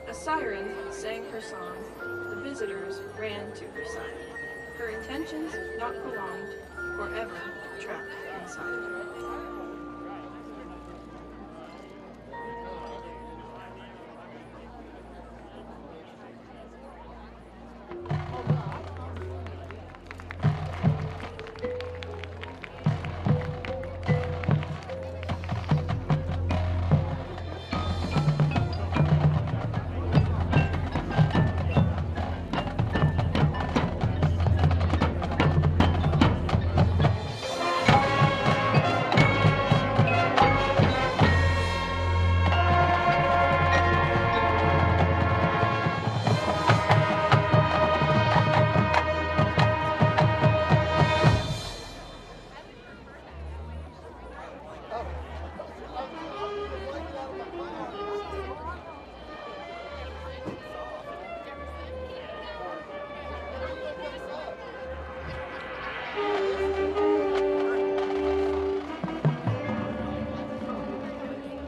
[SPEAKER 20] A siren sang her song. The visitors ran to her side. Her intentions not prolonged, forever trapped inside.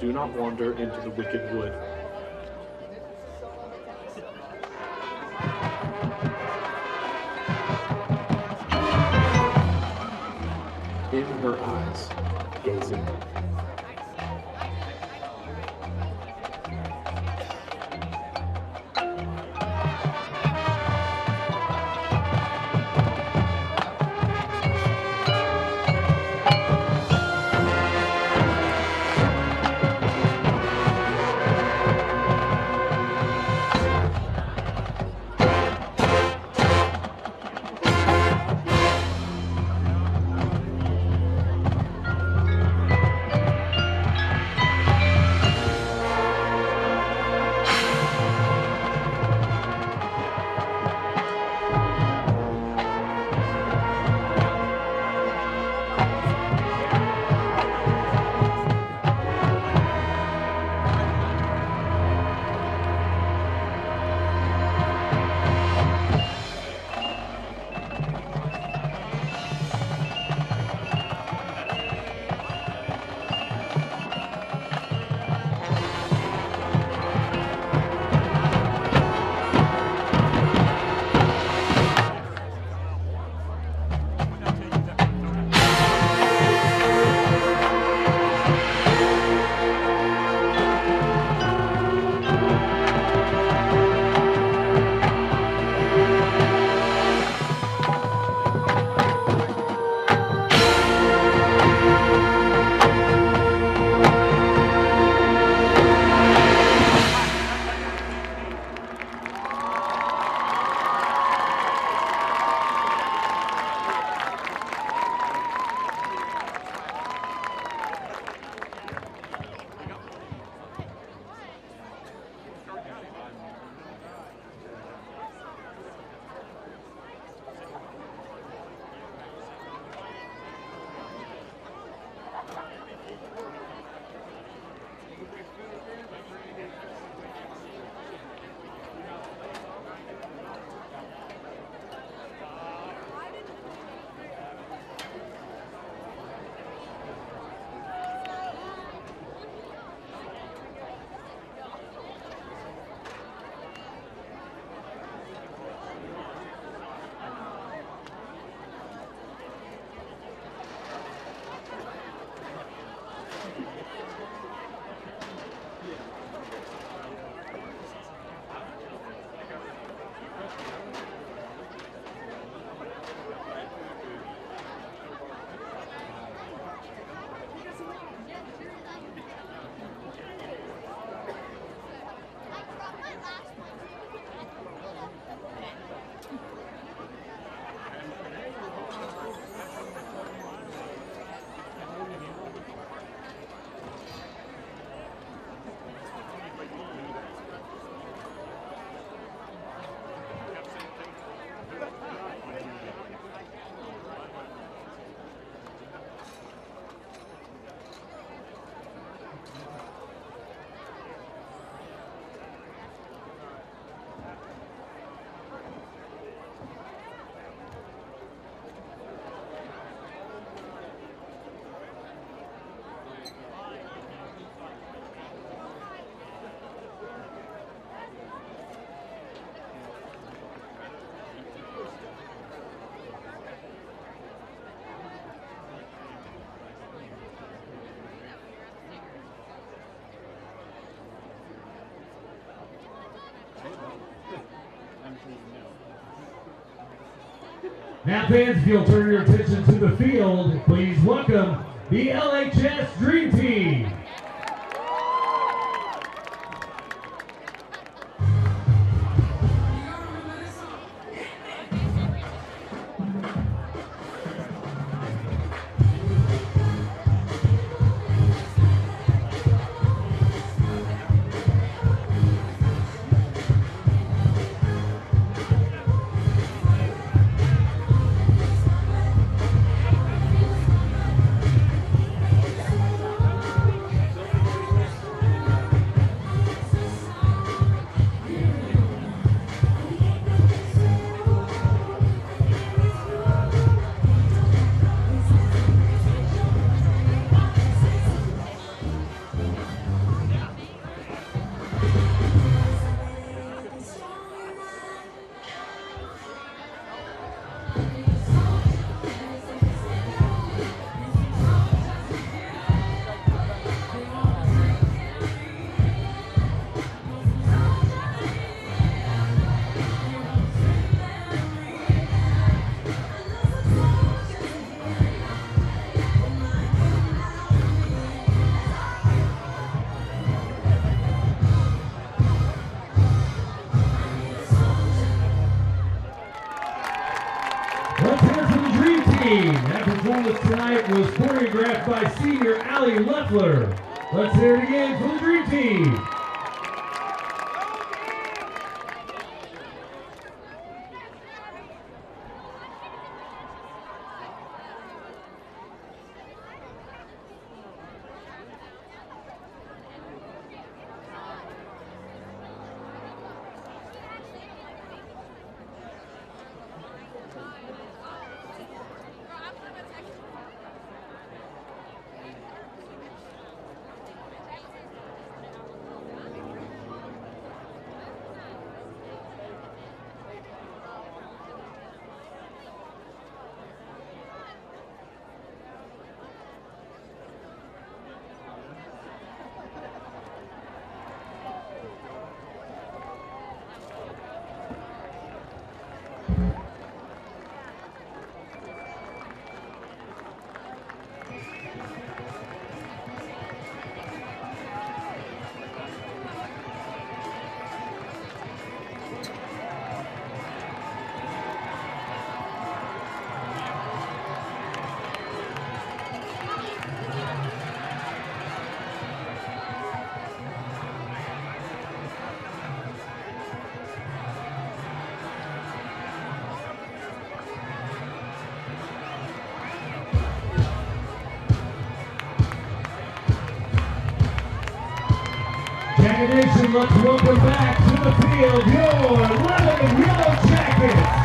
[SPEAKER 15] Do not wander into the wicked wood. In her eyes, gazing.
[SPEAKER 1] Now fans, if you'll turn your attention to the field, please welcome the LHS Dream Team. That performance tonight was choreographed by senior Allie Leffler. Let's hear it again for the Dream Team. Jacket Nation, let's welcome back to the field your Lebanon Yellow Jackets.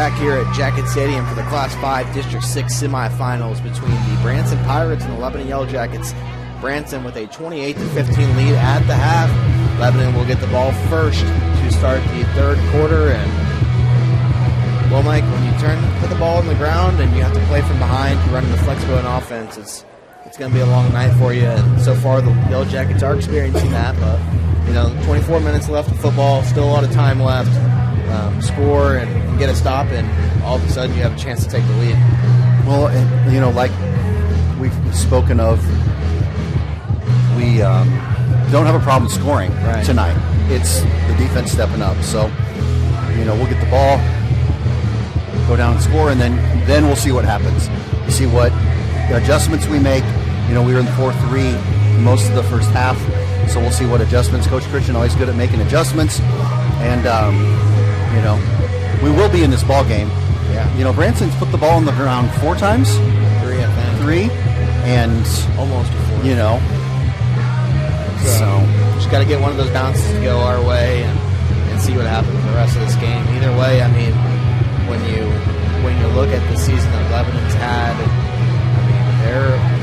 [SPEAKER 4] back here at Jacket Stadium for the Class 5 District 6 semifinals between the Branson Pirates and the Lebanon Yellow Jackets. Branson with a 28-15 lead at the half. Lebanon will get the ball first to start the third quarter. And, well, Mike, when you put the ball on the ground and you have to play from behind, you're running the flexible offense, it's going to be a long night for you. And so far, the Yellow Jackets are experiencing that. But, 24 minutes left of football, still a lot of time left. Score and get a stop, and all of a sudden you have a chance to take the lead.
[SPEAKER 5] Well, and, like we've spoken of, we don't have a problem scoring tonight. It's the defense stepping up. So, we'll get the ball, go down and score, and then we'll see what happens. You see what adjustments we make. We were in the 4-3 most of the first half, so we'll see what adjustments. Coach Christian always good at making adjustments, and we will be in this ball game. Yeah. Branson's put the ball on the ground 4 times.
[SPEAKER 4] 3, I think.
[SPEAKER 5] 3, and
[SPEAKER 4] almost 4.
[SPEAKER 5] So
[SPEAKER 4] just got to get one of those bounces to go our way and see what happens the rest of this game. Either way, I mean, when you look at the season that Lebanon's had,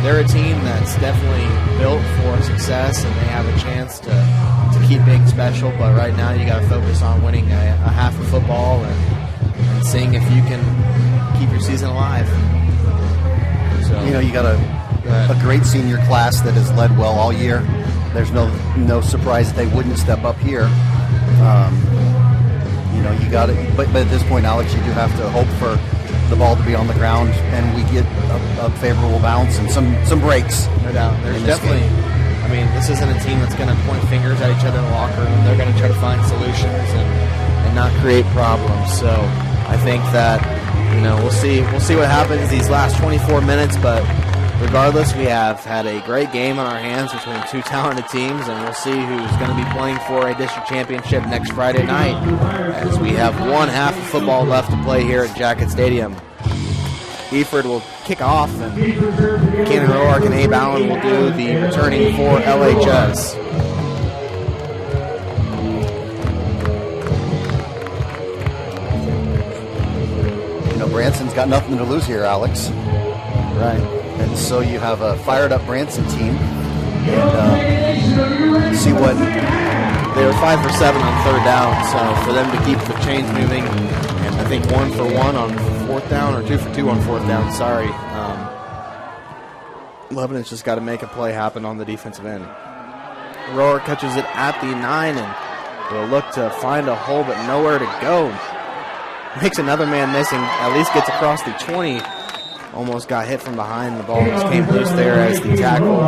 [SPEAKER 4] they're a team that's definitely built for success, and they have a chance to keep being special. But right now, you got to focus on winning a half of football and seeing if you can keep your season alive. So
[SPEAKER 5] you got a great senior class that has led well all year. There's no surprise that they wouldn't step up here. You got it, but at this point, Alex, you do have to hope for the ball to be on the ground and we get a favorable bounce and some breaks.
[SPEAKER 4] No doubt. There's definitely. This isn't a team that's going to point fingers at each other in the locker room. They're going to try to find solutions and not create problems. So I think that we'll see what happens these last 24 minutes. But regardless, we have had a great game on our hands between 2 talented teams, and we'll see who's going to be playing for a district championship next Friday night, as we have one half of football left to play here at Jacket Stadium. Eford will kick off, and Cannon Roark and Abe Allen will do the returning for LHS.
[SPEAKER 5] Branson's got nothing to lose here, Alex.
[SPEAKER 4] Right.
[SPEAKER 5] And so you have a fired-up Branson team, and see what
[SPEAKER 4] they were 5 for 7 on third down. So for them to keep the chains moving, and I think 1 for 1 on fourth down, or 2 for 2 on fourth down. Sorry, Lebanon's just got to make a play happen on the defensive end. Roar catches it at the 9 and will look to find a hole, but nowhere to go. Makes another man missing. At least gets across the 20. Almost got hit from behind. The ball just came loose there as the tackle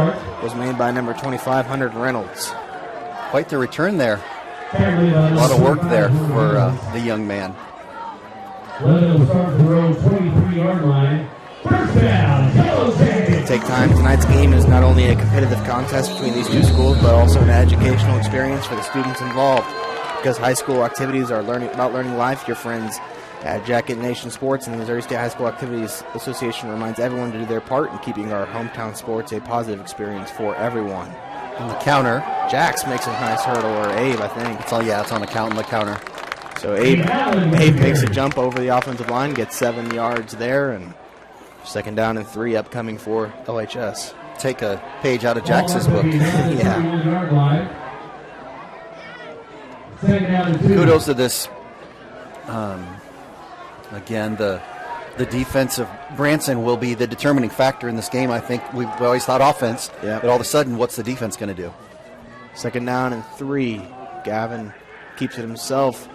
[SPEAKER 4] was made by number 2500 Reynolds.
[SPEAKER 5] Quite the return there. A lot of work there for the young man.
[SPEAKER 4] Take time. Tonight's game is not only a competitive contest between these two schools, but also an educational experience for the students involved. Because high school activities are about learning life, your friends at Jacket Nation Sports and the Missouri State High School Activities Association reminds everyone to do their part in keeping our hometown sports a positive experience for everyone.
[SPEAKER 5] On the counter,
[SPEAKER 4] Jax makes a nice hurdle, or Abe, I think.
[SPEAKER 5] It's on the counter.
[SPEAKER 4] So Abe makes a jump over the offensive line, gets 7 yards there, and 2nd down and 3 upcoming for LHS.
[SPEAKER 5] Take a page out of Jax's book.
[SPEAKER 4] Yeah.
[SPEAKER 5] Kudos to this. Again, the defense of Branson will be the determining factor in this game. I think we've always thought offense, but all of a sudden, what's the defense going to do?
[SPEAKER 4] 2nd down and 3. Gavin keeps it himself.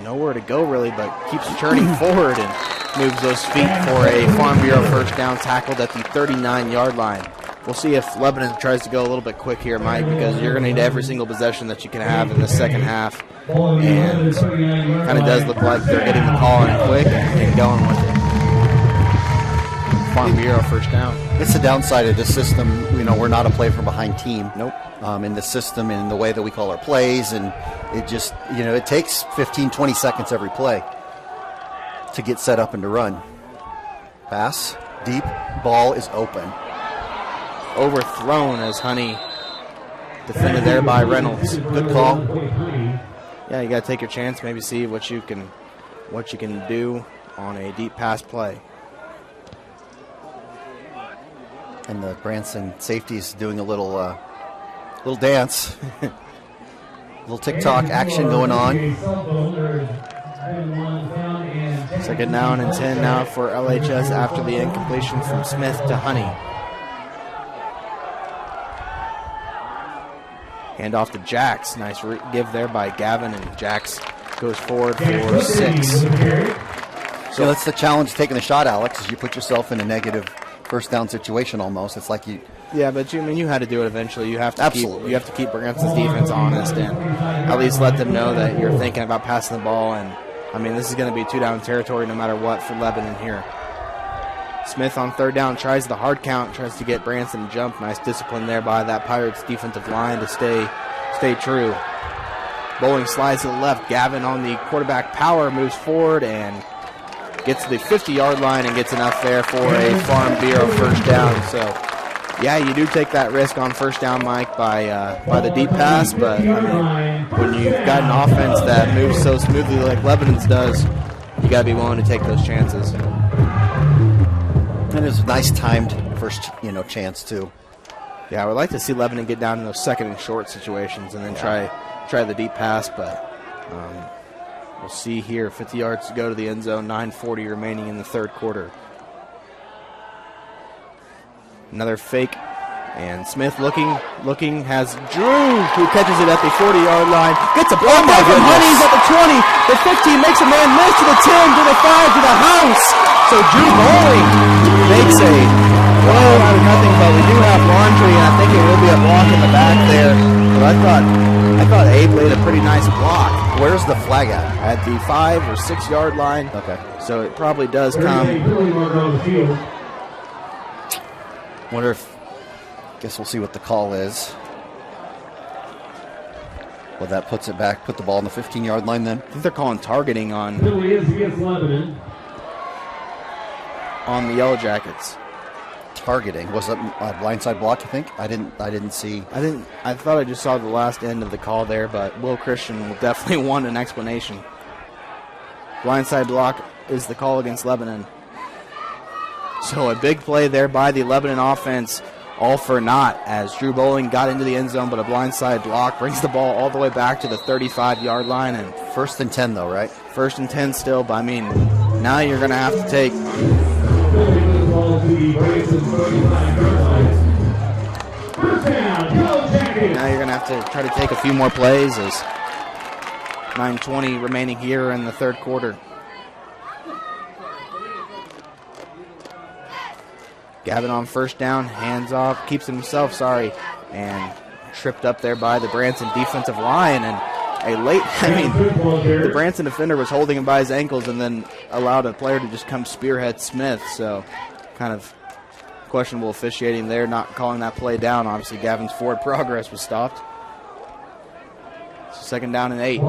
[SPEAKER 4] Nowhere to go, really, but keeps churning forward and moves those feet for a Farm Bureau first down, tackled at the 39-yard line. We'll see if Lebanon tries to go a little bit quick here, Mike, because you're going to need every single possession that you can have in the second half. And kind of does look like they're getting the call in quick and going with it. Farm Bureau first down.
[SPEAKER 5] It's the downside of this system. We're not a play from behind team.
[SPEAKER 4] Nope.
[SPEAKER 5] In the system and in the way that we call our plays, and it just, it takes 15, 20 seconds every play to get set up and to run. Pass, deep, ball is open.
[SPEAKER 4] Overthrown as Honey defended there by Reynolds.
[SPEAKER 5] Good call.
[SPEAKER 4] Yeah, you got to take your chance, maybe see what you can do. on a deep pass play.
[SPEAKER 5] And the Branson safety is doing a little dance. Little TikTok action going on.
[SPEAKER 4] Second down and 10 now for LHS after the incompletion from Smith to Honey. Hand off to Jax. Nice give there by Gavin, and Jax goes forward for 6.
[SPEAKER 5] So that's the challenge taking a shot, Alex, is you put yourself in a negative first down situation almost. It's like you...
[SPEAKER 4] Yeah, but you had to do it eventually. You have to
[SPEAKER 5] Absolutely.
[SPEAKER 4] keep Branson's defense honest and at least let them know that you're thinking about passing the ball. And I mean, this is going to be 2-down territory no matter what for Lebanon here. Smith on third down tries the hard count, tries to get Branson to jump. Nice discipline there by that Pirates defensive line to stay true. Bowling slides to the left. Gavin on the quarterback power moves forward and gets to the 50-yard line and gets enough there for a Farm Bureau first down. So, yeah, you do take that risk on first down, Mike, by the deep pass. But I mean, when you've got an offense that moves so smoothly like Lebanon's does, you got to be willing to take those chances.
[SPEAKER 5] And it was a nice timed first, chance too.
[SPEAKER 4] Yeah, I would like to see Lebanon get down in those second and short situations and then try the deep pass, but we'll see here. 50 yards to go to the end zone, 9:40 remaining in the third quarter. Another fake, and Smith looking, has Drew, who catches it at the 40-yard line. Gets a block out from Honey's at the 20, the 15, makes a man miss to the 10, to the 5, to the house. So Drew Bowling makes a throw out of nothing, but we do have laundry, and I think it will be a block in the back there. But I thought Abe laid a pretty nice block.
[SPEAKER 5] Where's the flag at?
[SPEAKER 4] At the 5 or 6 yard line.
[SPEAKER 5] Okay.
[SPEAKER 4] So it probably does come.
[SPEAKER 5] Wonder if, guess we'll see what the call is. Well, that puts it back, put the ball on the 15-yard line then.
[SPEAKER 4] I think they're calling targeting on the Yellow Jackets.
[SPEAKER 5] Targeting. Was it a blindside block, you think? I didn't see.
[SPEAKER 4] I thought I just saw the last end of the call there, but Will Christian will definitely want an explanation. Blindside block is the call against Lebanon. So a big play there by the Lebanon offense, all for naught, as Drew Bowling got into the end zone, but a blindside block brings the ball all the way back to the 35-yard line. And
[SPEAKER 5] first and 10 though, right?
[SPEAKER 4] First and 10 still, but I mean, now you're going to have to take... Now you're going to have to try to take a few more plays as 9:20 remaining here in the third quarter. Gavin on first down, hands off, keeps himself, and tripped up there by the Branson defensive line. And the Branson defender was holding him by his ankles and then allowed a player to just come spearhead Smith. So kind of questionable officiating there, not calling that play down. Obviously, Gavin's forward progress was stopped. So second down and 8.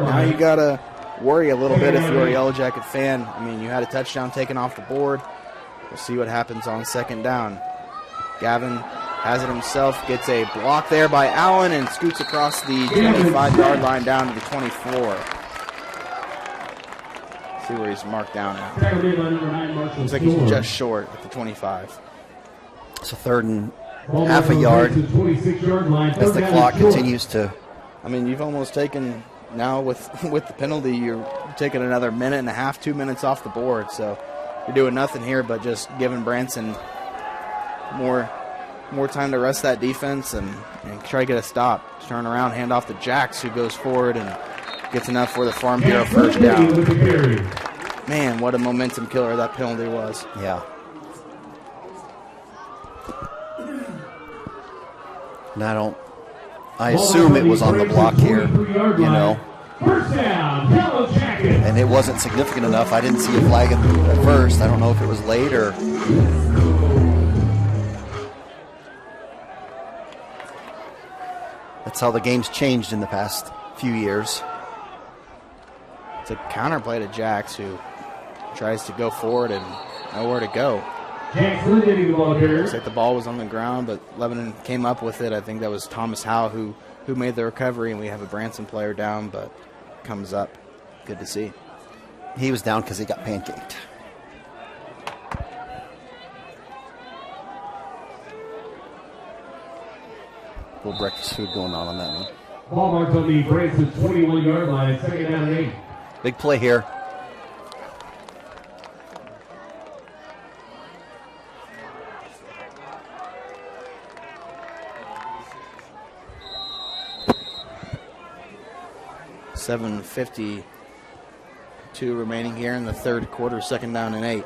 [SPEAKER 4] Now you got to worry a little bit if you're a Yellow Jacket fan. I mean, you had a touchdown taken off the board. We'll see what happens on second down. Gavin has it himself, gets a block there by Allen, and scoots across the 25-yard line down to the 24. See where he's marked down at. Looks like he's just short at the 25.
[SPEAKER 5] So third and half a yard as the clock continues to...
[SPEAKER 4] I mean, you've almost taken... Now with the penalty, you're taking another minute and a half, 2 minutes off the board. So you're doing nothing here but just giving Branson more time to rest that defense and try to get a stop. Turn around, hand off to Jax, who goes forward and gets enough for the Farm Bureau first down. Man, what a momentum killer that penalty was.
[SPEAKER 5] Yeah. And I assume it was on the block here, And it wasn't significant enough. I didn't see a flag at first. I don't know if it was late or... That's how the game's changed in the past few years.
[SPEAKER 4] It's a counterplay to Jax, who tries to go forward and nowhere to go. Looks like the ball was on the ground, but Lebanon came up with it. I think that was Thomas Howe who made the recovery, and we have a Branson player down, but comes up. Good to see.
[SPEAKER 5] He was down because he got pancaked. A little breakfast food going on that one.
[SPEAKER 1] Ball marks on the Branson 21-yard line. Second down and 8.
[SPEAKER 5] Big play here.
[SPEAKER 4] $7:52 remaining here in the third quarter. Second down and 8.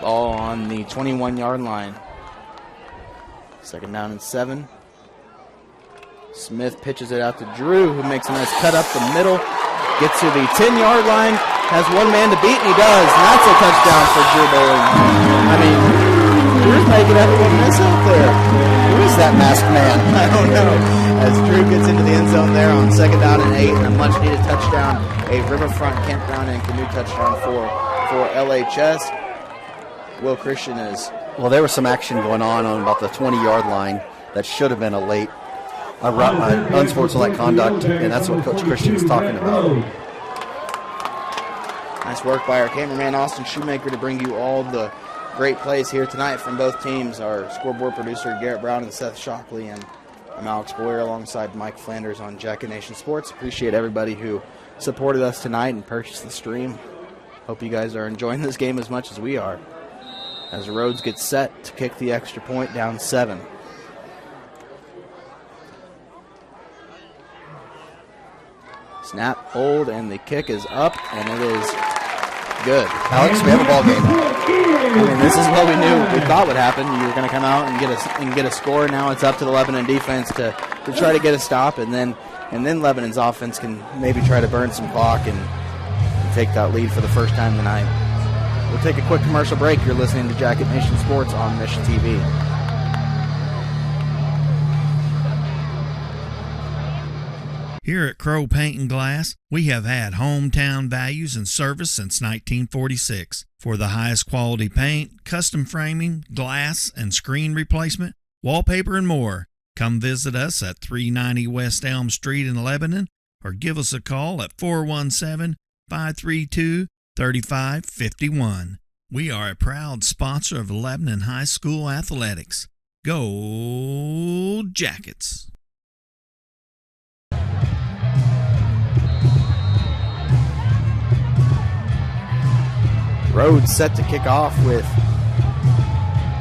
[SPEAKER 4] Ball on the 21-yard line. Second down and 7. Smith pitches it out to Drew, who makes a nice cut up the middle. Gets to the 10-yard line. Has one man to beat, and he does. And that's a touchdown for Drew Bowling. I mean, Drew's making everyone miss out there.
[SPEAKER 5] Who is that masked man?
[SPEAKER 4] I don't know. As Drew gets into the end zone there on second down and 8, and a much-needed touchdown. A Riverfront Campground and Canoe touchdown for LHS. Will Christian is...
[SPEAKER 5] Well, there was some action going on about the 20-yard line that should have been a late unsportsmanlike conduct, and that's what Coach Christian is talking about.
[SPEAKER 4] Nice work by our cameraman, Austin Shoemaker, to bring you all the great plays here tonight from both teams. Our scoreboard producer, Garrett Brown and Seth Shockley, and I'm Alex Boyer alongside Mike Flanders on Jacket Nation Sports. Appreciate everybody who supported us tonight and purchased the stream. Hope you guys are enjoying this game as much as we are, as Rhodes gets set to kick the extra point, down 7. Snap, hold, and the kick is up, and it is good.
[SPEAKER 5] Alex, we have a ball game.
[SPEAKER 4] I mean, this is what we thought would happen. You were going to come out and get a score. Now it's up to the Lebanon defense to try to get a stop, and then Lebanon's offense can maybe try to burn some clock and take that lead for the first time tonight. We'll take a quick commercial break. You're listening to Jacket Nation Sports on Mission TV.
[SPEAKER 13] Here at Crow Paint and Glass, we have had hometown values and service since 1946. For the highest quality paint, custom framing, glass and screen replacement, wallpaper, and more, come visit us at 390 West Elm Street in Lebanon, or give us a call at 417-532-3551. We are a proud sponsor of Lebanon High School athletics. Go Jackets!
[SPEAKER 4] Rhodes set to kick off with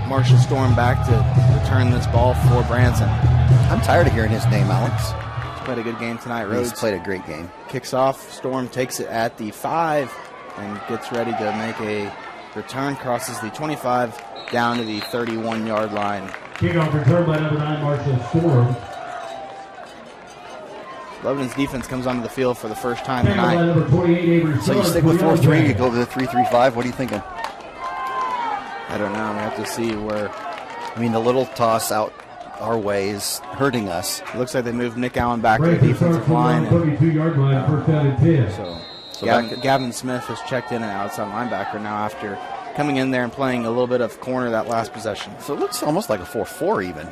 [SPEAKER 4] Marshall Storm back to return this ball for Branson.
[SPEAKER 5] I'm tired of hearing his name, Alex.
[SPEAKER 4] He's played a good game tonight. Rhodes
[SPEAKER 5] played a great game.
[SPEAKER 4] Kicks off. Storm takes it at the 5 and gets ready to make a return. Crosses the 25 down to the 31-yard line.
[SPEAKER 1] Kickoff return by number 9, Marshall Storm.
[SPEAKER 4] Lebanon's defense comes onto the field for the first time tonight.
[SPEAKER 5] So you stick with 4-3, you go to the 3-3-5. What are you thinking?
[SPEAKER 4] I don't know. We have to see where.
[SPEAKER 5] I mean, the little toss out our way is hurting us.
[SPEAKER 4] It looks like they moved Nick Allen back to the defensive line.
[SPEAKER 1] 32-yard line, first down and 10.
[SPEAKER 4] So Gavin Smith has checked in an outside linebacker now after coming in there and playing a little bit of corner that last possession.
[SPEAKER 5] So it looks almost like a 4-4 even.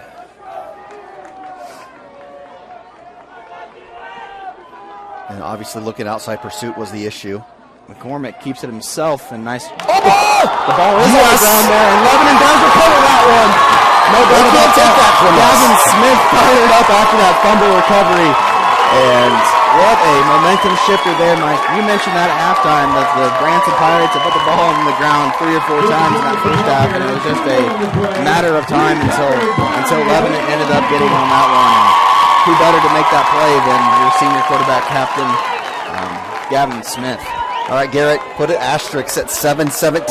[SPEAKER 5] And obviously looking outside pursuit was the issue.
[SPEAKER 4] McCormick keeps it himself, and nice. Oh! The ball is on the ground there, and Lebanon does recover that one. No doubt about that. Gavin Smith fired up after that fumble recovery. And what a momentum shifter there, Mike. You mentioned that at halftime that the Branson Pirates had put the ball on the ground 3 or 4 times in that first half, and it was just a matter of time until Lebanon ended up getting on that one. And who better to make that play than your senior quarterback captain, Gavin Smith.
[SPEAKER 5] All right, Garrett, put an asterisk at 7-17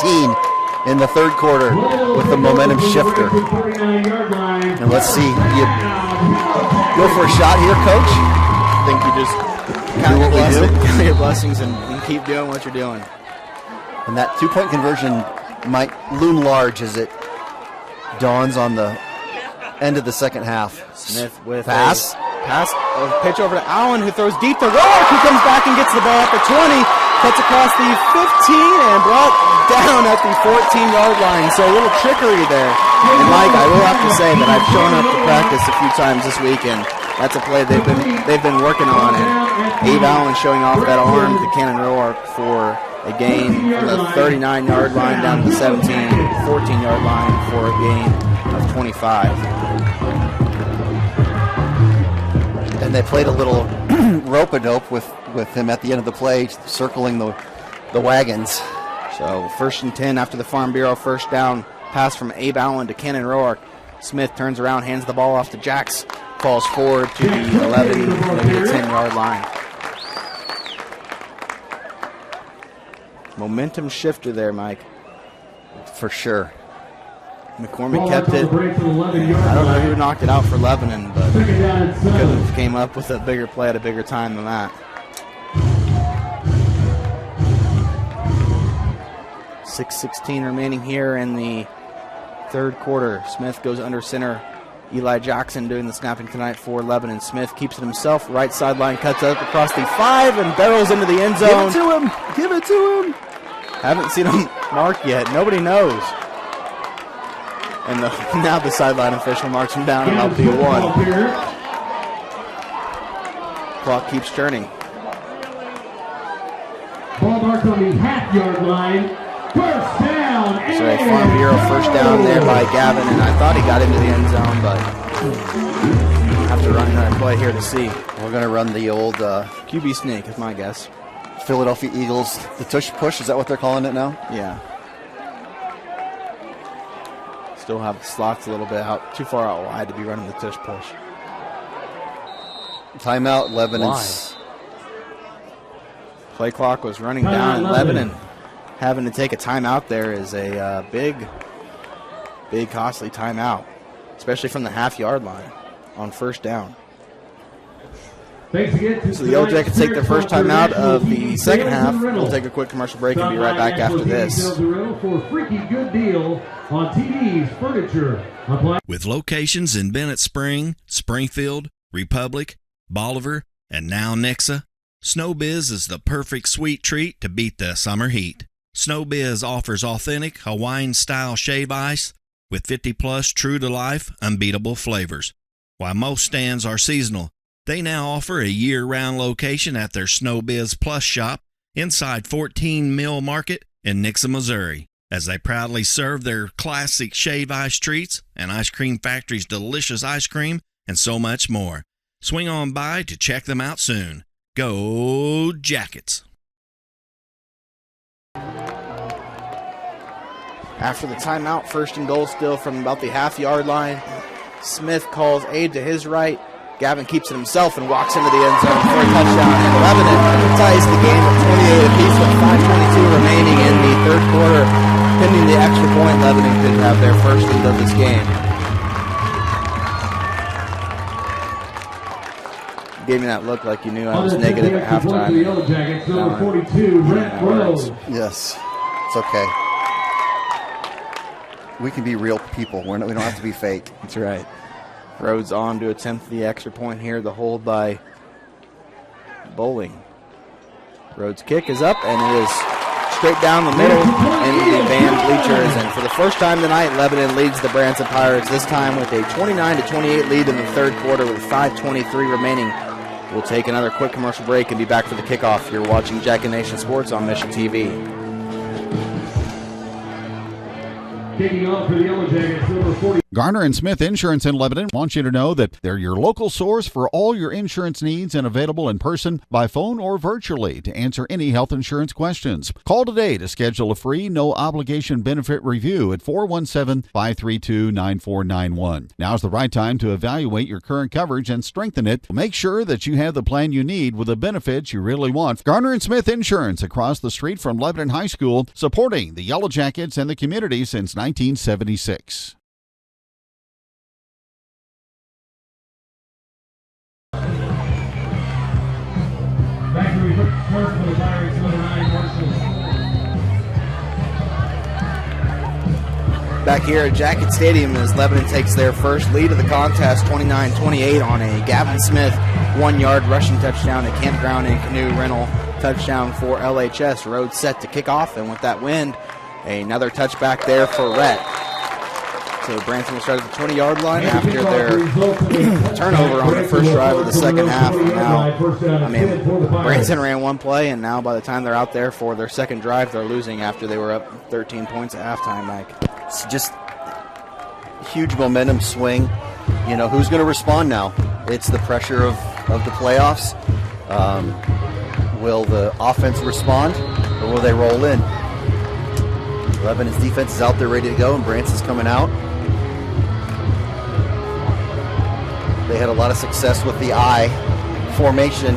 [SPEAKER 5] in the third quarter with the momentum shifter. And let's see, you go for a shot here, Coach?
[SPEAKER 4] I think you just count your blessings and keep doing what you're doing.
[SPEAKER 5] And that 2-point conversion might loom large as it dawns on the end of the second half.
[SPEAKER 4] Smith with
[SPEAKER 5] pass,
[SPEAKER 4] pitch over to Allen, who throws deep to Rourke, who comes back and gets the ball at the 20, cuts across the 15 and brought down at the 14-yard line. So a little trickery there. And Mike, I will have to say that I've shown up to practice a few times this week, and That's a play they've been working on, and Abe Allen showing off that arm to Cannon Roark for a gain from the 39-yard line down to the 14-yard line for a gain of 25.
[SPEAKER 5] And they played a little rope-a-dope with him at the end of the play, circling the wagons.
[SPEAKER 4] So 1st and 10 after the Farm Bureau first down. Pass from Abe Allen to Cannon Roark. Smith turns around, hands the ball off to Jacks. Falls forward to the 11, maybe the 10-yard line. Momentum shifter there, Mike.
[SPEAKER 5] For sure.
[SPEAKER 4] McCormick kept it. I don't know who knocked it out for Lebanon, but could have came up with a bigger play at a bigger time than that. 6:16 remaining here in the third quarter. Smith goes under center. Eli Jackson doing the snapping tonight for Lebanon. Smith keeps it himself. Right sideline, cuts up across the 5 and barrels into the end zone.
[SPEAKER 5] Give it to him. Give it to him.
[SPEAKER 4] Haven't seen him mark yet. Nobody knows. And now the sideline official marks him down about the 1. Clock keeps turning.
[SPEAKER 1] Ball marked on the half-yard line. First down.
[SPEAKER 4] So a Farm Bureau first down there by Gavin, and I thought he got into the end zone, but have to run that play here to see.
[SPEAKER 5] We're going to run the old
[SPEAKER 4] QB sneak is my guess.
[SPEAKER 5] Philadelphia Eagles, the tush push, is that what they're calling it now?
[SPEAKER 4] Yeah. Still have the slots a little bit out, too far out wide to be running the tush push.
[SPEAKER 5] Timeout, Lebanon's.
[SPEAKER 4] Play clock was running down, and Lebanon having to take a timeout there is a big, costly timeout, especially from the half-yard line on first down.
[SPEAKER 1] Thanks again to
[SPEAKER 4] so the Yellow Jackets take their first timeout of the second half. We'll take a quick commercial break and be right back after this.
[SPEAKER 1] For a freaky good deal on TVs, furniture.
[SPEAKER 13] With locations in Bennett Spring, Springfield, Republic, Bolivar, and now Nixa, SnowBiz is the perfect sweet treat to beat the summer heat. SnowBiz offers authentic Hawaiian-style shave ice with 50-plus true-to-life, unbeatable flavors. While most stands are seasonal, they now offer a year-round location at their SnowBiz Plus shop inside 14 Mill Market in Nixa, Missouri, as they proudly serve their classic shave ice treats and Ice Cream Factory's delicious ice cream and so much more. Swing on by to check them out soon. Go Jackets!
[SPEAKER 4] After the timeout, 1st and goal still from about the half-yard line. Smith calls aid to his right. Gavin keeps it himself and walks into the end zone for a touchdown. And Lebanon ties the game at 28 apiece with 5:22 remaining in the third quarter. Pending the extra point, Lebanon could have their first lead of this game. Gave me that look like you knew I was negative at halftime.
[SPEAKER 1] The Yellow Jackets, number 42, Brent Rhodes.
[SPEAKER 5] Yes, it's okay. We can be real people. We don't have to be fake.
[SPEAKER 4] That's right. Rhodes on to attempt the extra point here. The hold by Bowling. Rhodes' kick is up, and it is straight down the middle into the band bleachers. And for the first time tonight, Lebanon leads the Branson Pirates, this time with a 29-28 lead in the third quarter with 5:23 remaining. We'll take another quick commercial break and be back for the kickoff. You're watching Jacket Nation Sports on Mission TV.
[SPEAKER 1] Kicking off for the Yellow Jackets, number 40.
[SPEAKER 21] Garner and Smith Insurance in Lebanon wants you to know that they're your local source for all your insurance needs and available in person, by phone, or virtually to answer any health insurance questions. Call today to schedule a free, no-obligation benefit review at 417-532-9491. Now's the right time to evaluate your current coverage and strengthen it. Make sure that you have the plan you need with the benefits you really want. Garner and Smith Insurance across the street from Lebanon High School, supporting the Yellow Jackets and the community since 1976.
[SPEAKER 1] Back to reverse for the Pirates, number 9, Marshall.
[SPEAKER 4] Back here at Jacket Stadium as Lebanon takes their first lead of the contest, 29-28 on a Gavin Smith 1-yard rushing touchdown, a campground and canoe rental touchdown for LHS. Rhodes set to kick off, and with that wind, another touchback there for Rhett. So Branson will start at the 20-yard line after their turnover on the first drive of the second half. Now, Branson ran one play, and now by the time they're out there for their second drive, they're losing after they were up 13 points at halftime, Mike.
[SPEAKER 5] It's just huge momentum swing. You know, who's going to respond now? It's the pressure of the playoffs. Will the offense respond, or will they roll in? Lebanon's defense is out there ready to go, and Branson's coming out. They had a lot of success with the I formation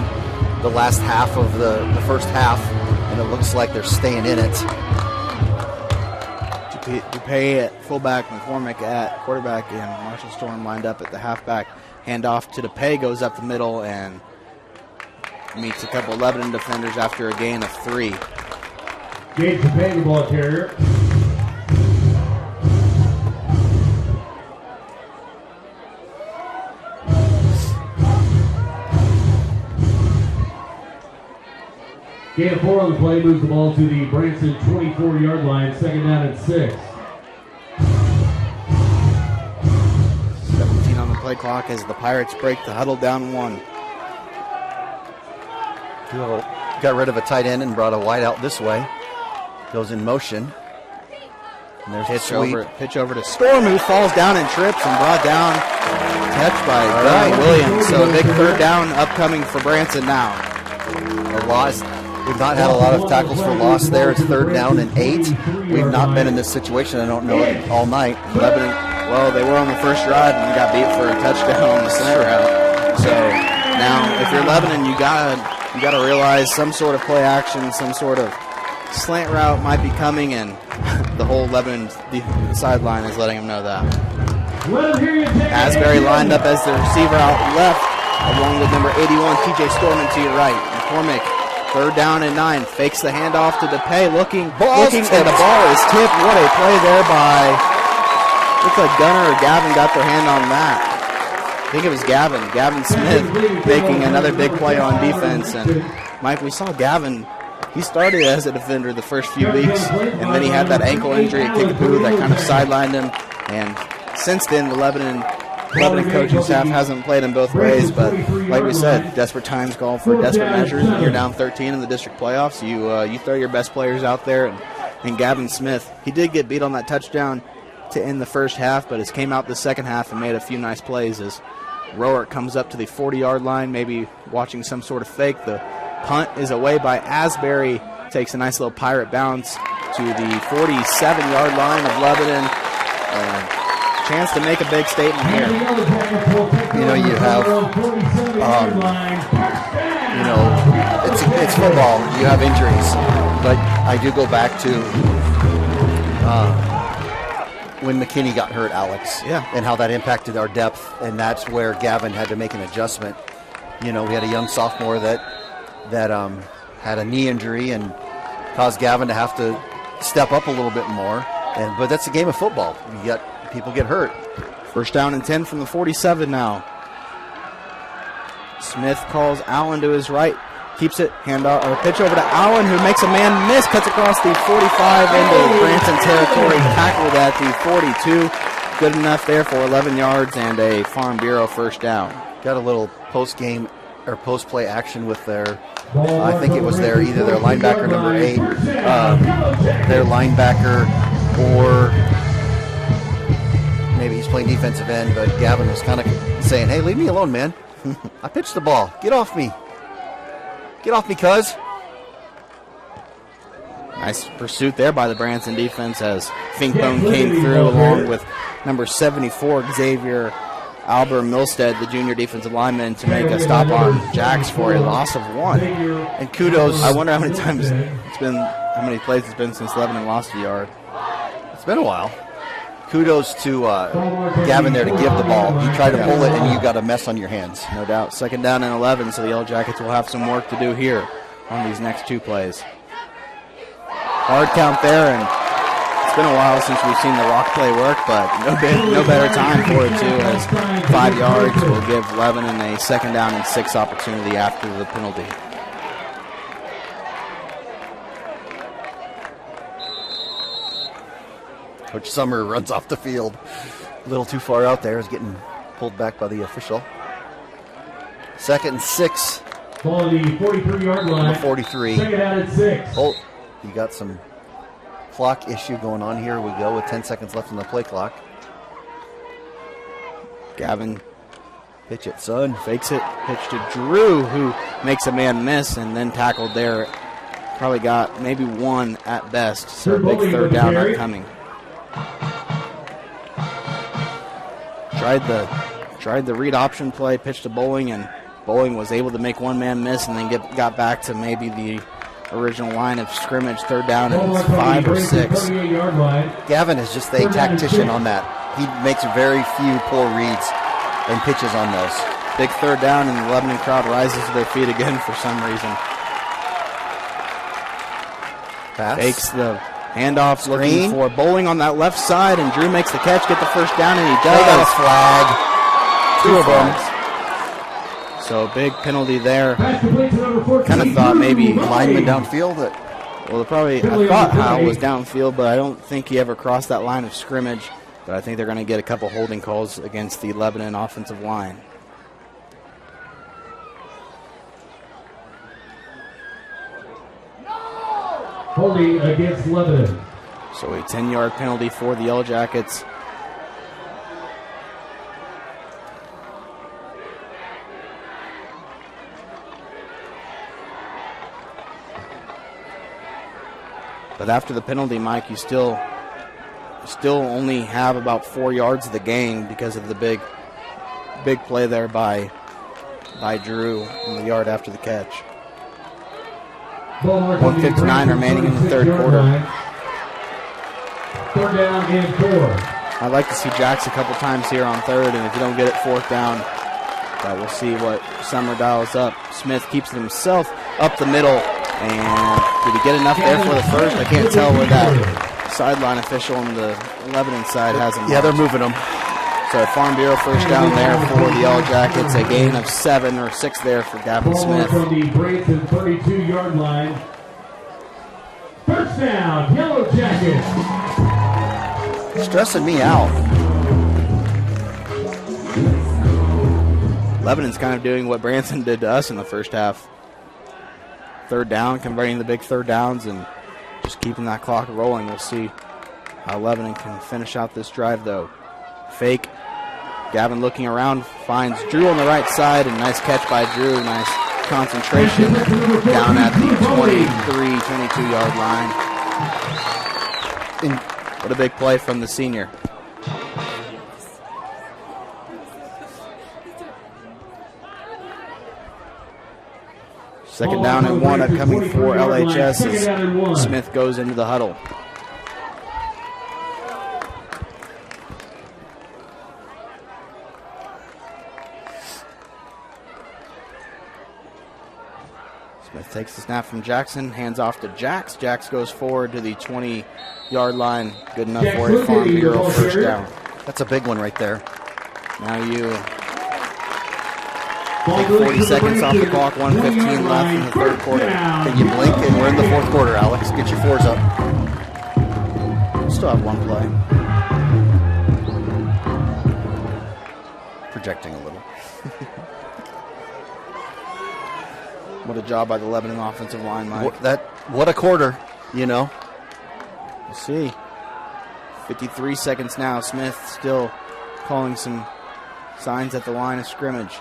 [SPEAKER 5] the last half of the first half, and it looks like they're staying in it.
[SPEAKER 4] Dupay at fullback, McCormick at quarterback, and Marshall Storm lined up at the halfback. Handoff to Dupay, goes up the middle and meets a couple Lebanon defenders after a gain of 3.
[SPEAKER 1] Gage Dupay, the ball carrier. Gain of 4 on the play, moves the ball to the Branson 24-yard line, second down and 6.
[SPEAKER 4] 17 on the play clock as the Pirates break the huddle down 1.
[SPEAKER 5] Got rid of a tight end and brought a wide out this way. Goes in motion. And there's
[SPEAKER 4] pitch over to Storm, who falls down and trips and brought down, touched by Guy Williams. So a big third down upcoming for Branson now.
[SPEAKER 5] A loss. We've not had a lot of tackles for loss there. It's third down and 8. We've not been in this situation, I don't know, all night.
[SPEAKER 4] Lebanon, well, they were on the first drive and got beat for a touchdown on the slant route. So now, if you're Lebanon, you gotta realize some sort of play action, some sort of slant route might be coming, and the whole Lebanon sideline is letting them know that. Asbury lined up as the receiver out left, along with number 81, TJ Storman to your right. McCormick, third down and 9, fakes the handoff to DePay, looking, and the ball is tipped. What a play there by, looks like Gunner or Gavin got their hand on that. I think it was Gavin Smith making another big play on defense. And Mike, we saw Gavin, he started as a defender the first few weeks, and then he had that ankle injury at Kickapoo that kind of sidelined him. And since then, the Lebanon coaching staff hasn't played him both ways, but like we said, desperate times call for desperate measures. When you're down 13 in the district playoffs, you throw your best players out there. And Gavin Smith, he did get beat on that touchdown to end the first half, but has came out the second half and made a few nice plays as Roark comes up to the 40-yard line, maybe watching some sort of fake. The punt is away by Asbury, takes a nice little pirate bounce to the 47-yard line of Lebanon. Chance to make a big statement here.
[SPEAKER 5] You know, you have, it's football. You have injuries. But I do go back to when McKinney got hurt, Alex.
[SPEAKER 4] Yeah.
[SPEAKER 5] And how that impacted our depth. And that's where Gavin had to make an adjustment. You know, we had a young sophomore that had a knee injury and caused Gavin to have to step up a little bit more. But that's a game of football. You got people get hurt.
[SPEAKER 4] First down and 10 from the 47 now. Smith calls Allen to his right. Keeps it, handoff, or pitch over to Allen, who makes a man miss, cuts across the 45 into Branson territory, tackled at the 42. Good enough there for 11 yards and a Farm Bureau first down.
[SPEAKER 5] Got a little post-game or post-play action with their, I think it was either their linebacker number 8, their linebacker, or maybe he's playing defensive end, but Gavin was kind of saying, hey, leave me alone, man. I pitched the ball. Get off me. Get off me, cuz.
[SPEAKER 4] Nice pursuit there by the Branson defense as Finkbone came through along with number 74, Xavier Albert Milstead, the junior defensive lineman, to make a stop on Jacks for a loss of 1.
[SPEAKER 5] And kudos.
[SPEAKER 4] I wonder how many times it's been, how many plays it's been since Lebanon lost a yard.
[SPEAKER 5] It's been a while. Kudos to Gavin there to give the ball. You try to pull it, and you got a mess on your hands.
[SPEAKER 4] No doubt. Second down and 11, so the Yellow Jackets will have some work to do here on these next 2 plays. Hard count there, and it's been a while since we've seen the rock play work, but no better time for it, too, as 5 yards will give Lebanon a second down and 6 opportunity after the penalty.
[SPEAKER 5] Coach Summer runs off the field. A little too far out there. Is getting pulled back by the official. 2nd and 6.
[SPEAKER 1] Ball on the 43-yard line.
[SPEAKER 5] 43.
[SPEAKER 1] Second down at 6.
[SPEAKER 5] Oh, you got some clock issue going on. Here we go with 10 seconds left on the play clock.
[SPEAKER 4] Gavin
[SPEAKER 5] pitch it, son.
[SPEAKER 4] Fakes it. Pitch to Drew, who makes a man miss and then tackled there. Probably got maybe one at best. So a big third down upcoming. Tried the read option play, pitched to Bowling, and Bowling was able to make one man miss and then got back to maybe the original line of scrimmage, third down and 5 or 6.
[SPEAKER 5] Gavin is just a tactician on that. He makes very few poor reads and pitches on those.
[SPEAKER 4] Big third down, and the Lebanon crowd rises to their feet again for some reason.
[SPEAKER 5] Pass.
[SPEAKER 4] Fakes the handoff, looking for Bowling on that left side, and Drew makes the catch, get the first down, and he does.
[SPEAKER 5] They got a flag. Two of them.
[SPEAKER 4] So big penalty there. Kind of thought maybe
[SPEAKER 5] lineman downfield.
[SPEAKER 4] Well, I thought Howell was downfield, but I don't think he ever crossed that line of scrimmage. But I think they're going to get a couple holding calls against the Lebanon offensive line.
[SPEAKER 1] Holding against Lebanon.
[SPEAKER 4] So a 10-yard penalty for the Yellow Jackets. But after the penalty, Mike, you still only have about 4 yards of the gain because of the big play there by Drew in the yard after the catch. 1:59 remaining in the third quarter.
[SPEAKER 1] Third down and 4.
[SPEAKER 4] I'd like to see Jax a couple times here on third, and if you don't get it fourth down, we'll see what Summer dials up. Smith keeps it himself up the middle, and did he get enough there for the first? I can't tell where that sideline official on the Lebanon side has him.
[SPEAKER 5] Yeah, they're moving him.
[SPEAKER 4] So Farm Bureau first down there for the Yellow Jackets, a gain of 7 or 6 there for Gavin Smith.
[SPEAKER 1] From the Branson 32-yard line. First down, Yellow Jackets.
[SPEAKER 5] Stressing me out.
[SPEAKER 4] Lebanon's kind of doing what Branson did to us in the first half. Third down, converting the big third downs and just keeping that clock rolling. We'll see how Lebanon can finish out this drive, though. Fake. Gavin looking around, finds Drew on the right side, and nice catch by Drew. Nice concentration down at the 23, 22-yard line. And what a big play from the senior. Second down and 1 upcoming for LHS as Smith goes into the huddle. Smith takes the snap from Jackson, hands off to Jax. Jax goes forward to the 20-yard line. Good enough for a Farm Bureau first down.
[SPEAKER 5] That's a big one right there.
[SPEAKER 4] Now you take 40 seconds off the clock, 1:15 left in the third quarter.
[SPEAKER 5] Then you blink and we're in the fourth quarter, Alex. Get your fours up.
[SPEAKER 4] Still have one play.
[SPEAKER 5] Projecting a little.
[SPEAKER 4] What a job by the Lebanon offensive line, Mike.
[SPEAKER 5] What a quarter, you know.
[SPEAKER 4] We'll see. 53 seconds now. Smith still calling some signs at the line of scrimmage.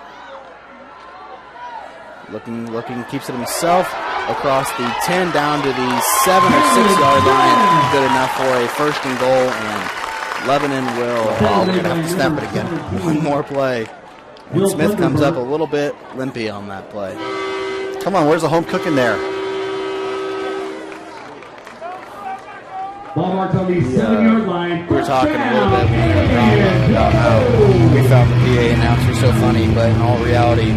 [SPEAKER 4] Looking, keeps it himself across the 10 down to the 7 or 6-yard line. Good enough for a first and goal, and Lebanon will.
[SPEAKER 5] Oh, we're going to have to snap it again.
[SPEAKER 4] One more play. And Smith comes up a little bit limpy on that play.
[SPEAKER 5] Come on, where's the home cooking there?
[SPEAKER 1] Ball marked on the 7-yard line.
[SPEAKER 4] We were talking a little bit about how we found the PA announcer so funny, but in all reality,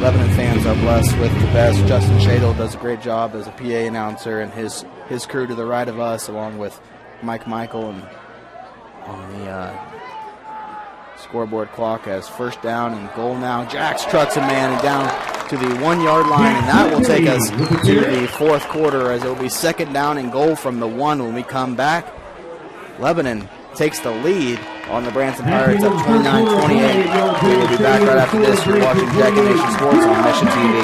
[SPEAKER 4] Lebanon fans are blessed with the best. Justin Shadle does a great job as a PA announcer, and his crew to the right of us, along with Mike Michael, and on the scoreboard clock as first down and goal now. Jax trucks a man and down to the 1-yard line, and that will take us to the fourth quarter as it will be second down and goal from the 1 when we come back. Lebanon takes the lead on the Branson Pirates at 29-28. We will be back right after this. You're watching Jacket Nation Sports on Mission TV.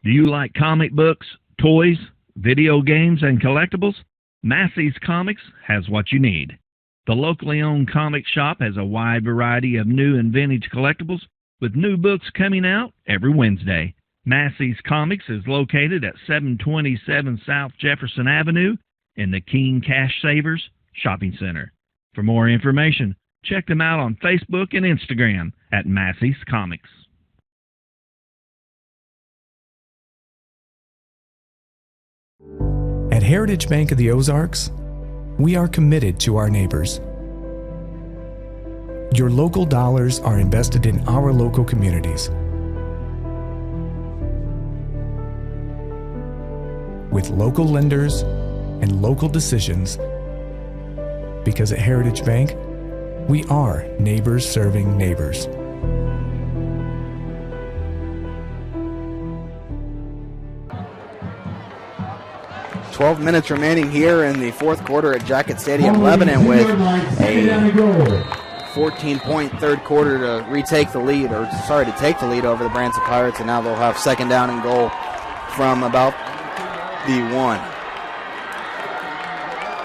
[SPEAKER 13] Do you like comic books, toys, video games, and collectibles? Massey's Comics has what you need. The locally owned comic shop has a wide variety of new and vintage collectibles, with new books coming out every Wednesday. Massey's Comics is located at 727 South Jefferson Avenue in the King Cash Savers Shopping Center. For more information, check them out on Facebook and Instagram at Massey's Comics.
[SPEAKER 7] At Heritage Bank of the Ozarks, we are committed to our neighbors. Your local dollars are invested in our local communities. With local lenders and local decisions, because at Heritage Bank, we are neighbors serving neighbors.
[SPEAKER 4] 12 minutes remaining here in the fourth quarter at Jacket Stadium. Lebanon with a 14-point third quarter to take the lead over the Branson Pirates, and now they'll have second down and goal from about the 1.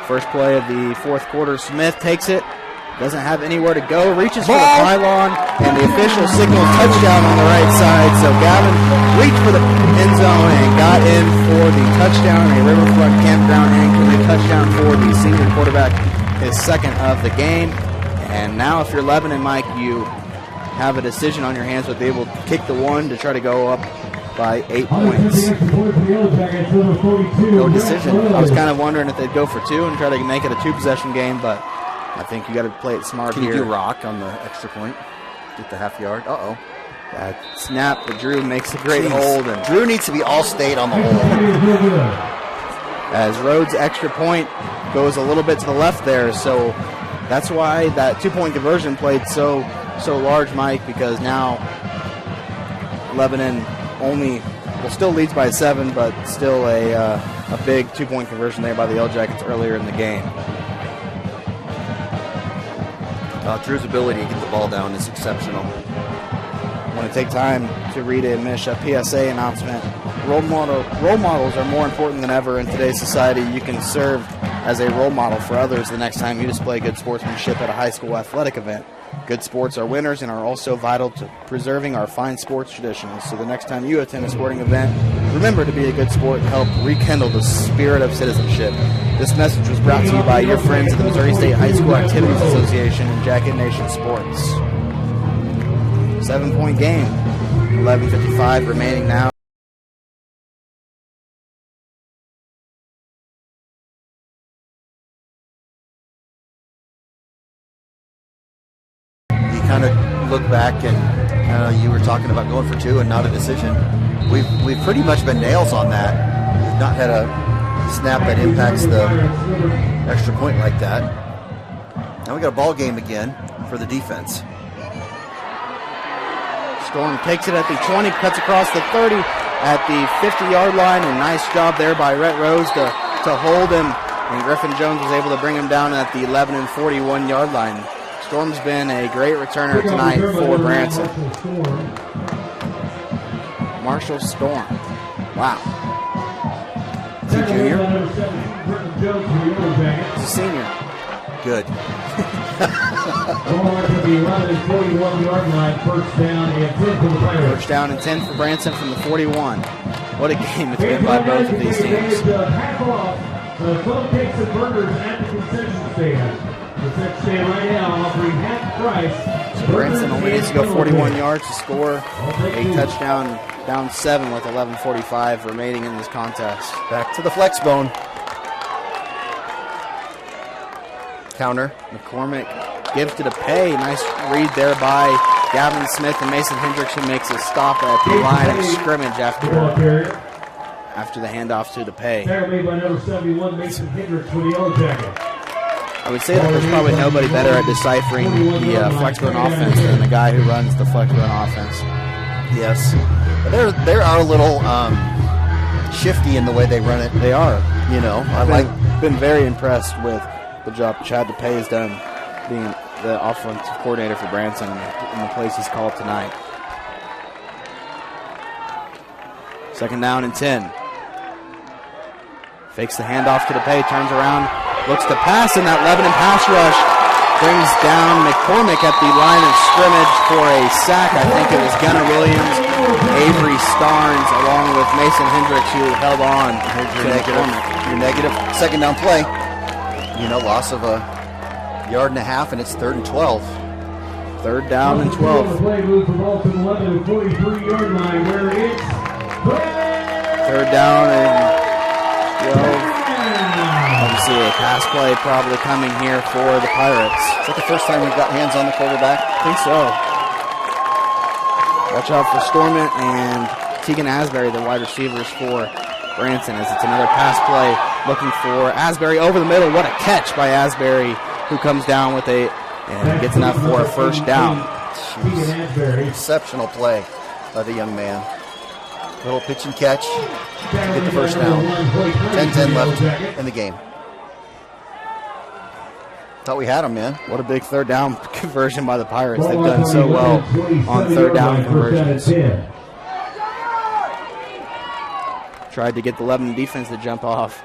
[SPEAKER 4] First play of the fourth quarter, Smith takes it, doesn't have anywhere to go, reaches for the pylon, and the official signals touchdown on the right side. So Gavin reached for the end zone and got in for the touchdown, a Riverfront Campground incomplete touchdown for the senior quarterback, his second of the game. And now if you're Lebanon, Mike, you have a decision on your hands with able to kick the 1 to try to go up by 8 points. No decision. I was kind of wondering if they'd go for 2 and try to make it a 2-possession game, but I think you got to play it smart here.
[SPEAKER 5] Can you do rock on the extra point? Get the half yard. Uh-oh.
[SPEAKER 4] That snap, but Drew makes a great hold. And
[SPEAKER 5] Drew needs to be all state on the hold.
[SPEAKER 4] As Rhodes' extra point goes a little bit to the left there, so that's why that 2-point conversion played so large, Mike, because now Lebanon still leads by 7, but still a big 2-point conversion there by the Yellow Jackets earlier in the game.
[SPEAKER 5] Drew's ability to get the ball down is exceptional.
[SPEAKER 4] I want to take time to read a PSA announcement. Role models are more important than ever in today's society. You can serve as a role model for others the next time you display good sportsmanship at a high school athletic event. Good sports are winners and are also vital to preserving our fine sports traditions. So the next time you attend a sporting event, remember to be a good sport and help rekindle the spirit of citizenship. This message was brought to you by your friends at the Missouri State High School Activities Association and Jacket Nation Sports. 7-point game, 11:55 remaining now.
[SPEAKER 5] Kind of look back and you were talking about going for 2 and not a decision. We've pretty much been nails on that. We've not had a snap that impacts the extra point like that. Now we got a ball game again for the defense.
[SPEAKER 4] Storm takes it at the 20, cuts across the 30 at the 50-yard line, and nice job there by Rhett Rose to hold him, and Griffin Jones was able to bring him down at the 11 and 41-yard line. Storm's been a great returner tonight for Branson. Marshall Storm. Wow.
[SPEAKER 5] Is he junior?
[SPEAKER 4] He's a senior.
[SPEAKER 5] Good.
[SPEAKER 4] First down and 10 for Branson from the 41. What a game it's been by both of these teams. So Branson only needs to go 41 yards to score a touchdown, down 7 with 11:45 remaining in this contest.
[SPEAKER 5] Back to the flex bone. Counter.
[SPEAKER 4] McCormick gives to DePay. Nice read there by Gavin Smith, and Mason Hendricks, who makes a stop at the line of scrimmage after the handoff to DePay. I would say that there's probably nobody better at deciphering the flex-bone offense than the guy who runs the flex-bone offense.
[SPEAKER 5] Yes. There are little shifty in the way they run it.
[SPEAKER 4] They are.
[SPEAKER 5] You know,
[SPEAKER 4] I've been very impressed with the job Chad DePay has done being the offensive coordinator for Branson and the plays he's called tonight. 2nd down and 10. Fakes the handoff to DePay, turns around, looks to pass, and that Lebanon pass rush brings down McCormick at the line of scrimmage for a sack. I think it was Gunnar Williams, Avery Starnes, along with Mason Hendricks, who held on to McCormick.
[SPEAKER 5] Your negative 2nd down play. You know, loss of a yard and a half, and it's 3rd and 12.
[SPEAKER 4] 3rd down and 12.
[SPEAKER 1] Play moves the ball to the 11 43-yard line, where it's
[SPEAKER 4] 3rd down and 12. Obviously a pass play probably coming here for the Pirates.
[SPEAKER 5] Is that the first time we've got hands on the quarterback?
[SPEAKER 4] I think so. Watch out for Stormont and Tegan Asbury, the wide receivers for Branson, as it's another pass play looking for Asbury over the middle. What a catch by Asbury, who comes down with and gets enough for a 1st down.
[SPEAKER 5] Exceptional play by the young man. Little pitch and catch to get the 1st down. 10-10 left in the game. Thought we had him, man.
[SPEAKER 4] What a big 3rd down conversion by the Pirates. They've done so well on 3rd down conversions. Tried to get the Lebanon defense to jump off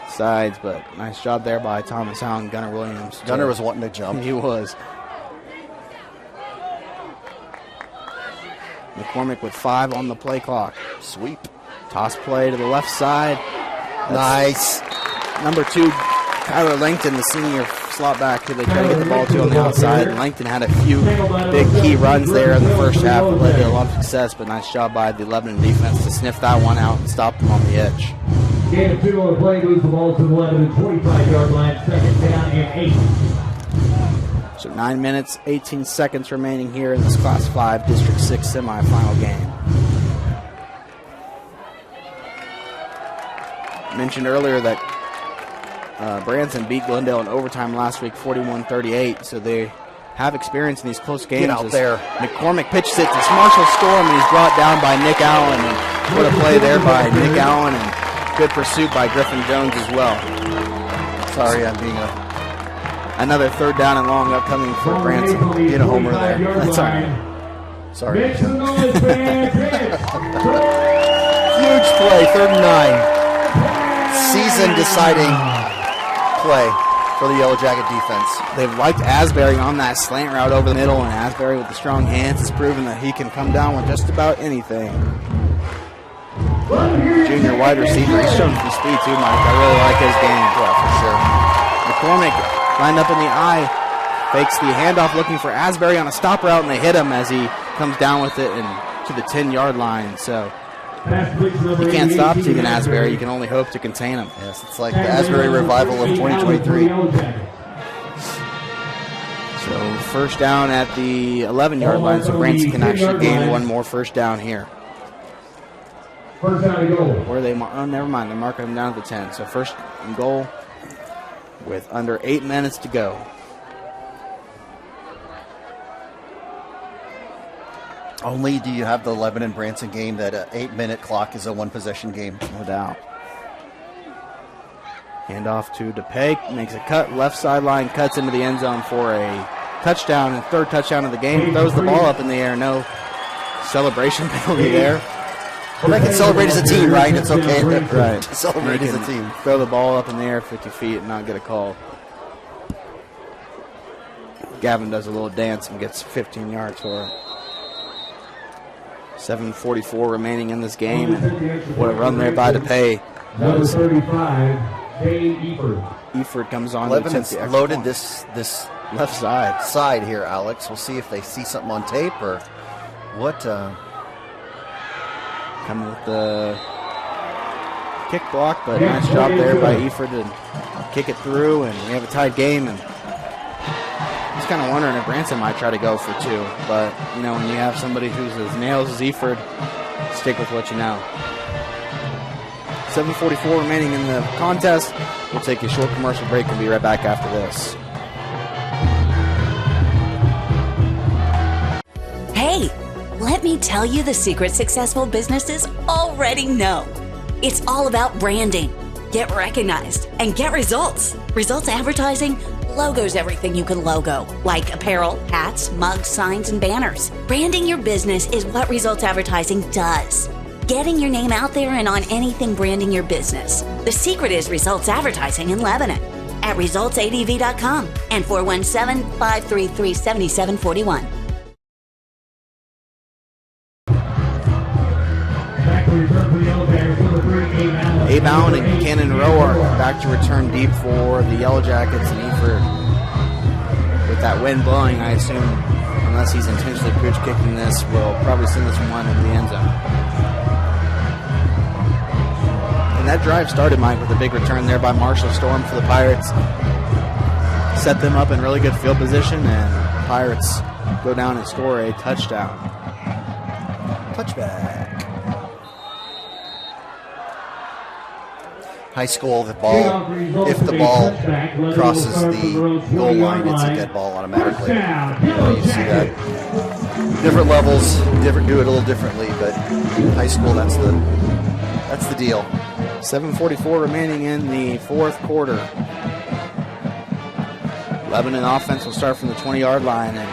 [SPEAKER 4] sides, but nice job there by Thomas Howe and Gunnar Williams.
[SPEAKER 5] Gunnar was wanting to jump.
[SPEAKER 4] He was. McCormick with 5 on the play clock.
[SPEAKER 5] Sweep.
[SPEAKER 4] Toss play to the left side.
[SPEAKER 5] Nice.
[SPEAKER 4] Number 2, Kyler Langton, the senior slot back, who they try to get the ball to on the outside. And Langton had a few big key runs there in the first half that led to a lot of success, but nice job by the Lebanon defense to sniff that one out and stop them on the edge.
[SPEAKER 1] Gain of 2 on the play, moves the ball to the 11 25-yard line, 2nd down and 8.
[SPEAKER 4] So 9 minutes, 18 seconds remaining here in this Class 5 District 6 semifinal game. I mentioned earlier that Branson beat Glendale in overtime last week, 41-38, so they have experience in these close games.
[SPEAKER 5] Get out there.
[SPEAKER 4] McCormick pitches it to Marshall Storm, and he's brought down by Nick Allen. And what a play there by Nick Allen, and good pursuit by Griffin Jones as well.
[SPEAKER 5] Sorry, I'm being
[SPEAKER 4] another 3rd down and long upcoming for Branson.
[SPEAKER 5] Get a homer there.
[SPEAKER 4] That's all right.
[SPEAKER 5] Sorry.
[SPEAKER 1] Huge play,
[SPEAKER 5] 3rd and 9. Season deciding play for the Yellow Jacket defense.
[SPEAKER 4] They've liked Asbury on that slant route over the middle, and Asbury with the strong hands has proven that he can come down with just about anything. Junior wide receiver. He's shown some speed too, Mike. I really like his game.
[SPEAKER 5] Yeah, for sure.
[SPEAKER 4] McCormick lined up in the eye, fakes the handoff looking for Asbury on a stop route, and they hit him as he comes down with it and to the 10-yard line. So you can't stop Tegan Asbury. You can only hope to contain him.
[SPEAKER 5] Yes, it's like the Asbury revival of 2023.
[SPEAKER 4] So 1st down at the 11-yard line, so Branson can actually gain one more 1st down here.
[SPEAKER 1] 1st down and goal.
[SPEAKER 4] Or they never mind, they're marking him down at the 10. So 1st and goal with under 8 minutes to go.
[SPEAKER 5] Only do you have the Lebanon Branson game that an 8-minute clock is a 1-possession game.
[SPEAKER 4] No doubt. Handoff to DePay, makes a cut, left sideline, cuts into the end zone for a touchdown, and 3rd touchdown of the game. Throws the ball up in the air, no celebration penalty there.
[SPEAKER 5] Well, they can celebrate as a team, right? It's okay.
[SPEAKER 4] Right.
[SPEAKER 5] Celebrate as a team.
[SPEAKER 4] Throw the ball up in the air 50 feet and not get a call. Gavin does a little dance and gets 15 yards for it. 7:44 remaining in this game, and what a run there by DePay.
[SPEAKER 1] Number 35, Dane Eford.
[SPEAKER 4] Eford comes on.
[SPEAKER 5] Lebanon's loaded this
[SPEAKER 4] left side
[SPEAKER 5] here, Alex. We'll see if they see something on tape or what.
[SPEAKER 4] Coming with the kick block, but nice job there by Eford to kick it through, and we have a tied game. And just kind of wondering if Branson might try to go for 2, but you know, when you have somebody who's as nails as Eford, stick with what you know. 7:44 remaining in the contest. We'll take a short commercial break and be right back after this.
[SPEAKER 8] Hey, let me tell you the secret successful businesses already know. It's all about branding. Get recognized and get results. Results advertising logos everything you can logo, like apparel, hats, mugs, signs, and banners. Branding your business is what Results Advertising does. Getting your name out there and on anything branding your business. The secret is Results Advertising in Lebanon at resultsadv.com and 417-533-7741.
[SPEAKER 4] A-Bound and Cannon Rowe are back to return deep for the Yellow Jackets, and Eford, with that wind blowing, I assume, unless he's intentionally pitch kicking this, will probably send this one into the end zone. And that drive started, Mike, with a big return there by Marshall Storm for the Pirates. Set them up in really good field position, and Pirates go down and score a touchdown.
[SPEAKER 5] Touchback. High school, the ball, if the ball crosses the goal line, it's a dead ball automatically. You see that. Different levels, do it a little differently, but high school, that's the deal.
[SPEAKER 4] 7:44 remaining in the fourth quarter. Lebanon offense will start from the 20-yard line, and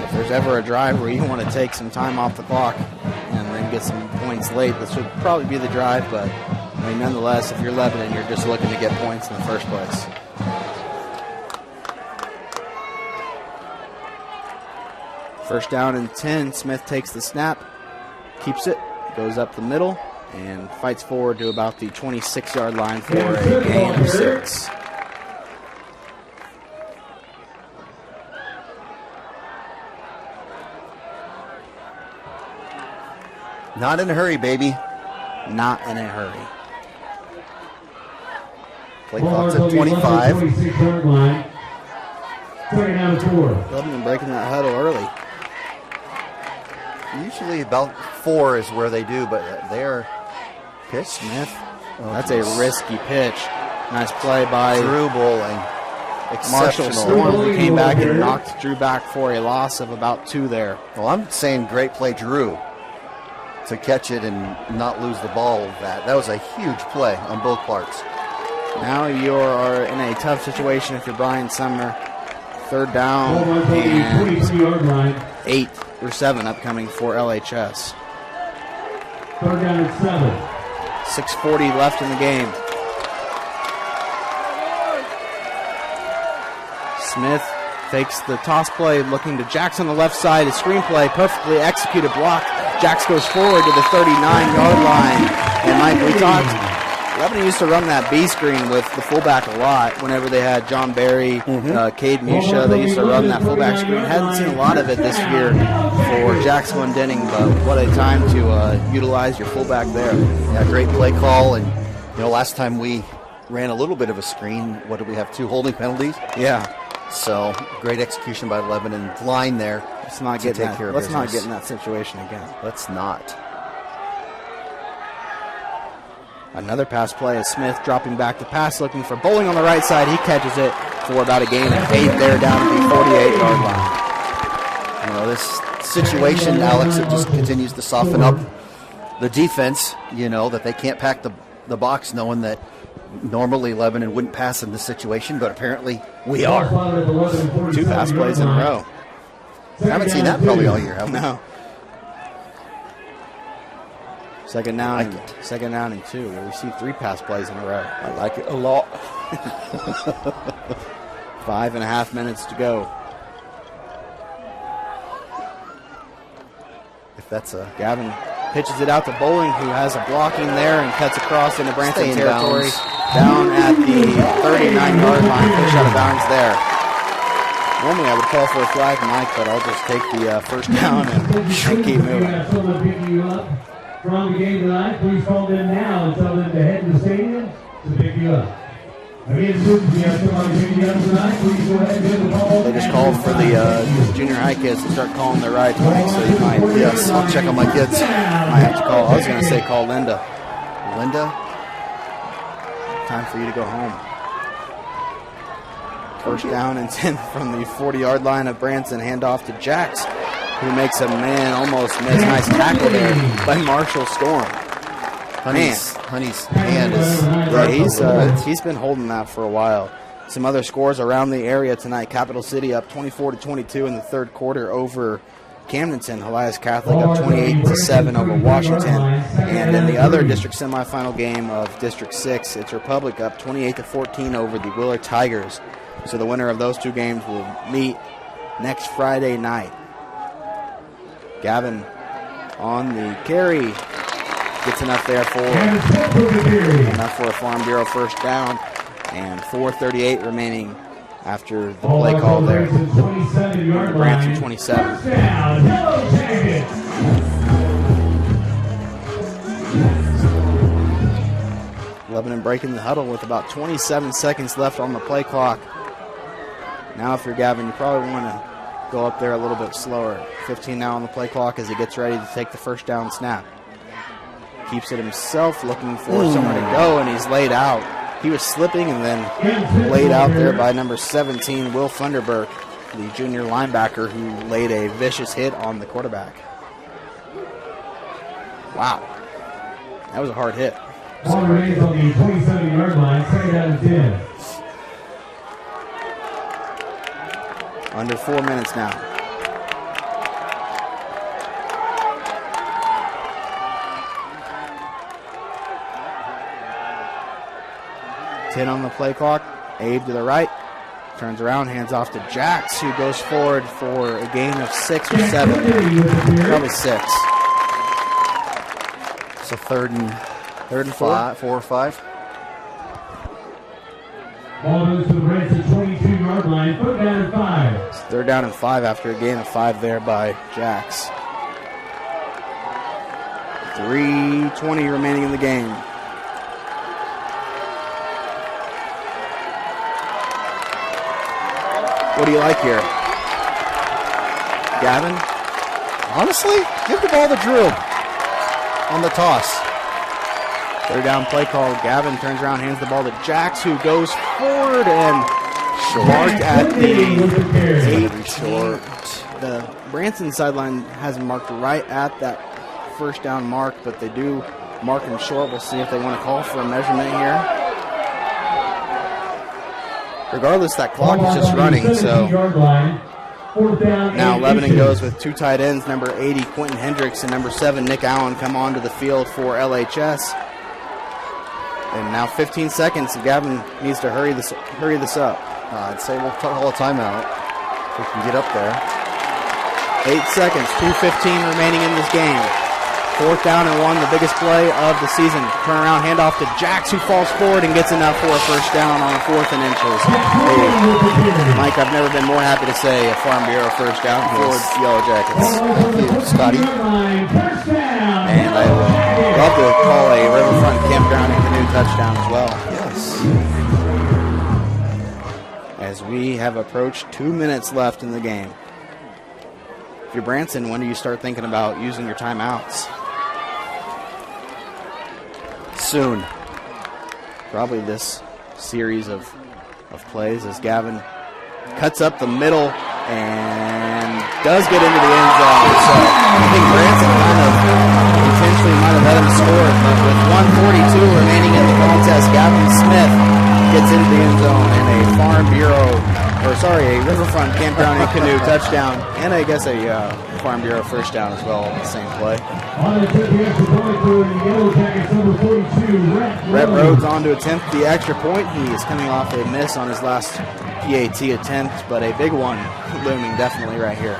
[SPEAKER 4] if there's ever a drive where you want to take some time off the clock and then get some points late, this would probably be the drive, but I mean, nonetheless, if you're Lebanon, you're just looking to get points in the first place. First down and 10. Smith takes the snap, keeps it, goes up the middle, and fights forward to about the 26-yard line for a gain of 6.
[SPEAKER 5] Not in a hurry, baby.
[SPEAKER 4] Not in a hurry.
[SPEAKER 5] Play clock's at 25.
[SPEAKER 4] Lebanon breaking that huddle early.
[SPEAKER 5] Usually about 4 is where they do, but they're pitch.
[SPEAKER 4] Smith. That's a risky pitch. Nice play by
[SPEAKER 5] Drew bowling.
[SPEAKER 4] Marshall Storm, who came back and knocked Drew back for a loss of about 2 there.
[SPEAKER 5] Well, I'm saying great play, Drew, to catch it and not lose the ball with that. That was a huge play on both parts.
[SPEAKER 4] Now you are in a tough situation if you're Brian Sumner. Third down and 8 or 7 upcoming for LHS.
[SPEAKER 1] Third down and 7.
[SPEAKER 4] 6:40 left in the game. Smith takes the toss play, looking to Jax on the left side. A screenplay, perfectly executed block. Jax goes forward to the 39-yard line. And Mike, we talked, Lebanon used to run that B screen with the fullback a lot whenever they had John Barry, Cade Musha. They used to run that fullback screen. Hadn't seen a lot of it this year for Jax Glendenning, but what a time to utilize your fullback there.
[SPEAKER 5] Yeah, great play call. And, last time we ran a little bit of a screen, what did we have, 2 holding penalties?
[SPEAKER 4] Yeah.
[SPEAKER 5] So, great execution by Lebanon line there.
[SPEAKER 4] Let's not get in that situation again.
[SPEAKER 5] Let's not.
[SPEAKER 4] Another pass play is Smith dropping back to pass, looking for Bowling on the right side. He catches it for about a gain of 8 there down to the 48-yard line.
[SPEAKER 5] This situation, Alex, it just continues to soften up the defense, that they can't pack the box knowing that normally Lebanon wouldn't pass in this situation, but apparently we are.
[SPEAKER 4] 2 pass plays in a row.
[SPEAKER 5] I haven't seen that probably all year, have we?
[SPEAKER 4] No. Second down and 2. We see 3 pass plays in a row.
[SPEAKER 5] I like it a lot.
[SPEAKER 4] 5.5 minutes to go.
[SPEAKER 5] If that's a
[SPEAKER 4] Gavin pitches it out to Bowling, who has a blocking there and cuts across into Branson territory. Down at the 39-yard line, push out of bounds there. Normally I would call for a flag, Mike, but I'll just take the first down and keep moving.
[SPEAKER 1] From the game tonight, please call them now and tell them to head to the stadium to pick you up. Again, we have somebody picking you up tonight. Please go ahead and give the ball.
[SPEAKER 4] They just called for the junior high kids to start calling their rides, Mike, so you might.
[SPEAKER 5] Yes, I'll check on my kids.
[SPEAKER 4] Might have to call. I was going to say call Linda.
[SPEAKER 5] Linda?
[SPEAKER 4] Time for you to go home. First down and 10 from the 40-yard line of Branson. Handoff to Jax, who makes a man almost miss. Nice tackle there by Marshall Storm.
[SPEAKER 5] Honey's hand is.
[SPEAKER 4] Yeah, he's been holding that for a while. Some other scores around the area tonight. Capital City up 24-22 in the third quarter over Camdenton. Elias Catholic up 28-7 over Washington. And in the other district semifinal game of District 6, it's Republic up 28-14 over the Willard Tigers. So the winner of those two games will meet next Friday night. Gavin on the carry. Gets enough there for a Farm Bureau first down, and 4:38 remaining after the play call there. Branson 27. Lebanon breaking the huddle with about 27 seconds left on the play clock. Now if you're Gavin, you probably want to go up there a little bit slower. 15 now on the play clock as he gets ready to take the first down snap. Keeps it himself, looking for somewhere to go, and he's laid out. He was slipping and then laid out there by number 17, Will Funderburg, the junior linebacker who laid a vicious hit on the quarterback. Wow. That was a hard hit.
[SPEAKER 1] Ball remains on the 27-yard line, second down and 10.
[SPEAKER 4] Under 4 minutes now. Ten on the play clock. Abe to the right. Turns around, hands off to Jax, who goes forward for a gain of 6 or 7. Probably 6.
[SPEAKER 5] So third and 4 or 5.
[SPEAKER 1] Ball goes to the Branson 22-yard line, third down and 5.
[SPEAKER 4] It's third down and 5 after a gain of 5 there by Jax. 3:20 remaining in the game. What do you like here? Gavin?
[SPEAKER 5] Honestly, give the ball to Drew on the toss.
[SPEAKER 4] Third down play call. Gavin turns around, hands the ball to Jax, who goes forward and marked at the 8 short. The Branson sideline has him marked right at that first down mark, but they do mark him short. We'll see if they want to call for a measurement here. Regardless, that clock is just running, so now Lebanon goes with two tight ends, number 80, Quentin Hendricks, and number 7, Nick Allen, come onto the field for LHS. And now 15 seconds, Gavin needs to hurry this up.
[SPEAKER 5] I'd say we'll call a timeout if we can get up there.
[SPEAKER 4] 8 seconds, 2:15 remaining in this game. Fourth down and 1, the biggest play of the season. Turnaround handoff to Jax, who falls forward and gets enough for a first down on 4th and inches. Hey, Mike, I've never been more happy to say a Farm Bureau first down for Yellow Jackets.
[SPEAKER 5] Thank you, Scotty.
[SPEAKER 4] And I would love to call a Riverfront Campground and Canoe touchdown as well.
[SPEAKER 5] Yes.
[SPEAKER 4] As we have approached 2 minutes left in the game. If you're Branson, when do you start thinking about using your timeouts?
[SPEAKER 5] Soon.
[SPEAKER 4] Probably this series of plays as Gavin cuts up the middle and does get into the end zone. So I think Branson kind of intentionally might have let him score, but with 1:42 remaining in the contest, Gavin Smith gets into the end zone and a Riverfront Campground and Canoe touchdown, and I guess a Farm Bureau first down as well on the same play. Rhett Rhodes on to attempt the extra point. He is coming off a miss on his last PAT attempt, but a big one looming definitely right here.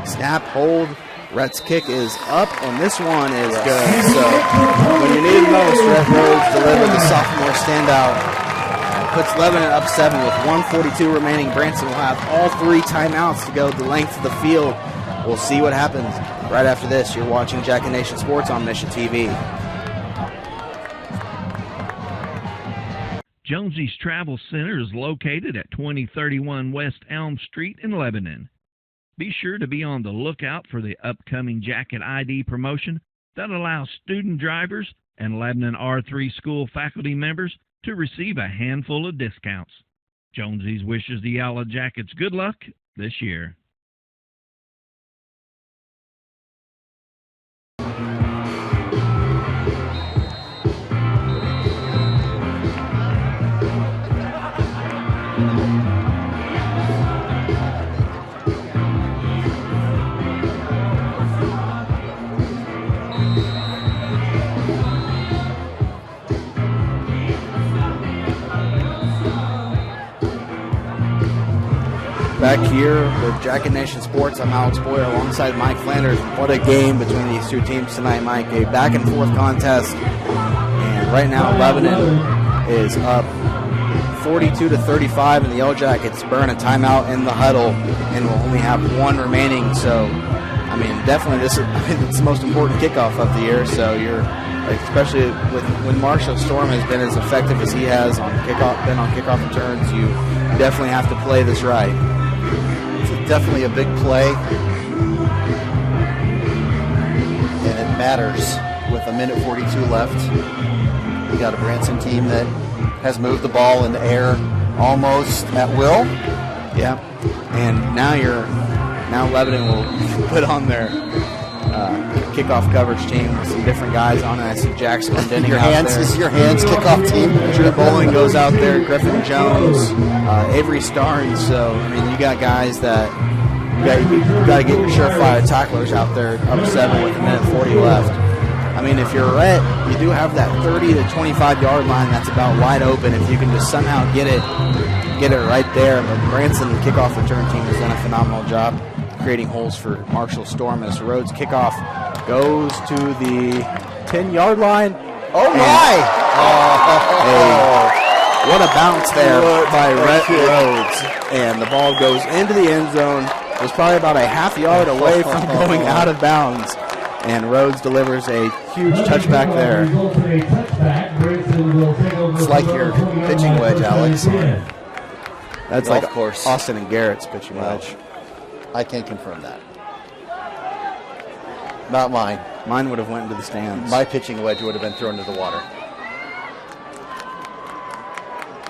[SPEAKER 4] Snap, hold. Rhett's kick is up, and this one is good. So when you need it most, Rhett Rhodes delivered the sophomore standout. Puts Lebanon up 7 with 1:42 remaining. Branson will have all 3 timeouts to go the length of the field. We'll see what happens right after this. You're watching Jacket Nation Sports on Mission TV.
[SPEAKER 13] Jonesy's Travel Center is located at 2031 West Elm Street in Lebanon. Be sure to be on the lookout for the upcoming Jacket ID promotion that allows student drivers and Lebanon R3 school faculty members to receive a handful of discounts. Jonesy's wishes the Yellow Jackets good luck this year.
[SPEAKER 4] back here with Jacket Nation Sports. I'm Alex Boyer alongside Mike Flanders. What a game between these two teams tonight, Mike. A back-and-forth contest. And right now, Lebanon is up 42-35, and the Yellow Jackets burn a timeout in the huddle and will only have one remaining. So, I mean, definitely it's the most important kickoff of the year. So you're, especially when Marshall Storm has been as effective as he has on kickoff returns, you definitely have to play this right.
[SPEAKER 5] It's definitely a big play, and it matters with 1:42 left. We got a Branson team that has moved the ball in the air almost at will.
[SPEAKER 4] Yeah, and now Lebanon will put on their kickoff coverage team with some different guys on it. I see Jack Spendenning
[SPEAKER 5] Your
[SPEAKER 4] out
[SPEAKER 5] hands
[SPEAKER 4] there.
[SPEAKER 5] this is your hands kickoff team.
[SPEAKER 4] Drew Bowling goes out there. Griffin Jones, Avery Starnes. So I mean, you got guys that you got to get your surefire tacklers out there up 7 with 1:40 left. I mean, if you're Rhett, you do have that 30 to 25 yard line that's about wide open. If you can just somehow get it right there. But Branson kickoff return team has done a phenomenal job creating holes for Marshall Storm as Rhodes kickoff goes to the 10-yard line.
[SPEAKER 5] Oh my!
[SPEAKER 4] What a bounce there by Rhett Rhodes. And the ball goes into the end zone. It was probably about a half yard away from going out of bounds. And Rhodes delivers a huge touchback there.
[SPEAKER 5] It's like your pitching wedge, Alex.
[SPEAKER 4] That's
[SPEAKER 5] Golf
[SPEAKER 4] like
[SPEAKER 5] course.
[SPEAKER 4] Austin and Garrett's pitching wedge.
[SPEAKER 5] I can't confirm that. Not mine.
[SPEAKER 4] Mine would have went into the stands.
[SPEAKER 5] My pitching wedge would have been thrown to the water.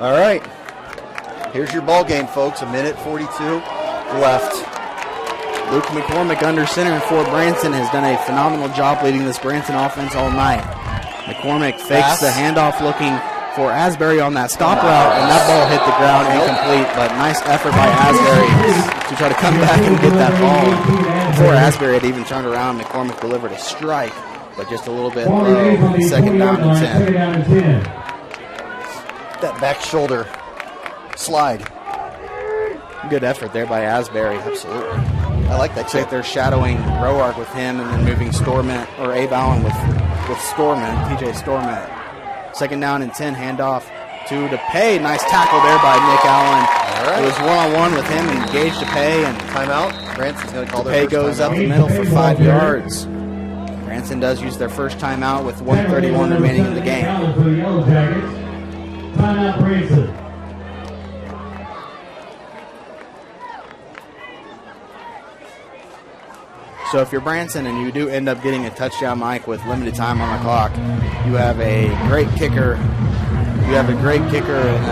[SPEAKER 5] All right. Here's your ball game, folks. 1:42 left.
[SPEAKER 4] Luke McCormick under center for Branson has done a phenomenal job leading this Branson offense all night. McCormick fakes the handoff looking for Asbury on that stop route, and that ball hit the ground incomplete, but nice effort by Asbury to try to come back and get that ball. Before Asbury had even turned around, McCormick delivered a strike, but just a little bit low. Second down and 10.
[SPEAKER 5] That back shoulder slide.
[SPEAKER 4] Good effort there by Asbury.
[SPEAKER 5] Absolutely. I like that.
[SPEAKER 4] Looks like they're shadowing Roark with him and then moving Stormet, or Abe Allen with Stormet, TJ Stormet. Second down and 10, handoff to DePay. Nice tackle there by Nick Allen.
[SPEAKER 5] All right.
[SPEAKER 4] It was one-on-one with him and engaged DePay. And
[SPEAKER 5] timeout. Branson's going to call their
[SPEAKER 4] DePay
[SPEAKER 5] first
[SPEAKER 4] goes
[SPEAKER 5] timeout.
[SPEAKER 4] up the middle for 5 yards. Branson does use their first timeout with 1:31 remaining in the game.
[SPEAKER 1] Timeout Branson.
[SPEAKER 4] So if you're Branson and you do end up getting a touchdown, Mike, with limited time on the clock, you have a great kicker. You have a great kicker in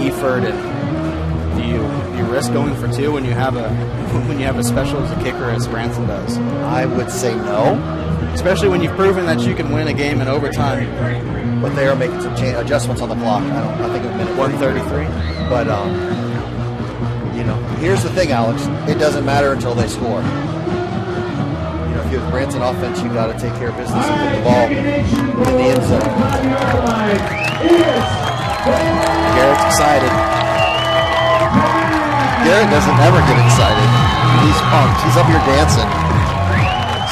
[SPEAKER 4] Eford, and do you risk going for two when you have a special as a kicker as Branson does?
[SPEAKER 5] I would say no,
[SPEAKER 4] especially when you've proven that you can win a game in overtime.
[SPEAKER 5] But they are making some adjustments on the clock. I think it was
[SPEAKER 4] 1:33.
[SPEAKER 5] But here's the thing, Alex. It doesn't matter until they score. If you have Branson offense, you got to take care of business and put the ball in the end zone.
[SPEAKER 4] Garrett's excited.
[SPEAKER 5] Garrett doesn't ever get excited. He's pumped. He's up here dancing.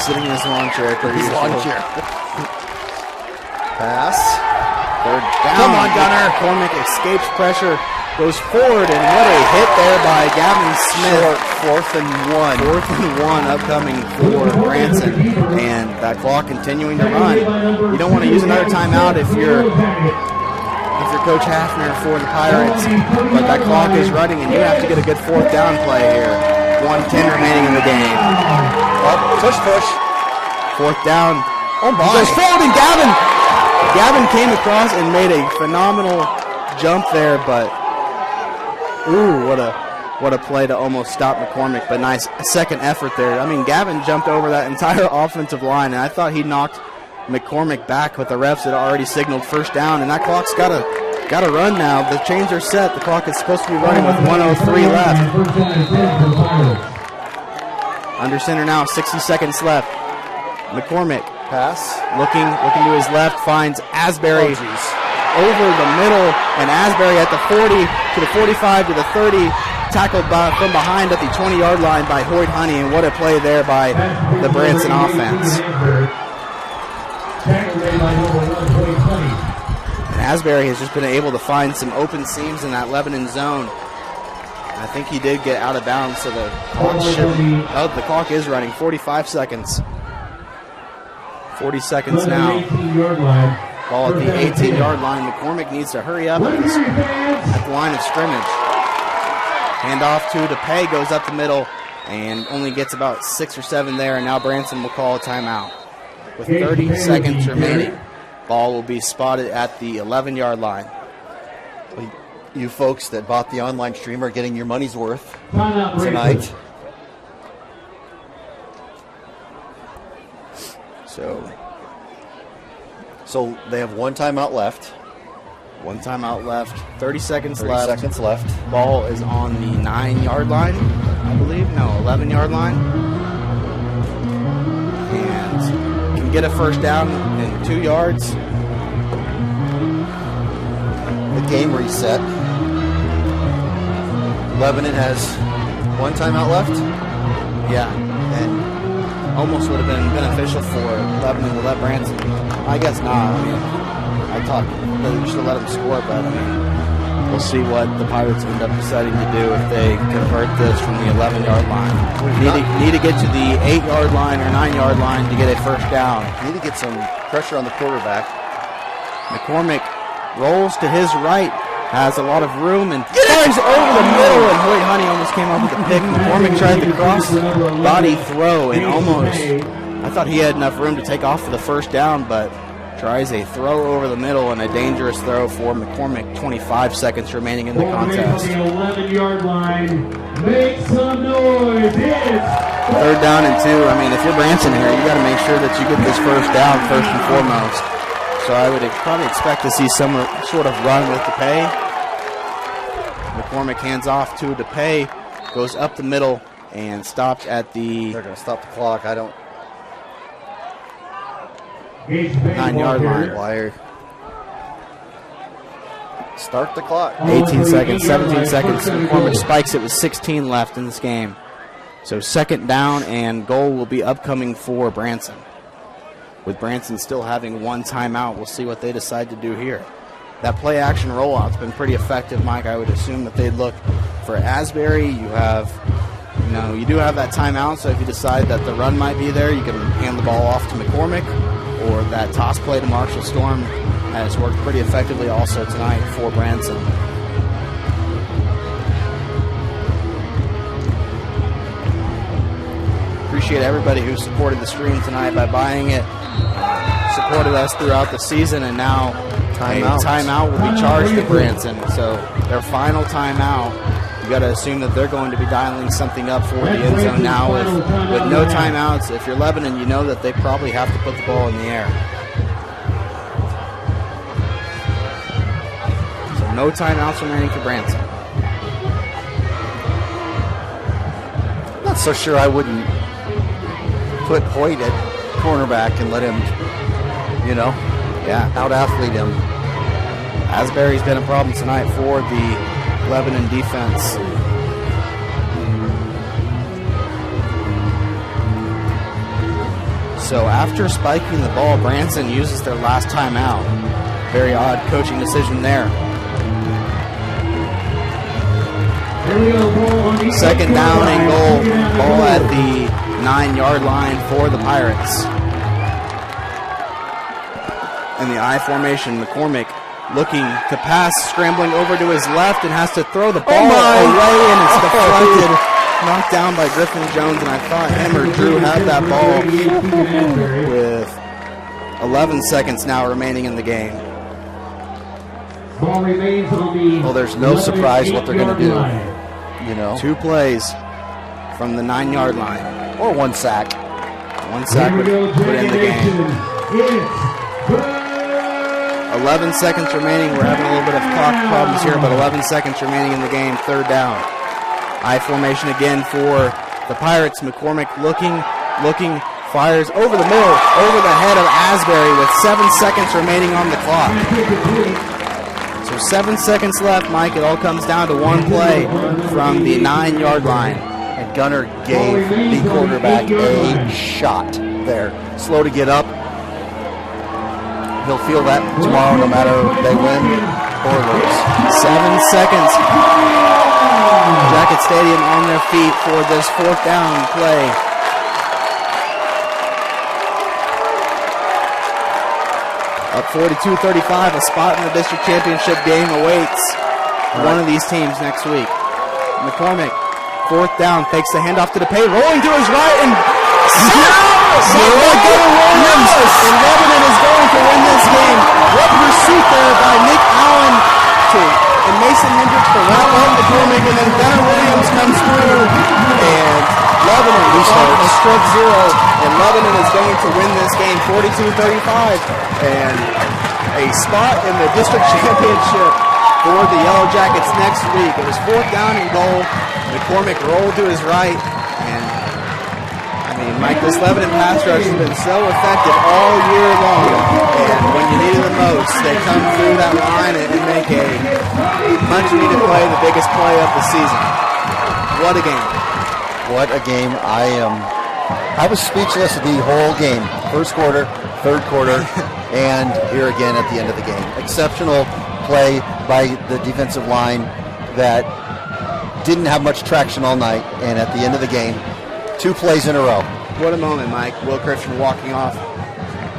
[SPEAKER 4] Sitting in his lawn chair.
[SPEAKER 5] His lawn chair. Pass.
[SPEAKER 4] Third down.
[SPEAKER 5] Come on, Gunner.
[SPEAKER 4] McCormick escapes pressure, goes forward, and what a hit there by Gavin Smith.
[SPEAKER 5] Short, 4th and 1.
[SPEAKER 4] 4th and 1 upcoming for Branson, and that clock continuing to run. You don't want to use another timeout if you're Coach Hafner for the Pirates, but that clock is running, and you have to get a good 4th down play here. 1:10 remaining in the game.
[SPEAKER 5] Push.
[SPEAKER 4] 4th down.
[SPEAKER 5] Oh my!
[SPEAKER 4] He goes forward, and Gavin came across and made a phenomenal jump there, but what a play to almost stop McCormick, but nice second effort there. I mean, Gavin jumped over that entire offensive line, and I thought he knocked McCormick back, but the refs had already signaled first down, and that clock's got to run now. The chains are set. The clock is supposed to be running with 1:03 left. Under center now, 60 seconds left. McCormick
[SPEAKER 5] pass,
[SPEAKER 4] looking to his left, finds Asbury over the middle, and Asbury at the 40 to the 45 to the 30 tackled from behind at the 20-yard line by Hoyt Honey, and what a play there by the Branson offense. And Asbury has just been able to find some open seams in that Lebanon zone. I think he did get out of bounds, so the clock is running. 45 seconds. 40 seconds now. Ball at the 18-yard line. McCormick needs to hurry up at the line of scrimmage. Handoff to DePay, goes up the middle, and only gets about 6 or 7 there, and now Branson will call a timeout. With 30 seconds remaining, ball will be spotted at the 11-yard line.
[SPEAKER 5] You folks that bought the online stream are getting your money's worth tonight. So they have one timeout left.
[SPEAKER 4] 30 seconds
[SPEAKER 5] 30
[SPEAKER 4] left.
[SPEAKER 5] seconds left.
[SPEAKER 4] Ball is on the 9-yard line, I believe. No, 11-yard line. And can get a first down in 2 yards.
[SPEAKER 5] The game reset. Lebanon has one timeout left.
[SPEAKER 4] Yeah, and almost would have been beneficial for Lebanon to let Branson. I guess not. I mean, I thought that we should let them score, but I mean, we'll see what the Pirates end up deciding to do if they convert this from the 11-yard line. Need to get to the 8-yard line or 9-yard line to get a first down.
[SPEAKER 5] Need to get some pressure on the quarterback.
[SPEAKER 4] McCormick rolls to his right, has a lot of room, and fires over the middle, and Hoyt Honey almost came up with a pick. McCormick tried the cross-body throw, and almost, I thought he had enough room to take off for the first down, but tries a throw over the middle and a dangerous throw for McCormick. 25 seconds remaining in the contest.
[SPEAKER 1] 11-yard line. Make some noise.
[SPEAKER 4] Third down and 2. I mean, if you're Branson here, you got to make sure that you get this first down first and foremost. So I would probably expect to see some sort of run with DePay. McCormick hands off to DePay, goes up the middle, and stopped at the...
[SPEAKER 5] They're going to stop the clock.
[SPEAKER 4] 9-yard line.
[SPEAKER 5] Wire. Start the clock.
[SPEAKER 4] 18 seconds, 17 seconds. McCormick spikes it with 16 left in this game. So second down and goal will be upcoming for Branson. With Branson still having one timeout, we'll see what they decide to do here. That play-action rollout's been pretty effective, Mike. I would assume that they'd look for Asbury. You do have that timeout, so if you decide that the run might be there, you can hand the ball off to McCormick, or that toss play to Marshall Storm has worked pretty effectively also tonight for Branson. Appreciate everybody who supported the stream tonight by buying it, supported us throughout the season, and now timeout will be charged to Branson. So their final timeout, you got to assume that they're going to be dialing something up for the end zone now with no timeouts. If you're Lebanon, you know that they probably have to put the ball in the air. So no timeouts remaining for Branson.
[SPEAKER 5] I'm not so sure I wouldn't put Hoyt at cornerback and let him, out-athlete him.
[SPEAKER 4] Asbury's been a problem tonight for the Lebanon defense. So after spiking the ball, Branson uses their last timeout. Very odd coaching decision there. Second down and goal. Ball at the 9-yard line for the Pirates. In the I formation, McCormick looking to pass, scrambling over to his left, and has to throw the ball away, and it's deflected, knocked down by Griffin Jones, and I thought him or Drew had that ball with 11 seconds now remaining in the game.
[SPEAKER 1] Ball remains on the
[SPEAKER 5] Well, there's no surprise what they're going to do.
[SPEAKER 4] 2 plays from the 9-yard line.
[SPEAKER 5] Or 1 sack.
[SPEAKER 4] 1 sack would put in the game. 11 seconds remaining. We're having a little bit of clock problems here, but 11 seconds remaining in the game. Third down. I formation again for the Pirates. McCormick looking, fires over the middle, over the head of Asbury with 7 seconds remaining on the clock. So So 7 seconds left, Mike. It all comes down to one play from the 9-yard line.
[SPEAKER 5] And Gunner gave the quarterback a shot there. Slow to get up. He'll feel that tomorrow no matter if they win or lose.
[SPEAKER 4] 7 seconds. Jacket Stadium on their feet for this 4th down play. Up 42-35, a spot in the district championship game awaits one of these teams next week. McCormick, 4th down, fakes the handoff to DePay, rolling to his right, and sacked by Gunnar Williams. And Lebanon is going to win this game. What pursuit there by Nick Allen and Mason Hendricks to wrap up McCormick, and then Gunnar Williams comes through, and Lebanon starting a stroke zero, and Lebanon is going to win this game 42-35, and a spot in the district championship for the Yellow Jackets next week. It was 4th down and goal. McCormick rolled to his right, and Mike, this Lebanon pass rush has been so effective all year long, and when you need it the most, they come through that line and make a much-needed play, the biggest play of the season. What a game.
[SPEAKER 5] What a game. I was speechless the whole game. First quarter, third quarter, and here again at the end of the game. Exceptional play by the defensive line that didn't have much traction all night, and at the end of the game, 2 plays in a row.
[SPEAKER 4] What a moment, Mike. Will Christian walking off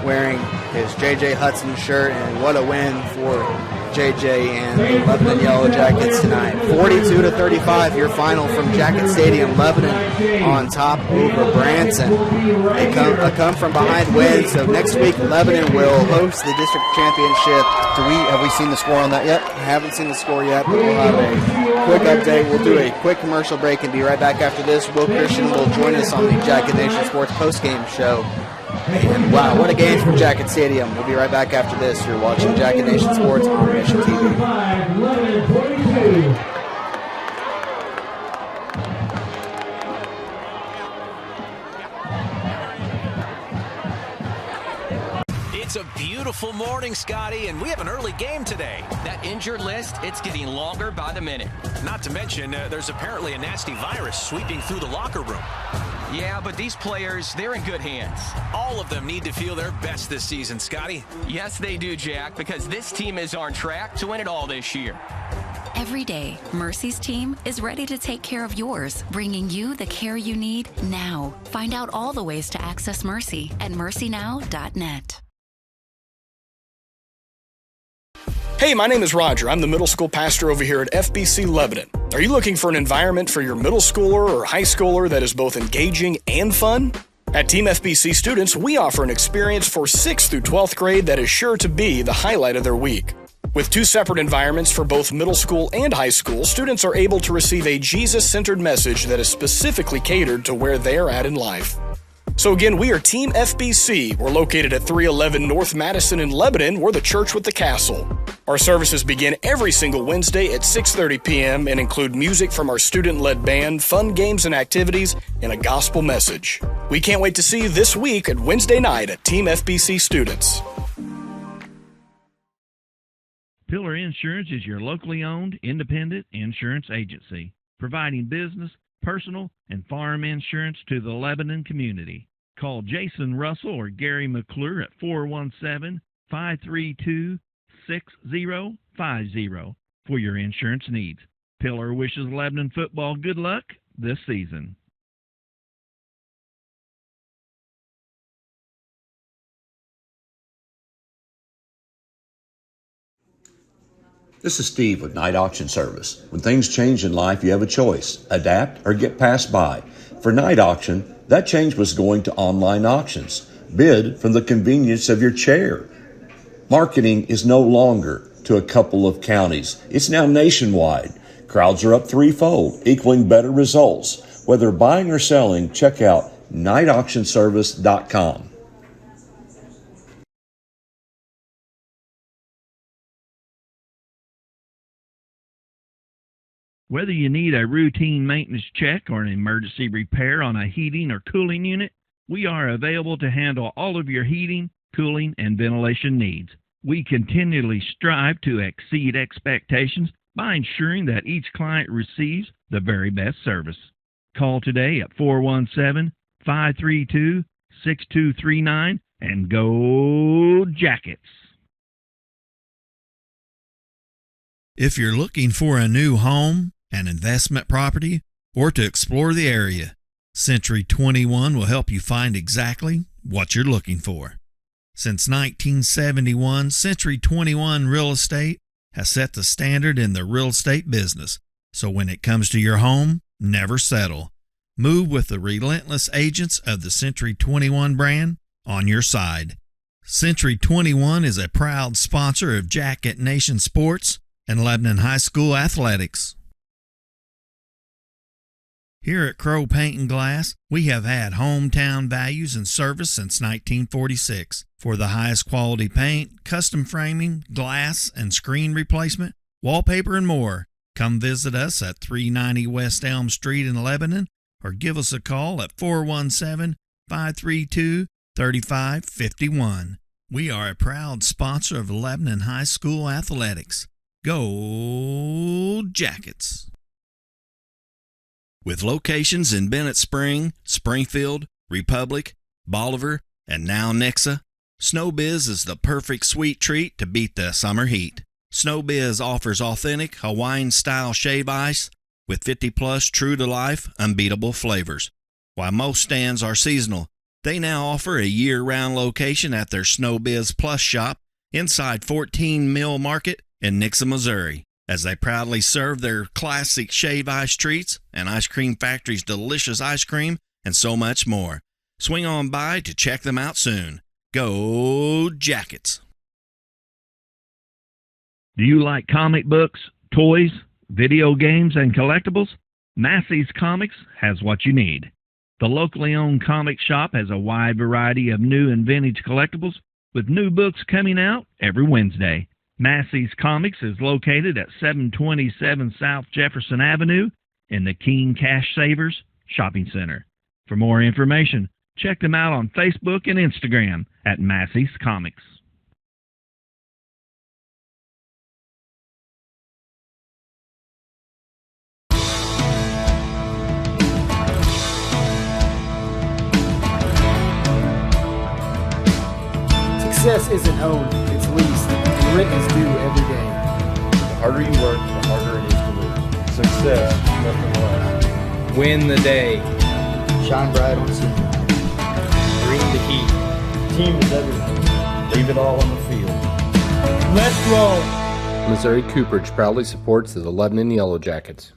[SPEAKER 4] wearing his J.J. Hudson shirt, and what a win for J.J. and the Lebanon Yellow Jackets tonight. 42-35, your final from Jacket Stadium. Lebanon on top over Branson. A come from behind win, so next week Lebanon will host the district championship.
[SPEAKER 5] Have we seen the score on that yet?
[SPEAKER 4] I haven't seen the score yet, but we'll have a quick update. We'll do a quick commercial break and be right back after this. Will Christian will join us on the Jacket Nation Sports postgame show. And wow, what a game from Jacket Stadium. We'll be right back after this. You're watching Jacket Nation Sports on Mission TV.
[SPEAKER 10] It's a beautiful morning, Scotty, and we have an early game today.
[SPEAKER 11] That injured list, it's getting longer by the minute.
[SPEAKER 10] Not to mention, there's apparently a nasty virus sweeping through the locker room.
[SPEAKER 11] Yeah, but these players, they're in good hands.
[SPEAKER 10] All of them need to feel their best this season, Scotty.
[SPEAKER 11] Yes, they do, Jack, because this team is on track to win it all this year.
[SPEAKER 12] Every day, Mercy's team is ready to take care of yours, bringing you the care you need now. Find out all the ways to access Mercy at mercynow.net.
[SPEAKER 17] Hey, my name is Roger. I'm the middle school pastor over here at FBC Lebanon. Are you looking for an environment for your middle schooler or high schooler that is both engaging and fun? At Team FBC students, we offer an experience for 6th through 12th grade that is sure to be the highlight of their week. With 2 separate environments for both middle school and high school, students are able to receive a Jesus-centered message that is specifically catered to where they are at in life. So again, we are Team FBC. We're located at 311 North Madison in Lebanon. We're the church with the castle. Our services begin every single Wednesday at 6:30 p.m. and include music from our student-led band, fun games and activities, and a gospel message. We can't wait to see you this week at Wednesday night at Team FBC Students.
[SPEAKER 13] Pillar Insurance is your locally owned, independent insurance agency, providing business, personal, and farm insurance to the Lebanon community. Call Jason Russell or Gary McClure at 417-532-6050 for your insurance needs. Pillar wishes Lebanon football good luck this season.
[SPEAKER 18] This is Steve with Night Auction Service. When things change in life, you have a choice: adapt or get passed by. For Night Auction, that change was going to online auctions. Bid from the convenience of your chair. Marketing is no longer to a couple of counties. It's now nationwide. Crowds are up threefold, equaling better results. Whether buying or selling, check out nightauctionservice.com.
[SPEAKER 13] Whether you need a routine maintenance check or an emergency repair on a heating or cooling unit, we are available to handle all of your heating, cooling, and ventilation needs. We continually strive to exceed expectations by ensuring that each client receives the very best service. Call today at 417-532-6239 and go Jackets!
[SPEAKER 2] If you're looking for a new home, an investment property, or to explore the area, Century 21 will help you find exactly what you're looking for. Since 1971, Century 21 Real Estate has set the standard in the real estate business. So when it comes to your home, never settle. Move with the relentless agents of the Century 21 brand on your side. Century 21 is a proud sponsor of Jacket Nation Sports and Lebanon High School athletics. Here at Crow Paint and Glass, we have had hometown values and service since 1946. For the highest quality paint, custom framing, glass and screen replacement, wallpaper and more, come visit us at 390 West Elm Street in Lebanon or give us a call at 417-532-3551. We are a proud sponsor of Lebanon High School athletics. Go Jackets! With locations in Bennett Spring, Springfield, Republic, Bolivar, and now Nixa, SnowBiz is the perfect sweet treat to beat the summer heat. SnowBiz offers authentic Hawaiian-style shave ice with 50-plus true-to-life, unbeatable flavors. While most stands are seasonal, they now offer a year-round location at their SnowBiz Plus shop inside 14 Mill Market in Nixa, Missouri, as they proudly serve their classic shave ice treats and Ice Cream Factory's delicious ice cream and so much more. Swing on by to check them out soon. Go Jackets!
[SPEAKER 13] Do you like comic books, toys, video games, and collectibles? Massey's Comics has what you need. The locally owned comic shop has a wide variety of new and vintage collectibles, with new books coming out every Wednesday. Massey's Comics is located at 727 South Jefferson Avenue in the King Cash Savers Shopping Center. For more information, check them out on Facebook and Instagram at Massey's Comics.
[SPEAKER 14] Success isn't owned, it's leased, and rent is due every day.
[SPEAKER 15] The harder you work, the harder it is to lose. Success, nothing less.
[SPEAKER 16] Win the day.
[SPEAKER 3] Shine bright on scene.
[SPEAKER 16] Bring the heat.
[SPEAKER 15] Team is everything. Leave it all on the field.
[SPEAKER 16] Let's roll.
[SPEAKER 15] Missouri Cooperage proudly supports the Lebanon Yellow Jackets.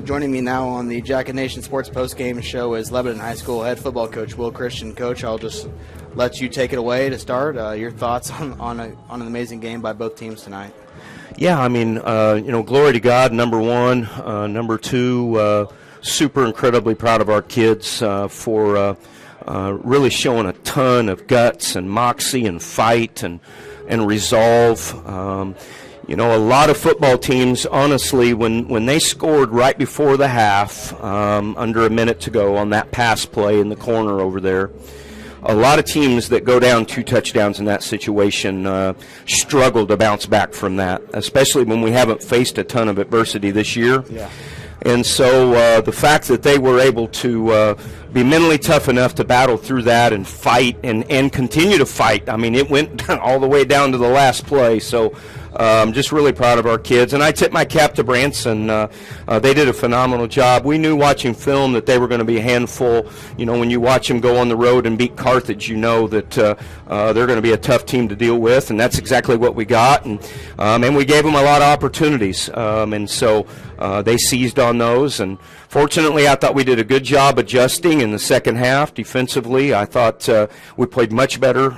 [SPEAKER 4] Joining me now on the Jacket Nation Sports Postgame Show is Lebanon High School head football coach Will Christian. Coach, I'll just let you take it away to start. Your thoughts on an amazing game by both teams tonight.
[SPEAKER 6] Yeah, I mean, glory to God, number one. Number two, super incredibly proud of our kids for really showing a ton of guts and moxie and fight and resolve. A lot of football teams, honestly, when they scored right before the half, under a minute to go on that pass play in the corner over there, a lot of teams that go down 2 touchdowns in that situation struggle to bounce back from that, especially when we haven't faced a ton of adversity this year.
[SPEAKER 4] Yeah.
[SPEAKER 6] And so the fact that they were able to be mentally tough enough to battle through that and fight and continue to fight. I mean, it went all the way down to the last play. So I'm just really proud of our kids. And I tip my cap to Branson. They did a phenomenal job. We knew watching film that they were going to be a handful. When you watch them go on the road and beat Carthage, you know that they're going to be a tough team to deal with. And that's exactly what we got. And we gave them a lot of opportunities. And so they seized on those. And fortunately, I thought we did a good job adjusting in the second half defensively. I thought we played much better.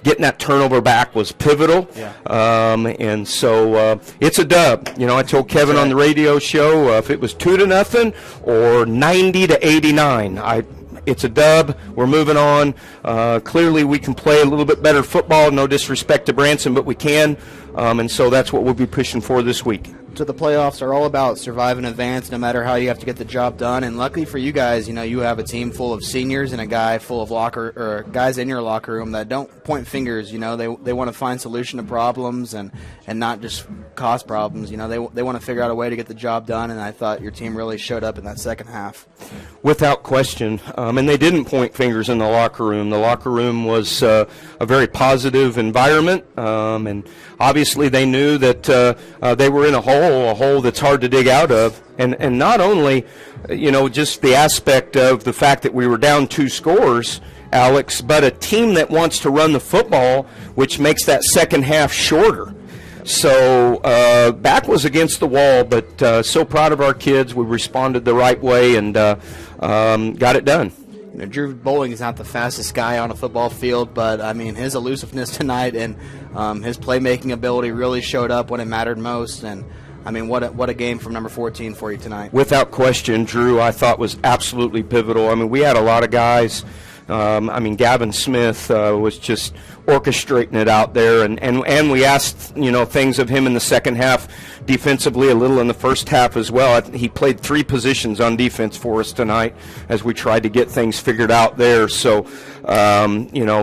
[SPEAKER 6] Getting that turnover back was pivotal.
[SPEAKER 4] Yeah.
[SPEAKER 6] And so it's a dub. I told Kevin on the radio show if it was 2-0 or 90-89, it's a dub. We're moving on. Clearly, we can play a little bit better football. No disrespect to Branson, but we can. And so that's what we'll be pushing for this week.
[SPEAKER 4] So the playoffs are all about survive and advance, no matter how you have to get the job done. And luckily for you guys, you have a team full of seniors and a guy full of guys in your locker room that don't point fingers. They want to find solution to problems and not just cause problems. They want to figure out a way to get the job done. And I thought your team really showed up in that second half.
[SPEAKER 6] Without question. And they didn't point fingers in the locker room. The locker room was a very positive environment. And obviously they knew that they were in a hole that's hard to dig out of. And not only, just the aspect of the fact that we were down 2 scores, Alex, but a team that wants to run the football, which makes that second half shorter. So back was against the wall, but so proud of our kids. We responded the right way and got it done.
[SPEAKER 4] Drew Bowling is not the fastest guy on a football field, but, his elusiveness tonight and his playmaking ability really showed up when it mattered most. And, what a game from number 14 for you tonight.
[SPEAKER 6] Without question, Drew, I thought was absolutely pivotal. We had a lot of guys. Gavin Smith was just orchestrating it out there, and we asked things of him in the second half defensively, a little in the first half as well. He played 3 positions on defense for us tonight as we tried to get things figured out there. So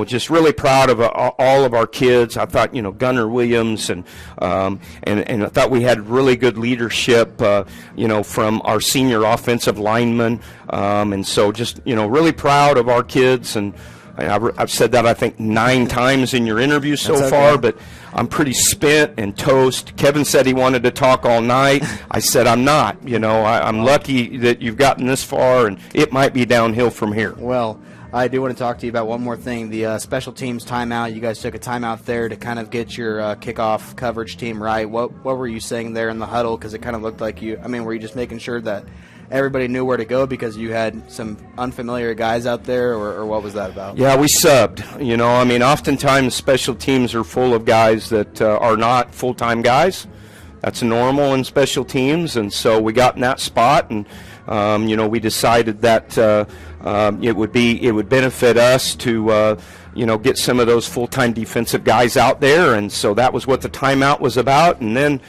[SPEAKER 6] just really proud of all of our kids. I thought Gunnar Williams and I thought we had really good leadership from our senior offensive linemen, and so just really proud of our kids. And I've said that I think 9 times in your interview so far, but I'm pretty spent and toast. Kevin said he wanted to talk all night. I said I'm not. I'm lucky that you've gotten this far, and it might be downhill from here.
[SPEAKER 4] Well, I do want to talk to you about one more thing. The special teams timeout. You guys took a timeout there to kind of get your kickoff coverage team right. What were you saying there in the huddle? Because it kind of looked like were you just making sure that everybody knew where to go because you had some unfamiliar guys out there, or what was that about?
[SPEAKER 6] Yeah, we subbed. Oftentimes special teams are full of guys that are not full-time guys. That's normal in special teams, and so we got in that spot, and we decided that it would benefit us to get some of those full-time defensive guys out there, and so that was what the timeout was about. And then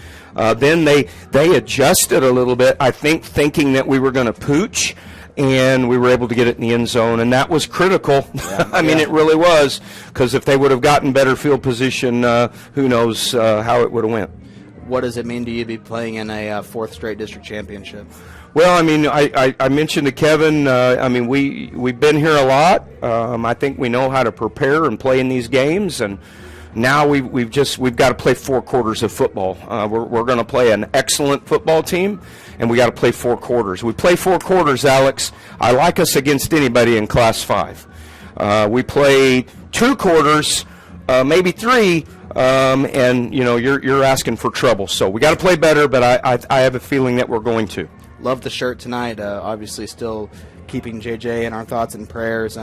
[SPEAKER 6] they adjusted a little bit, I think, thinking that we were going to pooch, and we were able to get it in the end zone, and that was critical. Yeah, It really was, because if they would have gotten better field position, who knows how it would have went.
[SPEAKER 4] What does it mean to you to be playing in a 4th straight district championship?
[SPEAKER 6] Well, I mentioned to Kevin, we've been here a lot. I think we know how to prepare and play in these games, and now we've got to play 4 quarters of football. We're going to play an excellent football team, and we got to play 4 quarters. We play 4 quarters, Alex. I like us against anybody in Class 5. We play 2 quarters, maybe 3. You're asking for trouble. So we got to play better, but I have a feeling that we're going to.
[SPEAKER 4] Love the shirt tonight. Obviously, still keeping JJ in our thoughts and prayers.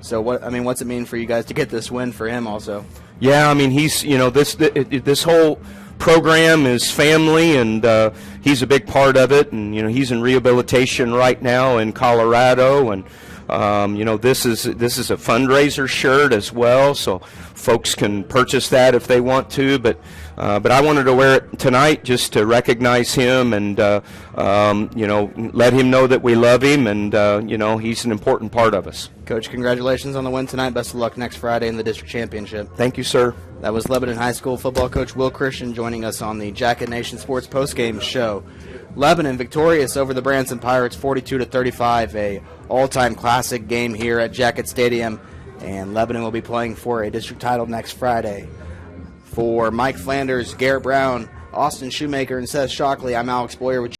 [SPEAKER 4] So what's it mean for you guys to get this win for him also?
[SPEAKER 6] Yeah, I mean, he's, this whole program is family, and he's a big part of it. And he's in rehabilitation right now in Colorado, and this is a fundraiser shirt as well, so folks can purchase that if they want to. But I wanted to wear it tonight just to recognize him and let him know that we love him, and he's an important part of us.
[SPEAKER 4] Coach, congratulations on the win tonight. Best of luck next Friday in the district championship.
[SPEAKER 6] Thank you, sir.
[SPEAKER 4] That was Lebanon High School football coach Will Christian joining us on the Jacket Nation Sports postgame show. Lebanon victorious over the Branson Pirates 42-35, a all-time classic game here at Jacket Stadium, and Lebanon will be playing for a district title next Friday. For Mike Flanders, Garrett Brown, Austin Shoemaker, and Seth Shockley, I'm Alex Boyer with